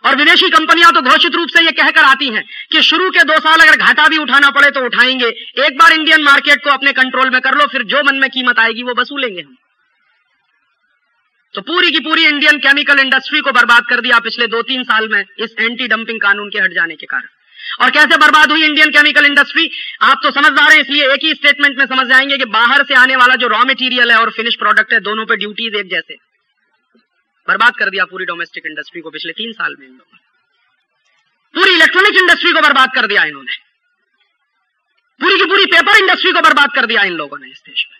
और विदेशी कंपनियां तो घोषित रूप से यह कहकर आती हैं कि शुरू के 2 साल अगर घाटा भी उठाना पड़े तो उठाएंगे, एक बार इंडियन मार्केट को अपने कंट्रोल में कर लो, फिर जो मन में कीमत आएगी वो वसूलेंगे हम। तो पूरी की पूरी इंडियन केमिकल इंडस्ट्री को बर्बाद कर दिया पिछले 2-3 साल में इस एंटी डंपिंग कानून के हट जाने के कारण। और कैसे बर्बाद हुई इंडियन केमिकल इंडस्ट्री, आप तो समझदार हैं इसलिए एक ही स्टेटमेंट में समझ जाएंगे कि बाहर से आने वाला जो रॉ मटेरियल है और फिनिश प्रोडक्ट है, दोनों पे ड्यूटीज एक जैसे। बर्बाद कर दिया पूरी डोमेस्टिक इंडस्ट्री को पिछले 3 साल में इन लोगों ने। पूरी इलेक्ट्रॉनिक इंडस्ट्री को बर्बाद कर दिया इन्होंने, पूरी की पूरी पेपर इंडस्ट्री को बर्बाद कर दिया इन लोगों ने इस देश में।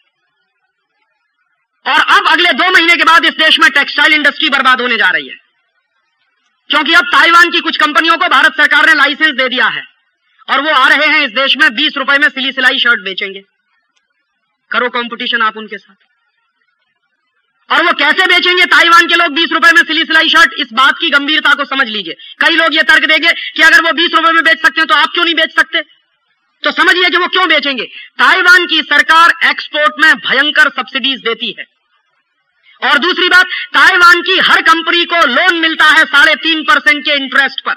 और अब अगले 2 महीने के बाद इस देश में टेक्सटाइल इंडस्ट्री बर्बाद होने जा रही है, क्योंकि अब ताइवान की कुछ कंपनियों को भारत सरकार ने लाइसेंस दे दिया है और वो आ रहे हैं इस देश में 20 रुपए में सिली सिलाई शर्ट बेचेंगे। करो कंपटीशन आप उनके साथ। और वो कैसे बेचेंगे ताइवान के लोग 20 रुपए में सिली सिलाई शर्ट, इस बात की गंभीरता को समझ लीजिए। कई लोग ये तर्क देंगे कि अगर वो 20 रुपए में बेच सकते हैं तो आप क्यों नहीं बेच सकते? तो समझिए कि वो क्यों बेचेंगे। ताइवान की सरकार एक्सपोर्ट में भयंकर सब्सिडीज देती है। और दूसरी बात, ताइवान की हर कंपनी को लोन मिलता है 3.5% के इंटरेस्ट पर।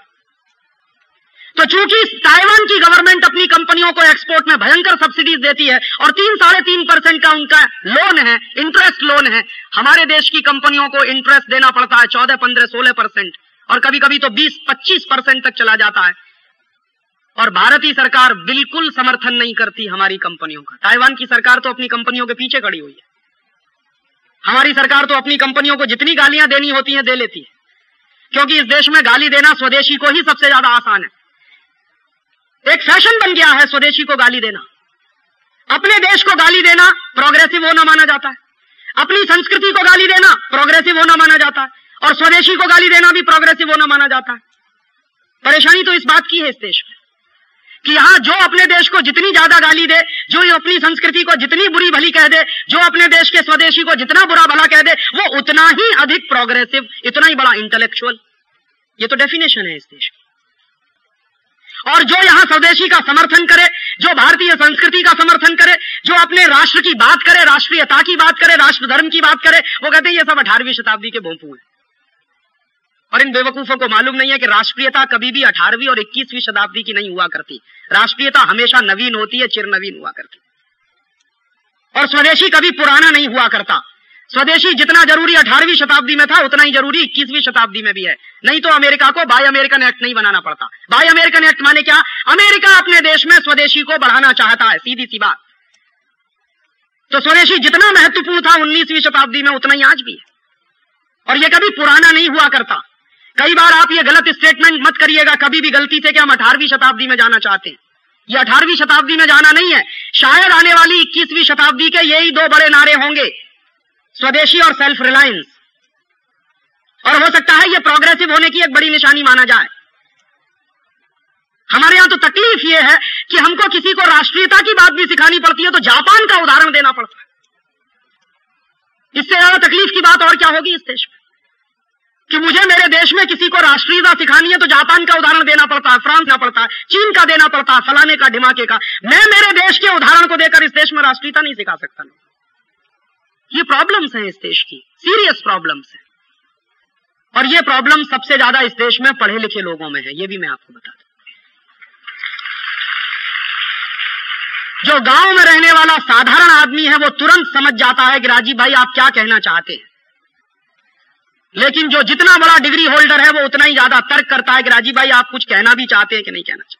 तो चूंकि ताइवान की गवर्नमेंट अपनी कंपनियों को एक्सपोर्ट में भयंकर सब्सिडीज देती है और 3-3.5% का उनका लोन है, इंटरेस्ट लोन है, हमारे देश की कंपनियों को इंटरेस्ट देना पड़ता है 14, 15, 16% और कभी कभी तो 20-25% तक चला जाता है। और भारतीय सरकार बिल्कुल समर्थन नहीं करती हमारी कंपनियों का। ताइवान की सरकार तो अपनी कंपनियों के पीछे खड़ी हुई है। हमारी सरकार तो अपनी कंपनियों को जितनी गालियां देनी होती हैं दे लेती है, क्योंकि इस देश में गाली देना स्वदेशी को ही सबसे ज्यादा आसान है। एक फैशन बन गया है स्वदेशी को गाली देना। अपने देश को गाली देना प्रोग्रेसिव होना माना जाता है, अपनी संस्कृति को गाली देना प्रोग्रेसिव होना माना जाता है, और स्वदेशी को गाली देना भी प्रोग्रेसिव होना माना जाता है। परेशानी तो इस बात की है इस देश में कि यहां जो अपने देश को जितनी ज्यादा गाली दे, जो अपनी संस्कृति को जितनी बुरी भली कह दे, जो अपने देश के स्वदेशी को जितना बुरा भला कह दे, वो उतना ही अधिक प्रोग्रेसिव, इतना ही बड़ा इंटेलेक्चुअल। ये तो डेफिनेशन है इस देश की। और जो यहां स्वदेशी का समर्थन करे, जो भारतीय संस्कृति का समर्थन करे, जो अपने राष्ट्र की बात करे, राष्ट्रीयता की बात करे, राष्ट्र धर्म की बात करे, वो कहते हैं ये सब 18वीं शताब्दी के भोंपू हैं। और इन बेवकूफों को मालूम नहीं है कि राष्ट्रीयता कभी भी 18वीं और 21वीं शताब्दी की नहीं हुआ करती। राष्ट्रीयता हमेशा नवीन होती है, चिरनवीन हुआ करती। और स्वदेशी कभी पुराना नहीं हुआ करता। स्वदेशी जितना जरूरी 18वीं शताब्दी में था, उतना ही जरूरी 21वीं शताब्दी में भी है। नहीं तो अमेरिका को बाय अमेरिकन एक्ट नहीं बनाना पड़ता। बाय अमेरिकन एक्ट माने क्या? अमेरिका अपने देश में स्वदेशी को बढ़ाना चाहता है, सीधी सी बात। तो स्वदेशी जितना महत्वपूर्ण था 19वीं शताब्दी में, उतना ही आज भी है। और यह कभी पुराना नहीं हुआ करता। कई बार आप ये गलत स्टेटमेंट मत करिएगा कभी भी गलती से कि हम 18वीं शताब्दी में जाना चाहते हैं। ये 18वीं शताब्दी में जाना नहीं है। शायद आने वाली 21वीं शताब्दी के यही 2 बड़े नारे होंगे, स्वदेशी और सेल्फ रिलायंस। और हो सकता है ये प्रोग्रेसिव होने की एक बड़ी निशानी माना जाए। हमारे यहां तो तकलीफ ये है कि हमको किसी को राष्ट्रीयता की बात भी सिखानी पड़ती है तो जापान का उदाहरण देना पड़ता है। इससे ज्यादा तकलीफ की बात और क्या होगी इस देश में कि मुझे मेरे देश में किसी को राष्ट्रीयता सिखानी है तो जापान का उदाहरण देना पड़ता है, फ्रांस देना पड़ता है, चीन का देना पड़ता है, फलाने का ढिमाके का। मैं मेरे देश के उदाहरण को देकर इस देश में राष्ट्रीयता नहीं सिखा सकता। ये प्रॉब्लम्स हैं इस देश की, सीरियस प्रॉब्लम्स हैं। और ये प्रॉब्लम सबसे ज्यादा इस देश में पढ़े लिखे लोगों में है, ये भी मैं आपको बता दूं। जो गांव में रहने वाला साधारण आदमी है वो तुरंत समझ जाता है कि राजीव भाई आप क्या कहना चाहते हैं। लेकिन जो जितना बड़ा डिग्री होल्डर है वो उतना ही ज्यादा तर्क करता है कि राजीव भाई आप कुछ कहना भी चाहते हैं कि नहीं कहना चाहते।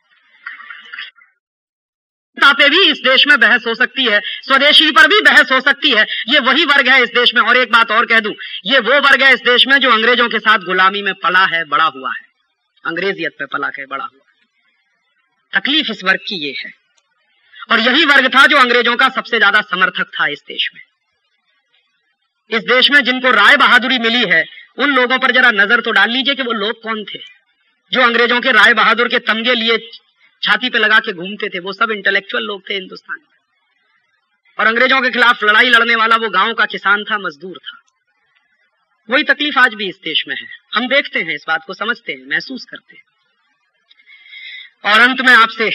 पे भी इस देश में बहस हो सकती है, स्वदेशी पर भी बहस हो सकती है। ये वही वर्ग है इस देश में। और एक बात और कह दूं, ये वो वर्ग है इस देश में जो अंग्रेजों के साथ गुलामी में पला है, बड़ा हुआ है, अंग्रेजियत पे पला है, बड़ा हुआ है। तकलीफ इस वर्ग की ये है। और यही वर्ग था जो अंग्रेजों का सबसे ज्यादा समर्थक था इस देश में। इस देश में जिनको राय बहादुरी मिली है उन लोगों पर जरा नजर तो डाल लीजिए कि वो लोग कौन थे जो अंग्रेजों के राय बहादुर के तमगे लिए छाती पे लगा के घूमते थे। वो सब इंटेलेक्चुअल लोग थे हिंदुस्तान में, और अंग्रेजों के खिलाफ लड़ाई लड़ने वाला वो गांव का किसान था, मजदूर था। वही तकलीफ आज भी इस देश में है। हम देखते हैं, इस बात को समझते हैं, महसूस करते हैं। और अंत में आपसे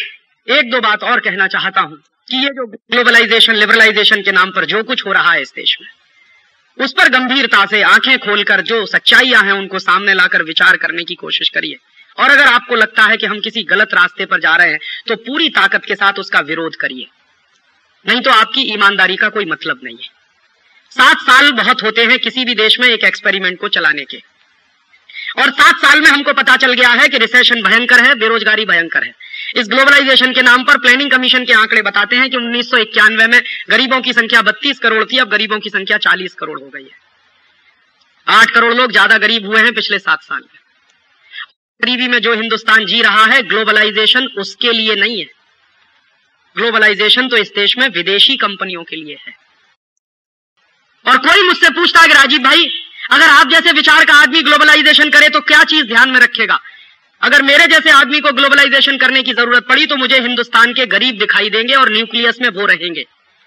एक दो बात और कहना चाहता हूं कि ये जो ग्लोबलाइजेशन, लिबरलाइजेशन के नाम पर जो कुछ हो रहा है इस देश में, उस पर गंभीरता से आंखें खोलकर जो सच्चाइयां हैं उनको सामने लाकर विचार करने की कोशिश करिए। और अगर आपको लगता है कि हम किसी गलत रास्ते पर जा रहे हैं तो पूरी ताकत के साथ उसका विरोध करिए, नहीं तो आपकी ईमानदारी का कोई मतलब नहीं है। 7 साल बहुत होते हैं किसी भी देश में एक एक्सपेरिमेंट को चलाने के, और 7 साल में हमको पता चल गया है कि रिसेशन भयंकर है, बेरोजगारी भयंकर है। इस ग्लोबलाइजेशन के नाम पर प्लानिंग कमीशन के आंकड़े बताते हैं कि 1991 में गरीबों की संख्या 32 करोड़ थी, अब गरीबों की संख्या 40 करोड़ हो गई है। 8 करोड़ लोग ज्यादा गरीब हुए हैं पिछले 7 साल में। गरीबी में जो हिंदुस्तान जी रहा है, ग्लोबलाइजेशन उसके लिए नहीं है। ग्लोबलाइजेशन तो इस देश में विदेशी कंपनियों के लिए है। और कोई मुझसे पूछता है कि राजीव भाई, अगर आप जैसे विचार का आदमी ग्लोबलाइजेशन करे तो क्या चीज ध्यान में रखेगा? अगर मेरे जैसे आदमी को ग्लोबलाइजेशन करने की जरूरत पड़ी तो मुझे हिंदुस्तान के गरीब दिखाई देंगे और न्यूक्लियस में वो रहेंगे,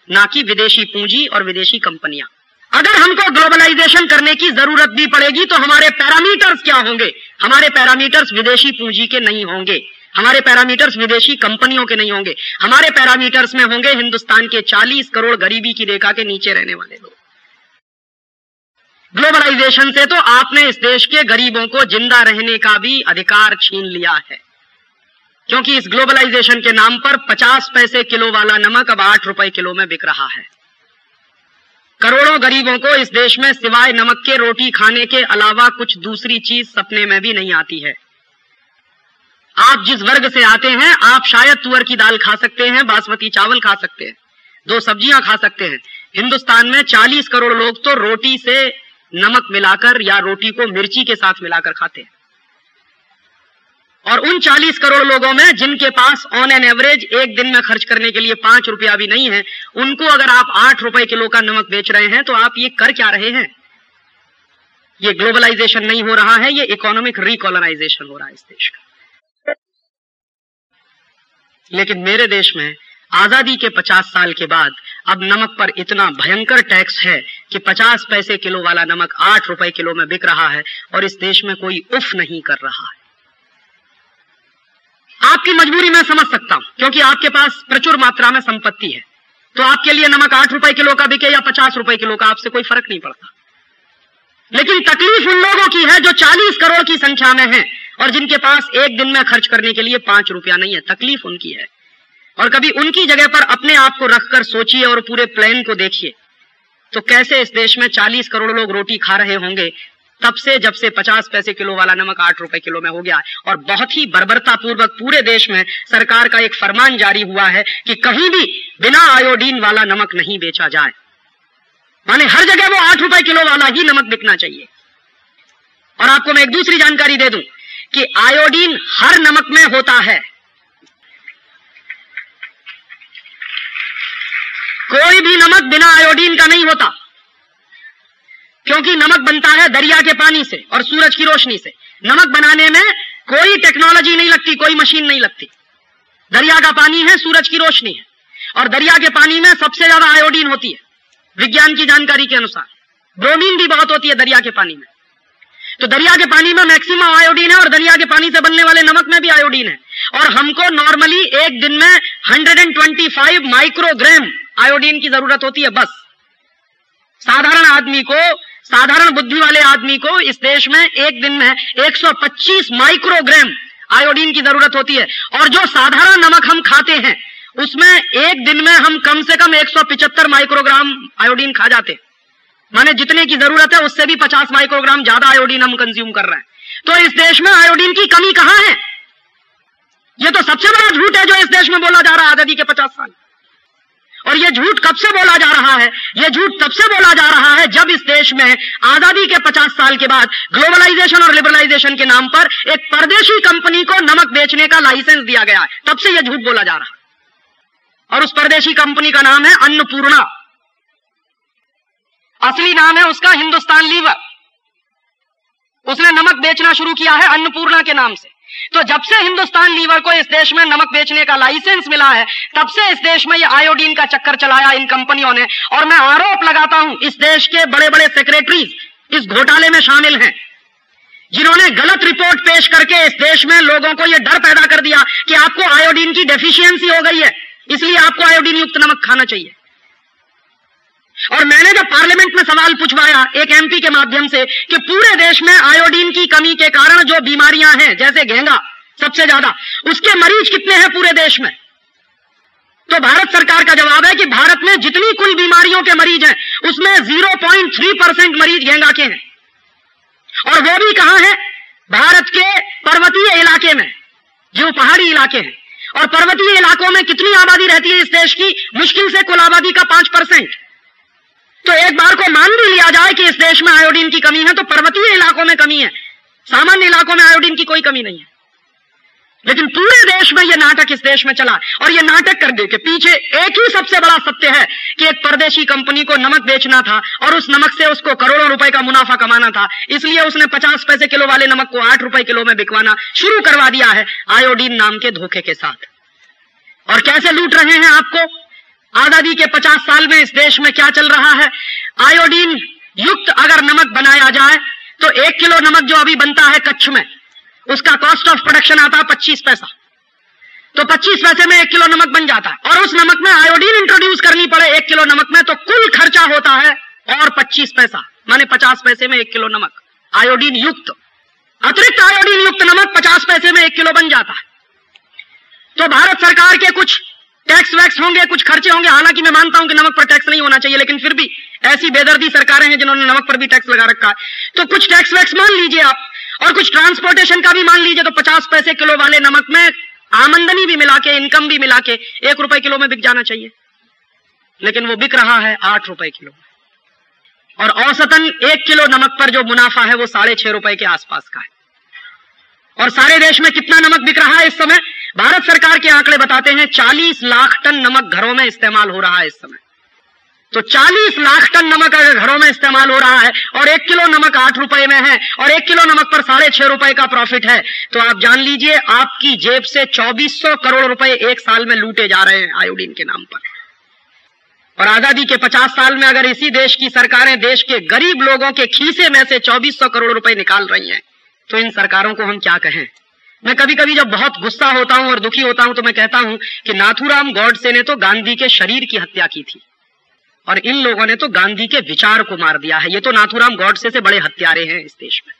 ना कि विदेशी पूंजी और विदेशी कंपनियां। अगर हमको ग्लोबलाइजेशन करने की जरूरत भी पड़ेगी तो हमारे पैरामीटर्स क्या होंगे? हमारे पैरामीटर्स विदेशी पूंजी के नहीं होंगे, हमारे पैरामीटर्स विदेशी कंपनियों के नहीं होंगे। हमारे पैरामीटर्स में होंगे हिंदुस्तान के 40 करोड़ गरीबी की रेखा के नीचे रहने वाले लोग। ग्लोबलाइजेशन से तो आपने इस देश के गरीबों को जिंदा रहने का भी अधिकार छीन लिया है, क्योंकि इस ग्लोबलाइजेशन के नाम पर 50 पैसे किलो वाला नमक अब 8 रुपए किलो में बिक रहा है। करोड़ों गरीबों को इस देश में सिवाय नमक के रोटी खाने के अलावा कुछ दूसरी चीज सपने में भी नहीं आती है। आप जिस वर्ग से आते हैं, आप शायद तुअर की दाल खा सकते हैं, बासमती चावल खा सकते हैं, 2 सब्जियां खा सकते हैं। हिंदुस्तान में 40 करोड़ लोग तो रोटी से नमक मिलाकर या रोटी को मिर्ची के साथ मिलाकर खाते हैं। और उन 40 करोड़ लोगों में जिनके पास ऑन एन एवरेज एक दिन में खर्च करने के लिए 5 रुपया भी नहीं है, उनको अगर आप 8 रुपए किलो का नमक बेच रहे हैं तो आप ये कर क्या रहे हैं? ये ग्लोबलाइजेशन नहीं हो रहा है, ये इकोनॉमिक रिकॉलोनाइजेशन हो रहा है इस देश का। लेकिन मेरे देश में आजादी के 50 साल के बाद अब नमक पर इतना भयंकर टैक्स है कि 50 पैसे किलो वाला नमक 8 रुपए किलो में बिक रहा है और इस देश में कोई उफ नहीं कर रहा है। आपकी मजबूरी मैं समझ सकता हूं, क्योंकि आपके पास प्रचुर मात्रा में संपत्ति है, तो आपके लिए नमक 8 रुपए किलो का बिके या 50 रुपए किलो का, आपसे कोई फर्क नहीं पड़ता। लेकिन तकलीफ उन लोगों की है जो 40 करोड़ की संख्या में है और जिनके पास एक दिन में खर्च करने के लिए 5 रुपया नहीं है। तकलीफ उनकी है। और कभी उनकी जगह पर अपने आप को रखकर सोचिए और पूरे प्लान को देखिए, तो कैसे इस देश में 40 करोड़ लोग रोटी खा रहे होंगे तब से जब से 50 पैसे किलो वाला नमक 8 रुपए किलो में हो गया। और बहुत ही बर्बरता पूर्वक पूरे देश में सरकार का एक फरमान जारी हुआ है कि कहीं भी बिना आयोडीन वाला नमक नहीं बेचा जाए, माने हर जगह वो 8 रुपए किलो वाला ही नमक बिकना चाहिए। और आपको मैं एक दूसरी जानकारी दे दूं कि आयोडीन हर नमक में होता है। कोई भी नमक बिना आयोडीन का नहीं होता, क्योंकि नमक बनता है दरिया के पानी से और सूरज की रोशनी से। नमक बनाने में कोई टेक्नोलॉजी नहीं लगती, कोई मशीन नहीं लगती। दरिया का पानी है, सूरज की रोशनी है, और दरिया के पानी में सबसे ज्यादा आयोडीन होती है विज्ञान की जानकारी के अनुसार। ब्रोमीन भी बहुत होती है दरिया के पानी में। तो दरिया के पानी में मैक्सिमम आयोडीन है और दरिया के पानी से बनने वाले नमक में भी आयोडीन है। और हमको नॉर्मली एक दिन में 125 माइक्रोग्राम आयोडीन की जरूरत होती है बस। साधारण आदमी को, साधारण बुद्धि वाले आदमी को इस देश में एक दिन में 125 माइक्रोग्राम आयोडीन की जरूरत होती है। और जो साधारण नमक हम खाते हैं उसमें एक दिन में हम कम से कम 175 माइक्रोग्राम आयोडीन खा जाते हैं, माने जितने की जरूरत है उससे भी 50 माइक्रोग्राम ज्यादा आयोडीन हम कंज्यूम कर रहे हैं। तो इस देश में आयोडीन की कमी कहां है? यह तो सबसे बड़ा झूठ है जो इस देश में बोला जा रहा है आजादी के 50 साल। और यह झूठ कब से बोला जा रहा है? यह झूठ तब से बोला जा रहा है जब इस देश में आजादी के 50 साल के बाद ग्लोबलाइजेशन और लिबरलाइजेशन के नाम पर एक परदेशी कंपनी को नमक बेचने का लाइसेंस दिया गया है। तब से यह झूठ बोला जा रहा है। और उस परदेशी कंपनी का नाम है अन्नपूर्णा। असली नाम है उसका हिंदुस्तान लीवर। उसने नमक बेचना शुरू किया है अन्नपूर्णा के नाम से। तो जब से हिंदुस्तान लीवर को इस देश में नमक बेचने का लाइसेंस मिला है, तब से इस देश में ये आयोडीन का चक्कर चलाया इन कंपनियों ने। और मैं आरोप लगाता हूं इस देश के बड़े बड़े सेक्रेटरीज इस घोटाले में शामिल हैं, जिन्होंने गलत रिपोर्ट पेश करके इस देश में लोगों को यह डर पैदा कर दिया कि आपको आयोडीन की डेफिशिएंसी हो गई है, इसलिए आपको आयोडीन युक्त नमक खाना चाहिए। और मैंने जब पार्लियामेंट में सवाल पूछवाया एक एमपी के माध्यम से कि पूरे देश में आयोडीन की कमी के कारण जो बीमारियां हैं, जैसे घेंगा सबसे ज्यादा, उसके मरीज कितने हैं पूरे देश में, तो भारत सरकार का जवाब है कि भारत में जितनी कुल बीमारियों के मरीज हैं उसमें 0.3% मरीज घेंगा के हैं। और वो भी कहां है? भारत के पर्वतीय इलाके में, जो पहाड़ी इलाके हैं। और पर्वतीय इलाकों में कितनी आबादी रहती है इस देश की? मुश्किल से कुल आबादी का 5%। तो एक बार को मान भी लिया जाए कि इस देश में आयोडीन की कमी है, तो पर्वतीय इलाकों में कमी है, सामान्य इलाकों में आयोडीन की कोई कमी नहीं है। लेकिन पूरे देश में यह नाटक इस देश में चला। और यह नाटक करने के पीछे एक ही सबसे बड़ा सत्य है कि एक परदेशी कंपनी को नमक बेचना था और उस नमक से उसको करोड़ों रुपए का मुनाफा कमाना था, इसलिए उसने 50 पैसे किलो वाले नमक को 8 रुपए किलो में बिकवाना शुरू करवा दिया है आयोडीन नाम के धोखे के साथ। और कैसे लूट रहे हैं आपको? आजादी के 50 साल में इस देश में क्या चल रहा है? आयोडीन युक्त अगर नमक बनाया जाए तो 1 किलो नमक जो अभी बनता है कच्छ में, उसका कॉस्ट ऑफ प्रोडक्शन आता है 25 पैसा। तो 25 पैसे में 1 किलो नमक बन जाता है। और उस नमक में आयोडीन इंट्रोड्यूस करनी पड़े 1 किलो नमक में, तो कुल खर्चा होता है और 25 पैसा, माने 50 पैसे में 1 किलो नमक आयोडीन युक्त। अतिरिक्त आयोडीन युक्त नमक 50 पैसे में 1 किलो बन जाता है। तो भारत सरकार के कुछ टैक्स वैक्स होंगे, कुछ खर्चे होंगे। हालांकि मैं मानता हूं कि नमक पर टैक्स नहीं होना चाहिए, लेकिन फिर भी ऐसी बेदर्दी सरकारें हैं जिन्होंने नमक पर भी टैक्स लगा रखा है। तो कुछ टैक्स वैक्स मान लीजिए आप, और कुछ ट्रांसपोर्टेशन का भी मान लीजिए, तो 50 पैसे किलो वाले नमक में आमदनी भी मिला के, इनकम भी मिला के 1 रुपए किलो में बिक जाना चाहिए, लेकिन वो बिक रहा है 8 रुपए किलो। और औसतन 1 किलो नमक पर जो मुनाफा है वो 6.5 रुपए के आसपास का है। और सारे देश में कितना नमक बिक रहा है इस समय? भारत सरकार के आंकड़े बताते हैं 40 लाख टन नमक घरों में इस्तेमाल हो रहा है इस समय। तो 40 लाख टन नमक अगर घरों में इस्तेमाल हो रहा है और 1 किलो नमक 8 रुपए में है और 1 किलो नमक पर 6.5 रुपए का प्रॉफिट है, तो आप जान लीजिए आपकी जेब से 2400 करोड़ रुपए एक साल में लूटे जा रहे हैं आयोडीन के नाम पर। और आजादी के 50 साल में अगर इसी देश की सरकारें देश के गरीब लोगों के खीसे में से 2400 करोड़ रुपए निकाल रही हैं, तो इन सरकारों को हम क्या कहें? मैं कभी कभी जब बहुत गुस्सा होता हूं और दुखी होता हूं तो मैं कहता हूं कि नाथूराम गॉडसे ने तो गांधी के शरीर की हत्या की थी और इन लोगों ने तो गांधी के विचार को मार दिया है। ये तो नाथूराम गॉडसे से बड़े हत्यारे हैं इस देश में।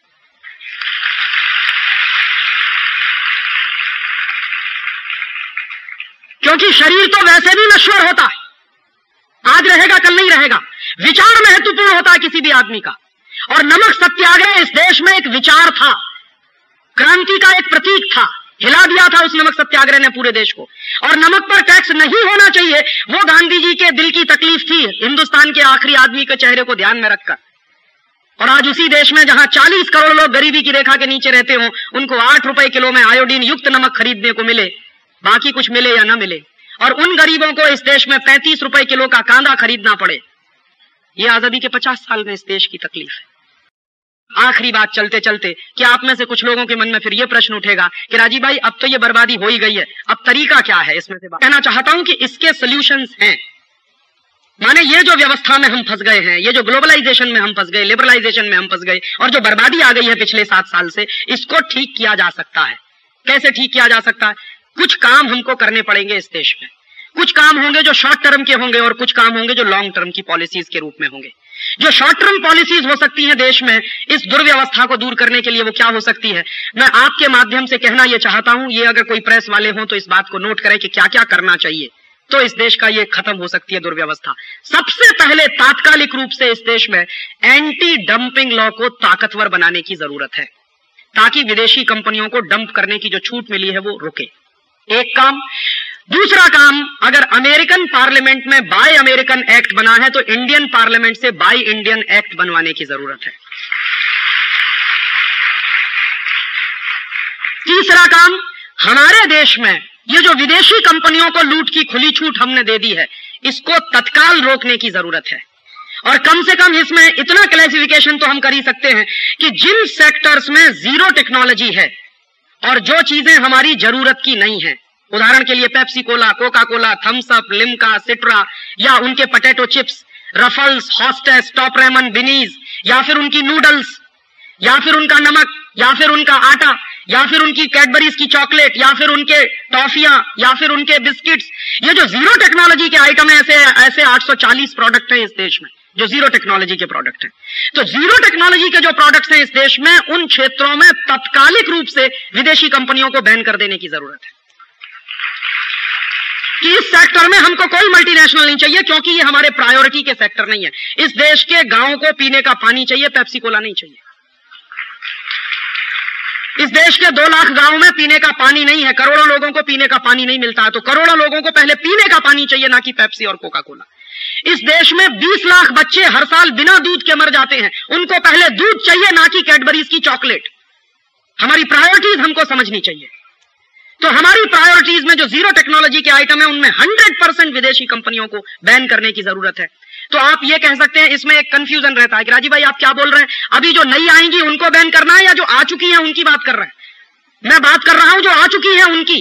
क्योंकि शरीर तो वैसे भी नश्वर होता है, आज रहेगा कल नहीं रहेगा। विचार महत्वपूर्ण होता है किसी भी आदमी का। और नमक सत्याग्रह इस देश में एक विचार था, क्रांति का एक प्रतीक था, हिला दिया था उस नमक सत्याग्रह ने पूरे देश को। और नमक पर टैक्स नहीं होना चाहिए, वो गांधी जी के दिल की तकलीफ थी, हिंदुस्तान के आखिरी आदमी के चेहरे को ध्यान में रखकर। और आज उसी देश में जहां 40 करोड़ लोग गरीबी की रेखा के नीचे रहते हो, उनको 8 रुपए किलो में आयोडीन युक्त नमक खरीदने को मिले, बाकी कुछ मिले या ना मिले। और उन गरीबों को इस देश में 35 रुपए किलो का कांदा खरीदना पड़े। ये आजादी के 50 साल में इस देश की तकलीफ है। आखिरी बात चलते चलते कि आप में से कुछ लोगों के मन में फिर यह प्रश्न उठेगा कि राजीव भाई अब तो ये बर्बादी हो ही गई है, अब तरीका क्या है इसमें से? कहना चाहता हूं कि इसके सॉल्यूशंस हैं। माने ये जो व्यवस्था में हम फंस गए हैं, ये जो ग्लोबलाइजेशन में हम फंस गए, लिबरलाइजेशन में हम फंस गए, और जो बर्बादी आ गई है पिछले 7 साल से, इसको ठीक किया जा सकता है। कैसे ठीक किया जा सकता है? कुछ काम हमको करने पड़ेंगे इस देश में। कुछ काम होंगे जो शॉर्ट टर्म के होंगे और कुछ काम होंगे जो लॉन्ग टर्म की पॉलिसीज के रूप में होंगे। जो शॉर्ट टर्म पॉलिसीज हो सकती हैं देश में इस दुर्व्यवस्था को दूर करने के लिए, वो क्या हो सकती है? मैं आपके माध्यम से कहना यह चाहता हूं, ये अगर कोई प्रेस वाले हों तो इस बात को नोट करें कि क्या क्या करना चाहिए, तो इस देश का ये खत्म हो सकती है दुर्व्यवस्था। सबसे पहले तात्कालिक रूप से इस देश में एंटी डंपिंग लॉ को ताकतवर बनाने की जरूरत है, ताकि विदेशी कंपनियों को डंप करने की जो छूट मिली है वो रुके। एक काम। दूसरा काम, अगर अमेरिकन पार्लियामेंट में बाय अमेरिकन एक्ट बना है तो इंडियन पार्लियामेंट से बाय इंडियन एक्ट बनवाने की जरूरत है। तीसरा काम, हमारे देश में ये जो विदेशी कंपनियों को लूट की खुली छूट हमने दे दी है, इसको तत्काल रोकने की जरूरत है। और कम से कम इसमें इतना क्लासिफिकेशन तो हम कर ही सकते हैं कि जिन सेक्टर्स में जीरो टेक्नोलॉजी है और जो चीजें हमारी जरूरत की नहीं है, उदाहरण के लिए Pepsi Cola, Coca Cola, Thums Up, Limca, Citra, या उनके potato chips, Ruffles, Hostess, Top Ramen, बिनीज, या फिर उनकी नूडल्स, या फिर उनका नमक, या फिर उनका आटा, या फिर उनकी कैडबरीज की चॉकलेट, या फिर उनके टॉफियां, या फिर उनके बिस्किट्स, ये जो जीरो टेक्नोलॉजी के आइटम है, ऐसे 840 प्रोडक्ट हैं इस देश में जो जीरो टेक्नोलॉजी के प्रोडक्ट हैं। तो जीरो टेक्नोलॉजी के जो प्रोडक्ट्स हैं इस देश में, उन क्षेत्रों में तत्कालिक रूप से विदेशी कंपनियों को बैन कर देने की जरूरत है कि इस सेक्टर में हमको कोई मल्टीनेशनल नहीं चाहिए, क्योंकि ये हमारे प्रायोरिटी के सेक्टर नहीं है। इस देश के गांवों को पीने का पानी चाहिए, पेप्सी कोला नहीं चाहिए। इस देश के 2 लाख गांव में पीने का पानी नहीं है, करोड़ों लोगों को पीने का पानी नहीं मिलता है, तो करोड़ों लोगों को पहले पीने का पानी चाहिए, ना कि पेप्सी और कोका कोला। इस देश में 20 लाख बच्चे हर साल बिना दूध के मर जाते हैं, उनको पहले दूध चाहिए, ना कि कैडबरीज की चॉकलेट। हमारी प्रायोरिटीज हमको समझनी चाहिए। तो हमारी प्रायोरिटीज में जो जीरो टेक्नोलॉजी के आइटम है, उनमें 100% विदेशी कंपनियों को बैन करने की जरूरत है। तो आप ये कह सकते हैं, इसमें एक कंफ्यूजन रहता है कि राजीव भाई आप क्या बोल रहे हैं, अभी जो नई आएंगी उनको बैन करना है या जो आ चुकी हैं उनकी बात कर रहे हैं? मैं बात कर रहा हूं जो आ चुकी हैं उनकी,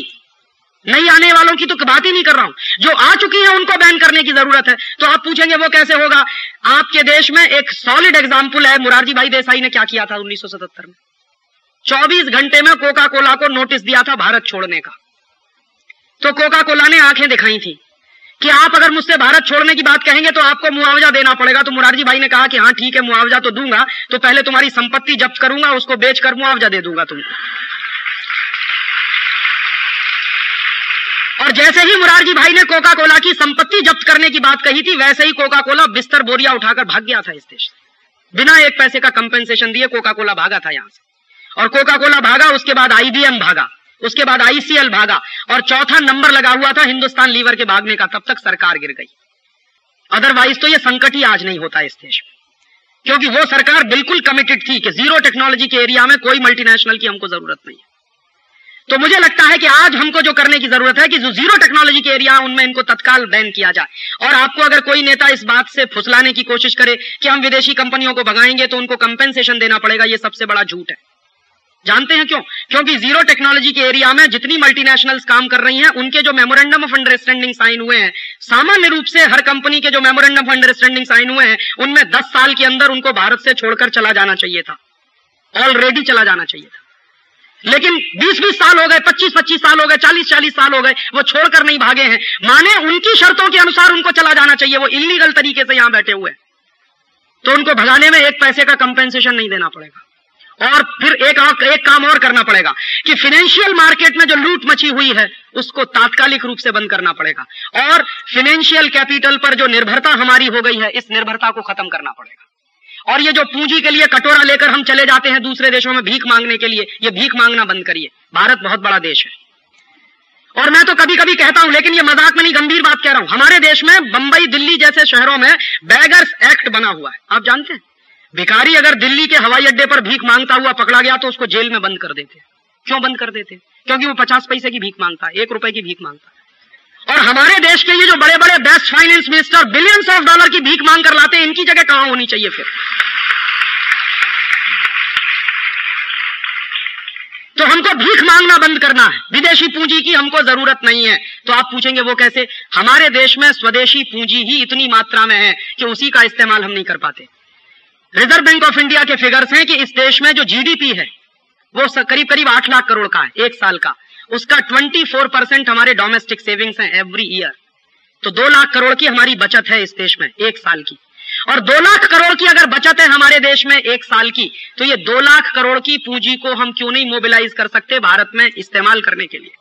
नई आने वालों की तो बात ही नहीं कर रहा हूं। जो आ चुकी हैं उनको बैन करने की जरूरत है। तो आप पूछेंगे वो कैसे होगा? आपके देश में एक सॉलिड एग्जाम्पल है, मुरारजी भाई देसाई ने क्या किया था 1977 में। 24 घंटे में कोका कोला को नोटिस दिया था भारत छोड़ने का। तो कोका कोला ने आंखें दिखाई थी कि आप अगर मुझसे भारत छोड़ने की बात कहेंगे तो आपको मुआवजा देना पड़ेगा। तो मुरारजी भाई ने कहा कि हाँ ठीक है, मुआवजा तो दूंगा, तो पहले तुम्हारी संपत्ति जब्त करूंगा, उसको बेचकर मुआवजा दे दूंगा तुमको। और जैसे ही मुरारजी भाई ने कोका कोला की संपत्ति जब्त करने की बात कही थी, वैसे ही कोका कोला बिस्तर बोरिया उठाकर भाग गया था इस देश से। बिना एक पैसे का कंपेंसेशन दिए कोका कोला भागा था यहां से। और कोका कोला भागा, उसके बाद IBM भागा, उसके बाद ICL भागा, और चौथा नंबर लगा हुआ था हिंदुस्तान लीवर के भागने का। तब तक सरकार गिर गई। अदरवाइज तो ये संकट ही आज नहीं होता इस देश में, क्योंकि वो सरकार बिल्कुल कमिटेड थी कि जीरो टेक्नोलॉजी के एरिया में कोई मल्टीनेशनल की हमको जरूरत नहीं है। तो मुझे लगता है कि आज हमको जो करने की जरूरत है कि जो जीरो टेक्नोलॉजी के एरिया उनमें इनको तत्काल बैन किया जाए। और आपको अगर कोई नेता इस बात से फुसलाने की कोशिश करे कि हम विदेशी कंपनियों को भगाएंगे तो उनको कंपेंसेशन देना पड़ेगा, ये सबसे बड़ा झूठ है। जानते हैं क्यों? क्योंकि जीरो टेक्नोलॉजी के एरिया में जितनी मल्टीनेशनल्स काम कर रही हैं, उनके जो मेमोरेंडम ऑफ अंडरस्टैंडिंग साइन हुए हैं, सामान्य रूप से हर कंपनी के जो मेमोरेंडम ऑफ अंडरस्टैंडिंग साइन हुए हैं, उनमें 10 साल के अंदर उनको भारत से छोड़कर चला जाना चाहिए था, ऑलरेडी चला जाना चाहिए था। लेकिन 20-20 साल हो गए, 25-25 साल हो गए, 40-40 साल हो गए, वो छोड़कर नहीं भागे हैं। माने उनकी शर्तों के अनुसार उनको चला जाना चाहिए, वो इलीगल तरीके से यहां बैठे हुए हैं, तो उनको भगाने में एक पैसे का कंपेंसेशन नहीं देना पड़ेगा। और फिर एक काम और करना पड़ेगा कि फाइनेंशियल मार्केट में जो लूट मची हुई है उसको तात्कालिक रूप से बंद करना पड़ेगा, और फाइनेंशियल कैपिटल पर जो निर्भरता हमारी हो गई है, इस निर्भरता को खत्म करना पड़ेगा। और ये जो पूंजी के लिए कटोरा लेकर हम चले जाते हैं दूसरे देशों में भीख मांगने के लिए, ये भीख मांगना बंद करिए। भारत बहुत बड़ा देश है। और मैं तो कभी कभी कहता हूं, लेकिन ये मजाक में नहीं, गंभीर बात कह रहा हूं, हमारे देश में बंबई, दिल्ली जैसे शहरों में बेगर्स एक्ट बना हुआ है। आप जानते हैं, भिखारी अगर दिल्ली के हवाई अड्डे पर भीख मांगता हुआ पकड़ा गया तो उसको जेल में बंद कर देते। क्यों बंद कर देते? क्योंकि वो 50 पैसे की भीख मांगता है, 1 रुपए की भीख मांगता है। और हमारे देश के ये जो बड़े बड़े best finance minister billions of dollar की भीख मांग कर लाते हैं, इनकी जगह कहां होनी चाहिए फिर? तो हमको भीख मांगना बंद करना है, विदेशी पूंजी की हमको जरूरत नहीं है। तो आप पूछेंगे वो कैसे? हमारे देश में स्वदेशी पूंजी ही इतनी मात्रा में है कि उसी का इस्तेमाल हम नहीं कर पाते। रिजर्व बैंक ऑफ इंडिया के फिगर्स हैं कि इस देश में जो GDP है वो करीब करीब 8 लाख करोड़ का है एक साल का, उसका 24% हमारे डोमेस्टिक सेविंग्स हैं एवरी ईयर। तो 2 लाख करोड़ की हमारी बचत है इस देश में एक साल की। और 2 लाख करोड़ की अगर बचत है हमारे देश में एक साल की, तो ये 2 लाख करोड़ की पूंजी को हम क्यों नहीं मोबिलाइज कर सकते भारत में इस्तेमाल करने के लिए?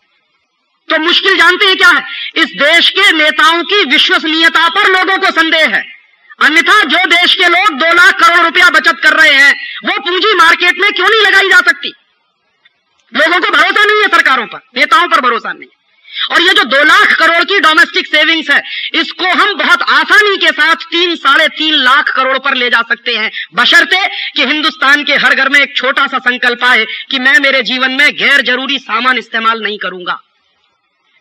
तो मुश्किल जानते हैं क्या है? इस देश के नेताओं की विश्वसनीयता पर लोगों को संदेह है। अन्यथा जो देश के लोग 2 लाख करोड़ रुपया बचत कर रहे हैं, वो पूंजी मार्केट में क्यों नहीं लगाई जा सकती? लोगों को भरोसा नहीं है सरकारों पर, नेताओं पर भरोसा नहीं है। और ये जो 2 लाख करोड़ की डोमेस्टिक सेविंग्स है, इसको हम बहुत आसानी के साथ 3-3.5 लाख करोड़ पर ले जा सकते हैं, बशर्ते कि हिंदुस्तान के हर घर में एक छोटा सा संकल्प आए कि मैं मेरे जीवन में गैर जरूरी सामान इस्तेमाल नहीं करूंगा।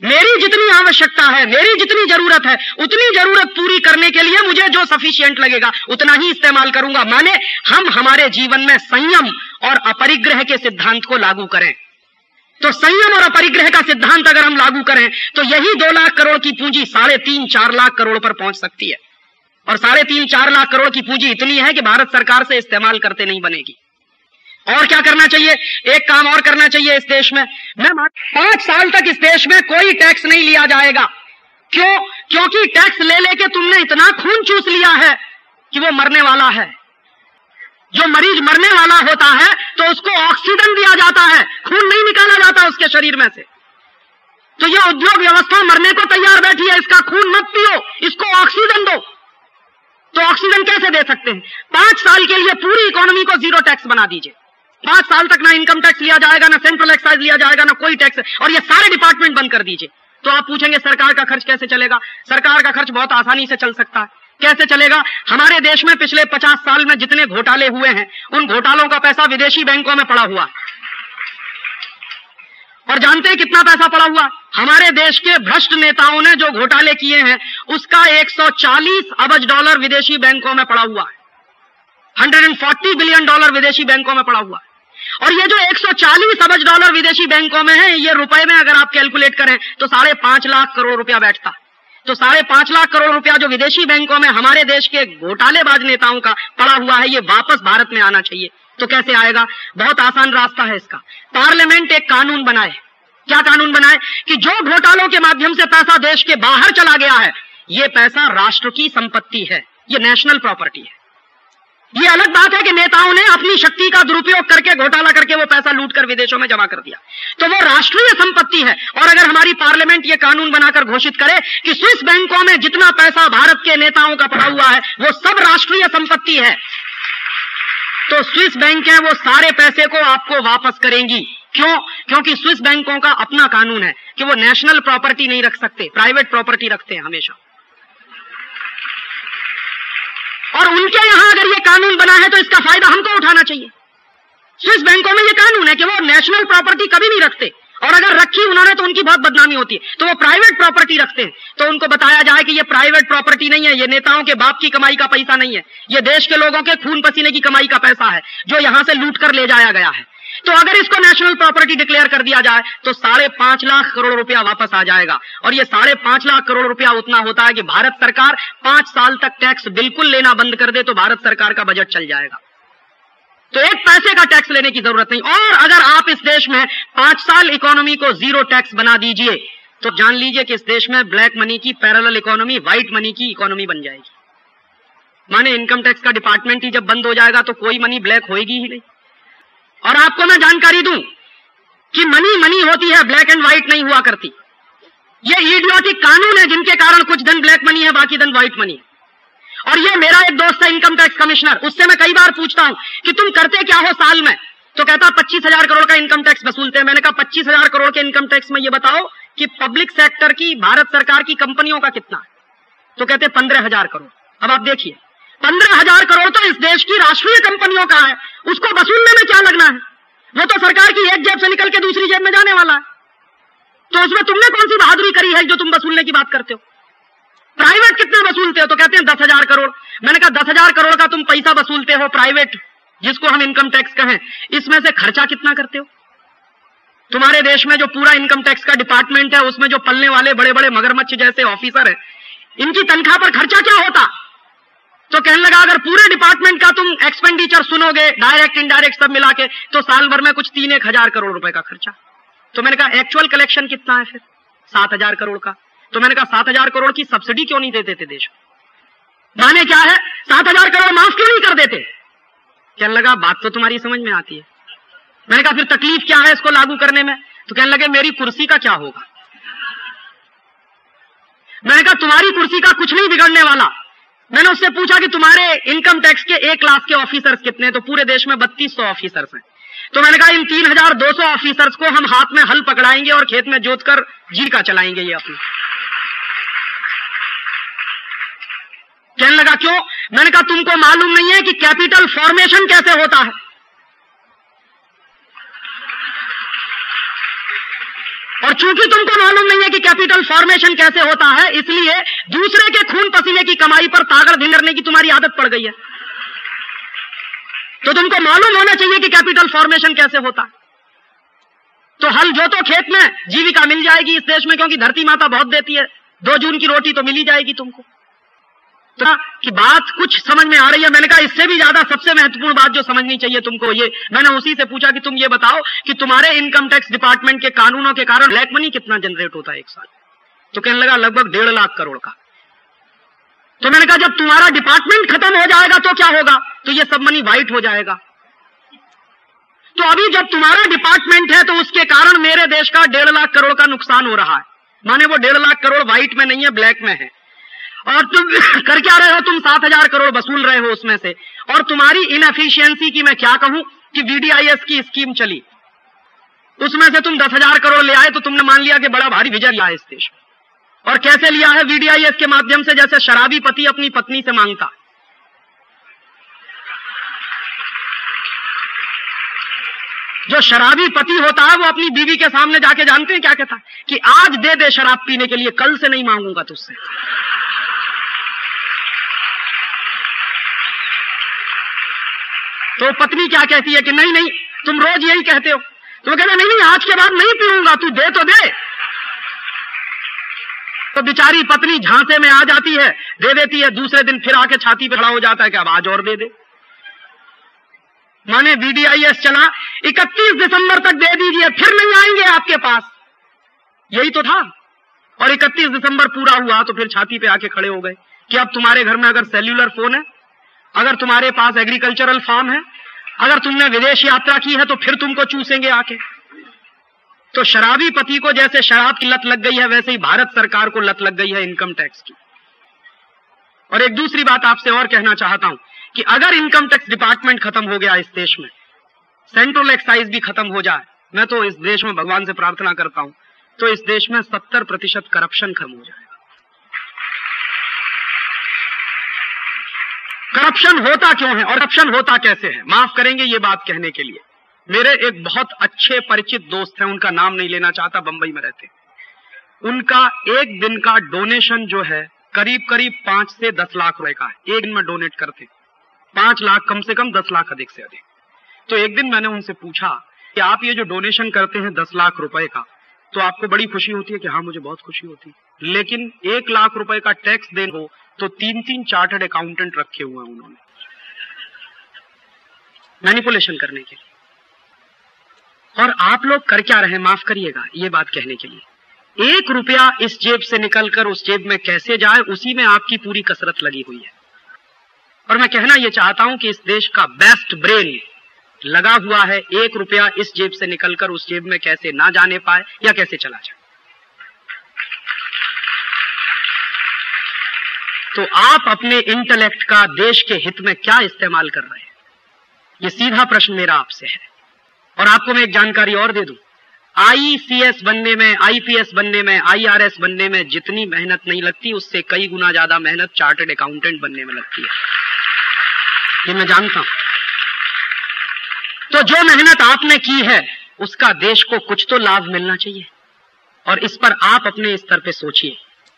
मेरी जितनी आवश्यकता है, मेरी जितनी जरूरत है, उतनी जरूरत पूरी करने के लिए मुझे जो सफिशिएंट लगेगा उतना ही इस्तेमाल करूंगा। माने हम हमारे जीवन में संयम और अपरिग्रह के सिद्धांत को लागू करें। तो संयम और अपरिग्रह का सिद्धांत अगर हम लागू करें तो यही 2 लाख करोड़ की पूंजी 3.5-4 लाख करोड़ पर पहुंच सकती है। और 3.5-4 लाख करोड़ की पूंजी इतनी है कि भारत सरकार से इस्तेमाल करते नहीं बनेगी। और क्या करना चाहिए? एक काम और करना चाहिए इस देश में। 5 साल तक इस देश में कोई टैक्स नहीं लिया जाएगा। क्यों? क्योंकि टैक्स ले लेके तुमने इतना खून चूस लिया है कि वो मरने वाला है। जो मरीज मरने वाला होता है तो उसको ऑक्सीजन दिया जाता है, खून नहीं निकाला जाता उसके शरीर में से। तो ये उद्योग व्यवस्था मरने को तैयार बैठी है, इसका खून मत पियो, इसको ऑक्सीजन दो। तो ऑक्सीजन कैसे दे सकते हैं? 5 साल के लिए पूरी इकोनॉमी को 0 टैक्स बना दीजिए। 5 साल तक ना इनकम टैक्स लिया जाएगा, ना सेंट्रल एक्साइज लिया जाएगा, ना कोई टैक्स, और ये सारे डिपार्टमेंट बंद कर दीजिए। तो आप पूछेंगे सरकार का खर्च कैसे चलेगा? सरकार का खर्च बहुत आसानी से चल सकता है। कैसे चलेगा? हमारे देश में पिछले 50 साल में जितने घोटाले हुए हैं उन घोटालों का पैसा विदेशी बैंकों में पड़ा हुआ। और जानते हैं कितना पैसा पड़ा हुआ? हमारे देश के भ्रष्ट नेताओं ने जो घोटाले किए हैं उसका 140 अरब डॉलर विदेशी बैंकों में पड़ा हुआ है। $140 बिलियन विदेशी बैंकों में पड़ा हुआ है। और ये जो 140 अरब डॉलर विदेशी बैंकों में है, ये रुपए में अगर आप कैलकुलेट करें तो 5.5 लाख करोड़ रुपया बैठता। तो 5.5 लाख करोड़ रुपया जो विदेशी बैंकों में हमारे देश के घोटालेबाज नेताओं का पड़ा हुआ है, ये वापस भारत में आना चाहिए। तो कैसे आएगा? बहुत आसान रास्ता है इसका। पार्लियामेंट एक कानून बनाए। क्या कानून बनाए? कि जो घोटालों के माध्यम से पैसा देश के बाहर चला गया है, ये पैसा राष्ट्र की संपत्ति है, ये नेशनल प्रॉपर्टी है। ये अलग बात है कि नेताओं ने अपनी शक्ति का दुरुपयोग करके, घोटाला करके वो पैसा लूटकर विदेशों में जमा कर दिया, तो वो राष्ट्रीय संपत्ति है। और अगर हमारी पार्लियामेंट ये कानून बनाकर घोषित करे कि स्विस बैंकों में जितना पैसा भारत के नेताओं का पड़ा हुआ है वो सब राष्ट्रीय संपत्ति है, तो स्विस बैंक है वो सारे पैसे को आपको वापस करेंगी। क्यों? क्योंकि स्विस बैंकों का अपना कानून है कि वो नेशनल प्रॉपर्टी नहीं रख सकते, प्राइवेट प्रॉपर्टी रखते हैं हमेशा। और उनके यहां अगर ये कानून बना है तो इसका फायदा हमको उठाना चाहिए। स्विस बैंकों में ये कानून है कि वो नेशनल प्रॉपर्टी कभी नहीं रखते, और अगर रखी उन्होंने तो उनकी बहुत बदनामी होती है, तो वो प्राइवेट प्रॉपर्टी रखते हैं। तो उनको बताया जाए कि ये प्राइवेट प्रॉपर्टी नहीं है, ये नेताओं के बाप की कमाई का पैसा नहीं है, ये देश के लोगों के खून पसीने की कमाई का पैसा है जो यहां से लूट कर ले जाया गया है। तो अगर इसको नेशनल प्रॉपर्टी डिक्लेयर कर दिया जाए तो 5.5 लाख करोड़ रुपया वापस आ जाएगा। और ये 5.5 लाख करोड़ रुपया उतना होता है कि भारत सरकार 5 साल तक टैक्स बिल्कुल लेना बंद कर दे तो भारत सरकार का बजट चल जाएगा। तो एक पैसे का टैक्स लेने की जरूरत नहीं। और अगर आप इस देश में 5 साल इकोनॉमी को 0 टैक्स बना दीजिए तो जान लीजिए कि इस देश में ब्लैक मनी की पैरेलल इकोनॉमी, व्हाइट मनी की इकोनॉमी बन जाएगी। माने इनकम टैक्स का डिपार्टमेंट ही जब बंद हो जाएगा तो कोई मनी ब्लैक होएगी ही नहीं। और आपको मैं जानकारी दूं कि मनी मनी होती है, ब्लैक एंड व्हाइट नहीं हुआ करती। ये इडियोटिक कानून है जिनके कारण कुछ दिन ब्लैक मनी है, बाकी दिन व्हाइट मनी है। और ये मेरा एक दोस्त है इनकम टैक्स कमिश्नर, उससे मैं कई बार पूछता हूं कि तुम करते क्या हो साल में? तो कहता 25,000 करोड़ का इनकम टैक्स वसूलते हैं। मैंने कहा 25,000 करोड़ के इनकम टैक्स में ये बताओ कि पब्लिक सेक्टर की, भारत सरकार की कंपनियों का कितना है? तो कहते 15,000 करोड़। अब आप देखिए 15,000 करोड़ तो इस देश की राष्ट्रीय कंपनियों का है, उसको वसूलने में क्या लगना है? वो तो सरकार की एक जेब से निकल के दूसरी जेब में जाने वाला है। तो उसमें तुमने कौन सी बहादुरी करी है जो तुम वसूलने की बात करते हो? प्राइवेट कितना वसूलते हो? तो कहते हैं 10,000 करोड़। मैंने कहा 10,000 करोड़ का तुम पैसा वसूलते हो प्राइवेट, जिसको हम इनकम टैक्स कहें, इसमें से खर्चा कितना करते हो? तुम्हारे देश में जो पूरा इनकम टैक्स का डिपार्टमेंट है उसमें जो पलने वाले बड़े बड़े मगरमच्छ जैसे ऑफिसर है, इनकी तनख्वाह पर खर्चा क्या होता? तो कहने लगा अगर पूरे डिपार्टमेंट का तुम एक्सपेंडिचर सुनोगे, डायरेक्ट इनडायरेक्ट सब मिला के, तो साल भर में कुछ 3-1 हजार करोड़ रुपए का खर्चा। तो मैंने कहा एक्चुअल कलेक्शन कितना है फिर? 7,000 करोड़ का। तो मैंने कहा 7,000 करोड़ की सब्सिडी क्यों नहीं देते थे देश? माने क्या है? 7,000 करोड़ माफ क्यों नहीं कर देते? कहने लगा बात तो तुम्हारी समझ में आती है। मैंने कहा फिर तकलीफ क्या है इसको लागू करने में? तो कहने लगे मेरी कुर्सी का क्या होगा? मैंने कहा तुम्हारी कुर्सी का कुछ नहीं बिगड़ने वाला। मैंने उससे पूछा कि तुम्हारे इनकम टैक्स के 1 लाख के ऑफिसर्स कितने? तो पूरे देश में 3200 ऑफिसर्स हैं। तो मैंने कहा इन 3,200 ऑफिसर्स को हम हाथ में हल पकड़ाएंगे और खेत में जोतकर जीविका चलाएंगे ये अपनी। कहने लगा क्यों? मैंने कहा तुमको मालूम नहीं है कि कैपिटल फॉर्मेशन कैसे होता है? और चूंकि तुमको मालूम नहीं है कि कैपिटल फॉर्मेशन कैसे होता है, इसलिए दूसरे के खून पसीने की कमाई पर तागड़ धिंगरने की तुम्हारी आदत पड़ गई है। तो तुमको मालूम होना चाहिए कि कैपिटल फॉर्मेशन कैसे होता है। तो हल जोतो खेत में, जीविका मिल जाएगी इस देश में, क्योंकि धरती माता बहुत देती है। 2 जून की रोटी तो मिल ही जाएगी तुमको। तो कि बात कुछ समझ में आ रही है। मैंने कहा इससे भी ज्यादा सबसे महत्वपूर्ण बात जो समझनी चाहिए तुमको, ये मैंने उसी से पूछा कि तुम ये बताओ कि तुम्हारे इनकम टैक्स डिपार्टमेंट के कानूनों के कारण ब्लैक मनी कितना जनरेट होता है एक साल। तो कहने लगा लगभग 1.5 लाख करोड़ का। तो मैंने कहा जब तुम्हारा डिपार्टमेंट खत्म हो जाएगा तो क्या होगा? तो ये सब मनी व्हाइट हो जाएगा। तो अभी जब तुम्हारा डिपार्टमेंट है तो उसके कारण मेरे देश का 1.5 लाख करोड़ का नुकसान हो रहा है। माने वो 1.5 लाख करोड़ व्हाइट में नहीं है, ब्लैक में है। और तुम कर क्या रहे हो? तुम 7,000 करोड़ वसूल रहे हो उसमें से। और तुम्हारी इनएफिशिएंसी की मैं क्या कहूं कि VDIS की स्कीम चली, उसमें से तुम 10,000 करोड़ ले आए तो तुमने मान लिया कि बड़ा भारी विजय लिया है इस देश में। और कैसे लिया है? VDIS के माध्यम से, जैसे शराबी पति अपनी पत्नी से मांगता। जो शराबी पति होता है वो अपनी बीवी के सामने जाके जानते हैं क्या कहता है? कि आज दे दे शराब पीने के लिए, कल से नहीं मांगूंगा तुझसे। तो पत्नी क्या कहती है कि नहीं नहीं, तुम रोज यही कहते हो। तो कहते नहीं नहीं, आज के बाद नहीं पीऊंगा, तू दे तो दे। तो बेचारी पत्नी झांसे में आ जाती है, दे देती है। दूसरे दिन फिर आके छाती पे खड़ा हो जाता है कि अब आज और दे दे। माने VDIS चला, 31 दिसंबर तक दे दीजिए, फिर नहीं आएंगे आपके पास। यही तो था। और 31 दिसंबर पूरा हुआ तो फिर छाती पे आके खड़े हो गए कि अब तुम्हारे घर में अगर सेल्यूलर फोन है, अगर तुम्हारे पास एग्रीकल्चरल फार्म है, अगर तुमने विदेश यात्रा की है तो फिर तुमको चूसेंगे आके। तो शराबी पति को जैसे शराब की लत लग गई है, वैसे ही भारत सरकार को लत लग गई है इनकम टैक्स की। और एक दूसरी बात आपसे और कहना चाहता हूं कि अगर इनकम टैक्स डिपार्टमेंट खत्म हो गया इस देश में, सेंट्रल एक्साइज भी खत्म हो जाए, मैं तो इस देश में भगवान से प्रार्थना करता हूं, तो इस देश में 70% करप्शन खत्म हो जाएगा। करप्शन होता क्यों है और करप्शन होता कैसे है? माफ करेंगे ये बात कहने के लिए। मेरे एक बहुत अच्छे परिचित दोस्त हैं, उनका नाम नहीं लेना चाहता, बंबई में रहते। उनका एक दिन का डोनेशन जो है करीब करीब 5 से 10 लाख रुपए का है। एक दिन में डोनेट करते 5 लाख कम से कम, 10 लाख अधिक से अधिक। तो एक दिन मैंने उनसे पूछा कि आप ये जो डोनेशन करते हैं 10 लाख रुपए का, तो आपको बड़ी खुशी होती है? कि हाँ मुझे बहुत खुशी होती है। लेकिन 1 लाख रुपए का टैक्स देने हो तो 3-3 चार्टर्ड अकाउंटेंट रखे हुए हैं उन्होंने, मैनिपुलेशन करने के लिए। और आप लोग कर क्या रहे? माफ करिएगा ये बात कहने के लिए, 1 रुपया इस जेब से निकलकर उस जेब में कैसे जाए, उसी में आपकी पूरी कसरत लगी हुई है। और मैं कहना यह चाहता हूं कि इस देश का बेस्ट ब्रेन लगा हुआ है 1 रुपया इस जेब से निकलकर उस जेब में कैसे ना जाने पाए या कैसे चला जाए। तो आप अपने इंटेलेक्ट का देश के हित में क्या इस्तेमाल कर रहे हैं? यह सीधा प्रश्न मेरा आपसे है। और आपको मैं एक जानकारी और दे दूं, ICS बनने में, IPS बनने में, IRS बनने में जितनी मेहनत नहीं लगती, उससे कई गुना ज्यादा मेहनत चार्टर्ड अकाउंटेंट बनने में लगती है, ये मैं जानता हूं। तो जो मेहनत आपने की है उसका देश को कुछ तो लाभ मिलना चाहिए। और इस पर आप अपने स्तर पे सोचिए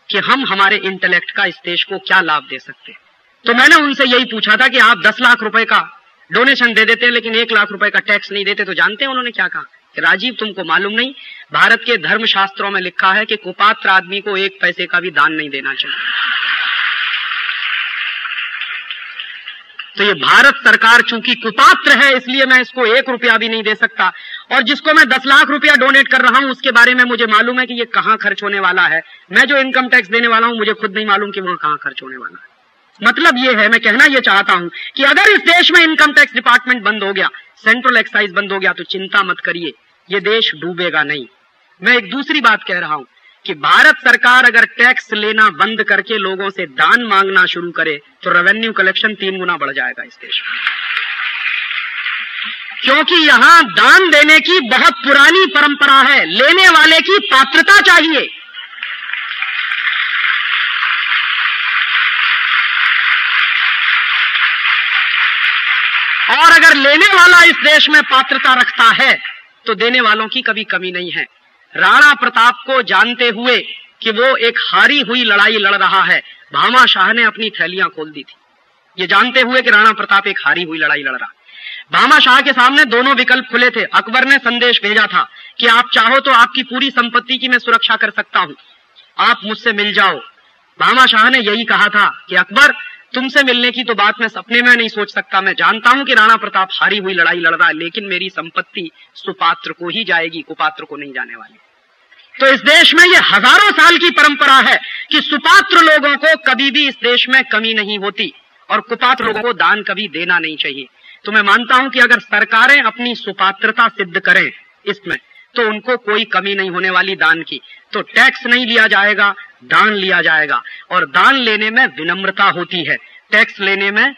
कि हम हमारे इंटेलेक्ट का इस देश को क्या लाभ दे सकते हैं। तो मैंने उनसे यही पूछा था कि आप 10 लाख रुपए का डोनेशन दे देते हैं लेकिन 1 लाख रुपए का टैक्स नहीं देते। तो जानते हैं उन्होंने क्या कहा? कि राजीव तुमको मालूम नहीं, भारत के धर्म शास्त्रों में लिखा है कि कुपात्र आदमी को 1 पैसे का भी दान नहीं देना चाहिए। तो ये भारत सरकार चूंकि कुपात्र है इसलिए मैं इसको 1 रुपया भी नहीं दे सकता। और जिसको मैं 10 लाख रुपया डोनेट कर रहा हूं उसके बारे में मुझे मालूम है कि ये कहां खर्च होने वाला है। मैं जो इनकम टैक्स देने वाला हूं मुझे खुद नहीं मालूम कि वो कहां खर्च होने वाला है। मतलब ये है, मैं कहना ये चाहता हूं कि अगर इस देश में इनकम टैक्स डिपार्टमेंट बंद हो गया, सेंट्रल एक्साइज बंद हो गया, तो चिंता मत करिए, ये देश डूबेगा नहीं। मैं एक दूसरी बात कह रहा हूं कि भारत सरकार अगर टैक्स लेना बंद करके लोगों से दान मांगना शुरू करे तो रेवेन्यू कलेक्शन 3 गुना बढ़ जाएगा इस देश में। क्योंकि यहां दान देने की बहुत पुरानी परंपरा है, लेने वाले की पात्रता चाहिए। और अगर लेने वाला इस देश में पात्रता रखता है तो देने वालों की कभी कमी नहीं है। राणा प्रताप को जानते हुए कि वो एक हारी हुई लड़ाई लड़ रहा है, भामा शाह ने अपनी थैलियां खोल दी थी। ये जानते हुए कि राणा प्रताप एक हारी हुई लड़ाई लड़ रहा। भामा शाह के सामने दोनों विकल्प खुले थे। अकबर ने संदेश भेजा था कि आप चाहो तो आपकी पूरी संपत्ति की मैं सुरक्षा कर सकता हूं, आप मुझसे मिल जाओ। भामा शाह ने यही कहा था कि अकबर, तुमसे मिलने की तो बात मैं सपने में नहीं सोच सकता। मैं जानता हूं कि राणा प्रताप हारी हुई लड़ाई लड़ रहा है, लेकिन मेरी संपत्ति सुपात्र को ही जाएगी, कुपात्र को नहीं जाने वाली। तो इस देश में ये हजारों साल की परंपरा है कि सुपात्र लोगों को कभी भी इस देश में कमी नहीं होती और कुपात्र लोगों को दान कभी देना नहीं चाहिए। तो मैं मानता हूं कि अगर सरकारें अपनी सुपात्रता सिद्ध करें इसमें, तो उनको कोई कमी नहीं होने वाली दान की। तो टैक्स नहीं लिया जाएगा, दान लिया जाएगा, और दान लेने में विनम्रता होती है, टैक्स लेने में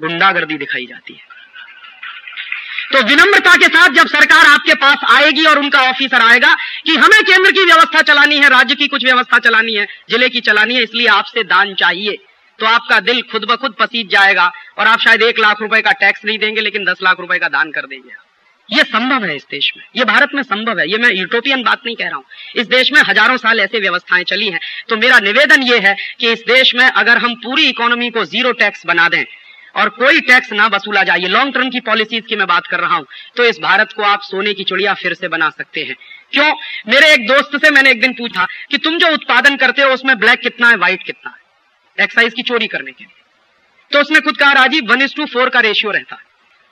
गुंडागर्दी दिखाई जाती है। तो विनम्रता के साथ जब सरकार आपके पास आएगी और उनका ऑफिसर आएगा कि हमें केंद्र की व्यवस्था चलानी है, राज्य की कुछ व्यवस्था चलानी है, जिले की चलानी है, इसलिए आपसे दान चाहिए, तो आपका दिल खुद ब खुद पसीज जाएगा और आप शायद 1 लाख रुपए का टैक्स नहीं देंगे, लेकिन 10 लाख रुपए का दान कर देंगे। ये संभव है इस देश में, ये भारत में संभव है। ये मैं यूटोपियन बात नहीं कह रहा हूं। इस देश में हजारों साल ऐसे व्यवस्थाएं चली हैं। तो मेरा निवेदन ये है कि इस देश में अगर हम पूरी इकोनॉमी को 0 टैक्स बना दें और कोई टैक्स ना वसूला जाए, ये लॉन्ग टर्म की पॉलिसीज की मैं बात कर रहा हूं, तो इस भारत को आप सोने की चिड़िया फिर से बना सकते हैं। क्यों? मेरे एक दोस्त से मैंने एक दिन पूछा कि तुम जो उत्पादन करते हो उसमें ब्लैक कितना है, व्हाइट कितना है, एक्साइज की चोरी करने के लिए। तो उसने खुद कहा, राजीव 1:4 का रेशियो रहता है।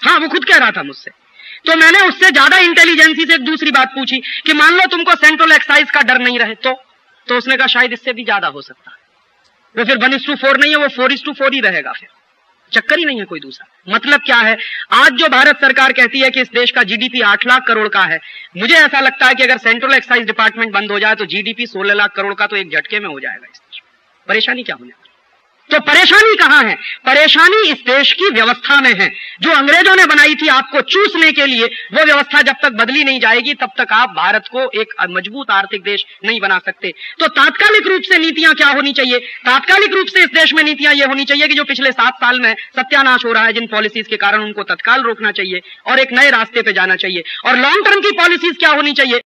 हाँ, वो खुद कह रहा था मुझसे। तो मैंने उससे ज्यादा इंटेलिजेंसी से एक दूसरी बात पूछी कि मान लो तुमको सेंट्रल एक्साइज का डर नहीं रहे तो उसने कहा शायद इससे भी ज्यादा हो सकता है। वो फिर 1:4 नहीं है, वो 4:4 ही रहेगा, फिर चक्कर ही नहीं है कोई दूसरा। मतलब क्या है, आज जो भारत सरकार कहती है कि इस देश का जीडीपी 8 लाख करोड़ का है, मुझे ऐसा लगता है कि अगर सेंट्रल एक्साइज डिपार्टमेंट बंद हो जाए तो जीडीपी 16 लाख करोड़ का तो एक झटके में हो जाएगा इस देश में। परेशानी क्या होने वाली? तो परेशानी कहां है? परेशानी इस देश की व्यवस्था में है, जो अंग्रेजों ने बनाई थी आपको चूसने के लिए। वो व्यवस्था जब तक बदली नहीं जाएगी तब तक आप भारत को एक मजबूत आर्थिक देश नहीं बना सकते। तो तात्कालिक रूप से नीतियां क्या होनी चाहिए? तात्कालिक रूप से इस देश में नीतियां ये होनी चाहिए कि जो पिछले 7 साल में सत्यानाश हो रहा है जिन पॉलिसीज के कारण, उनको तत्काल रोकना चाहिए और एक नए रास्ते पे जाना चाहिए। और लॉन्ग टर्म की पॉलिसीज क्या होनी चाहिए?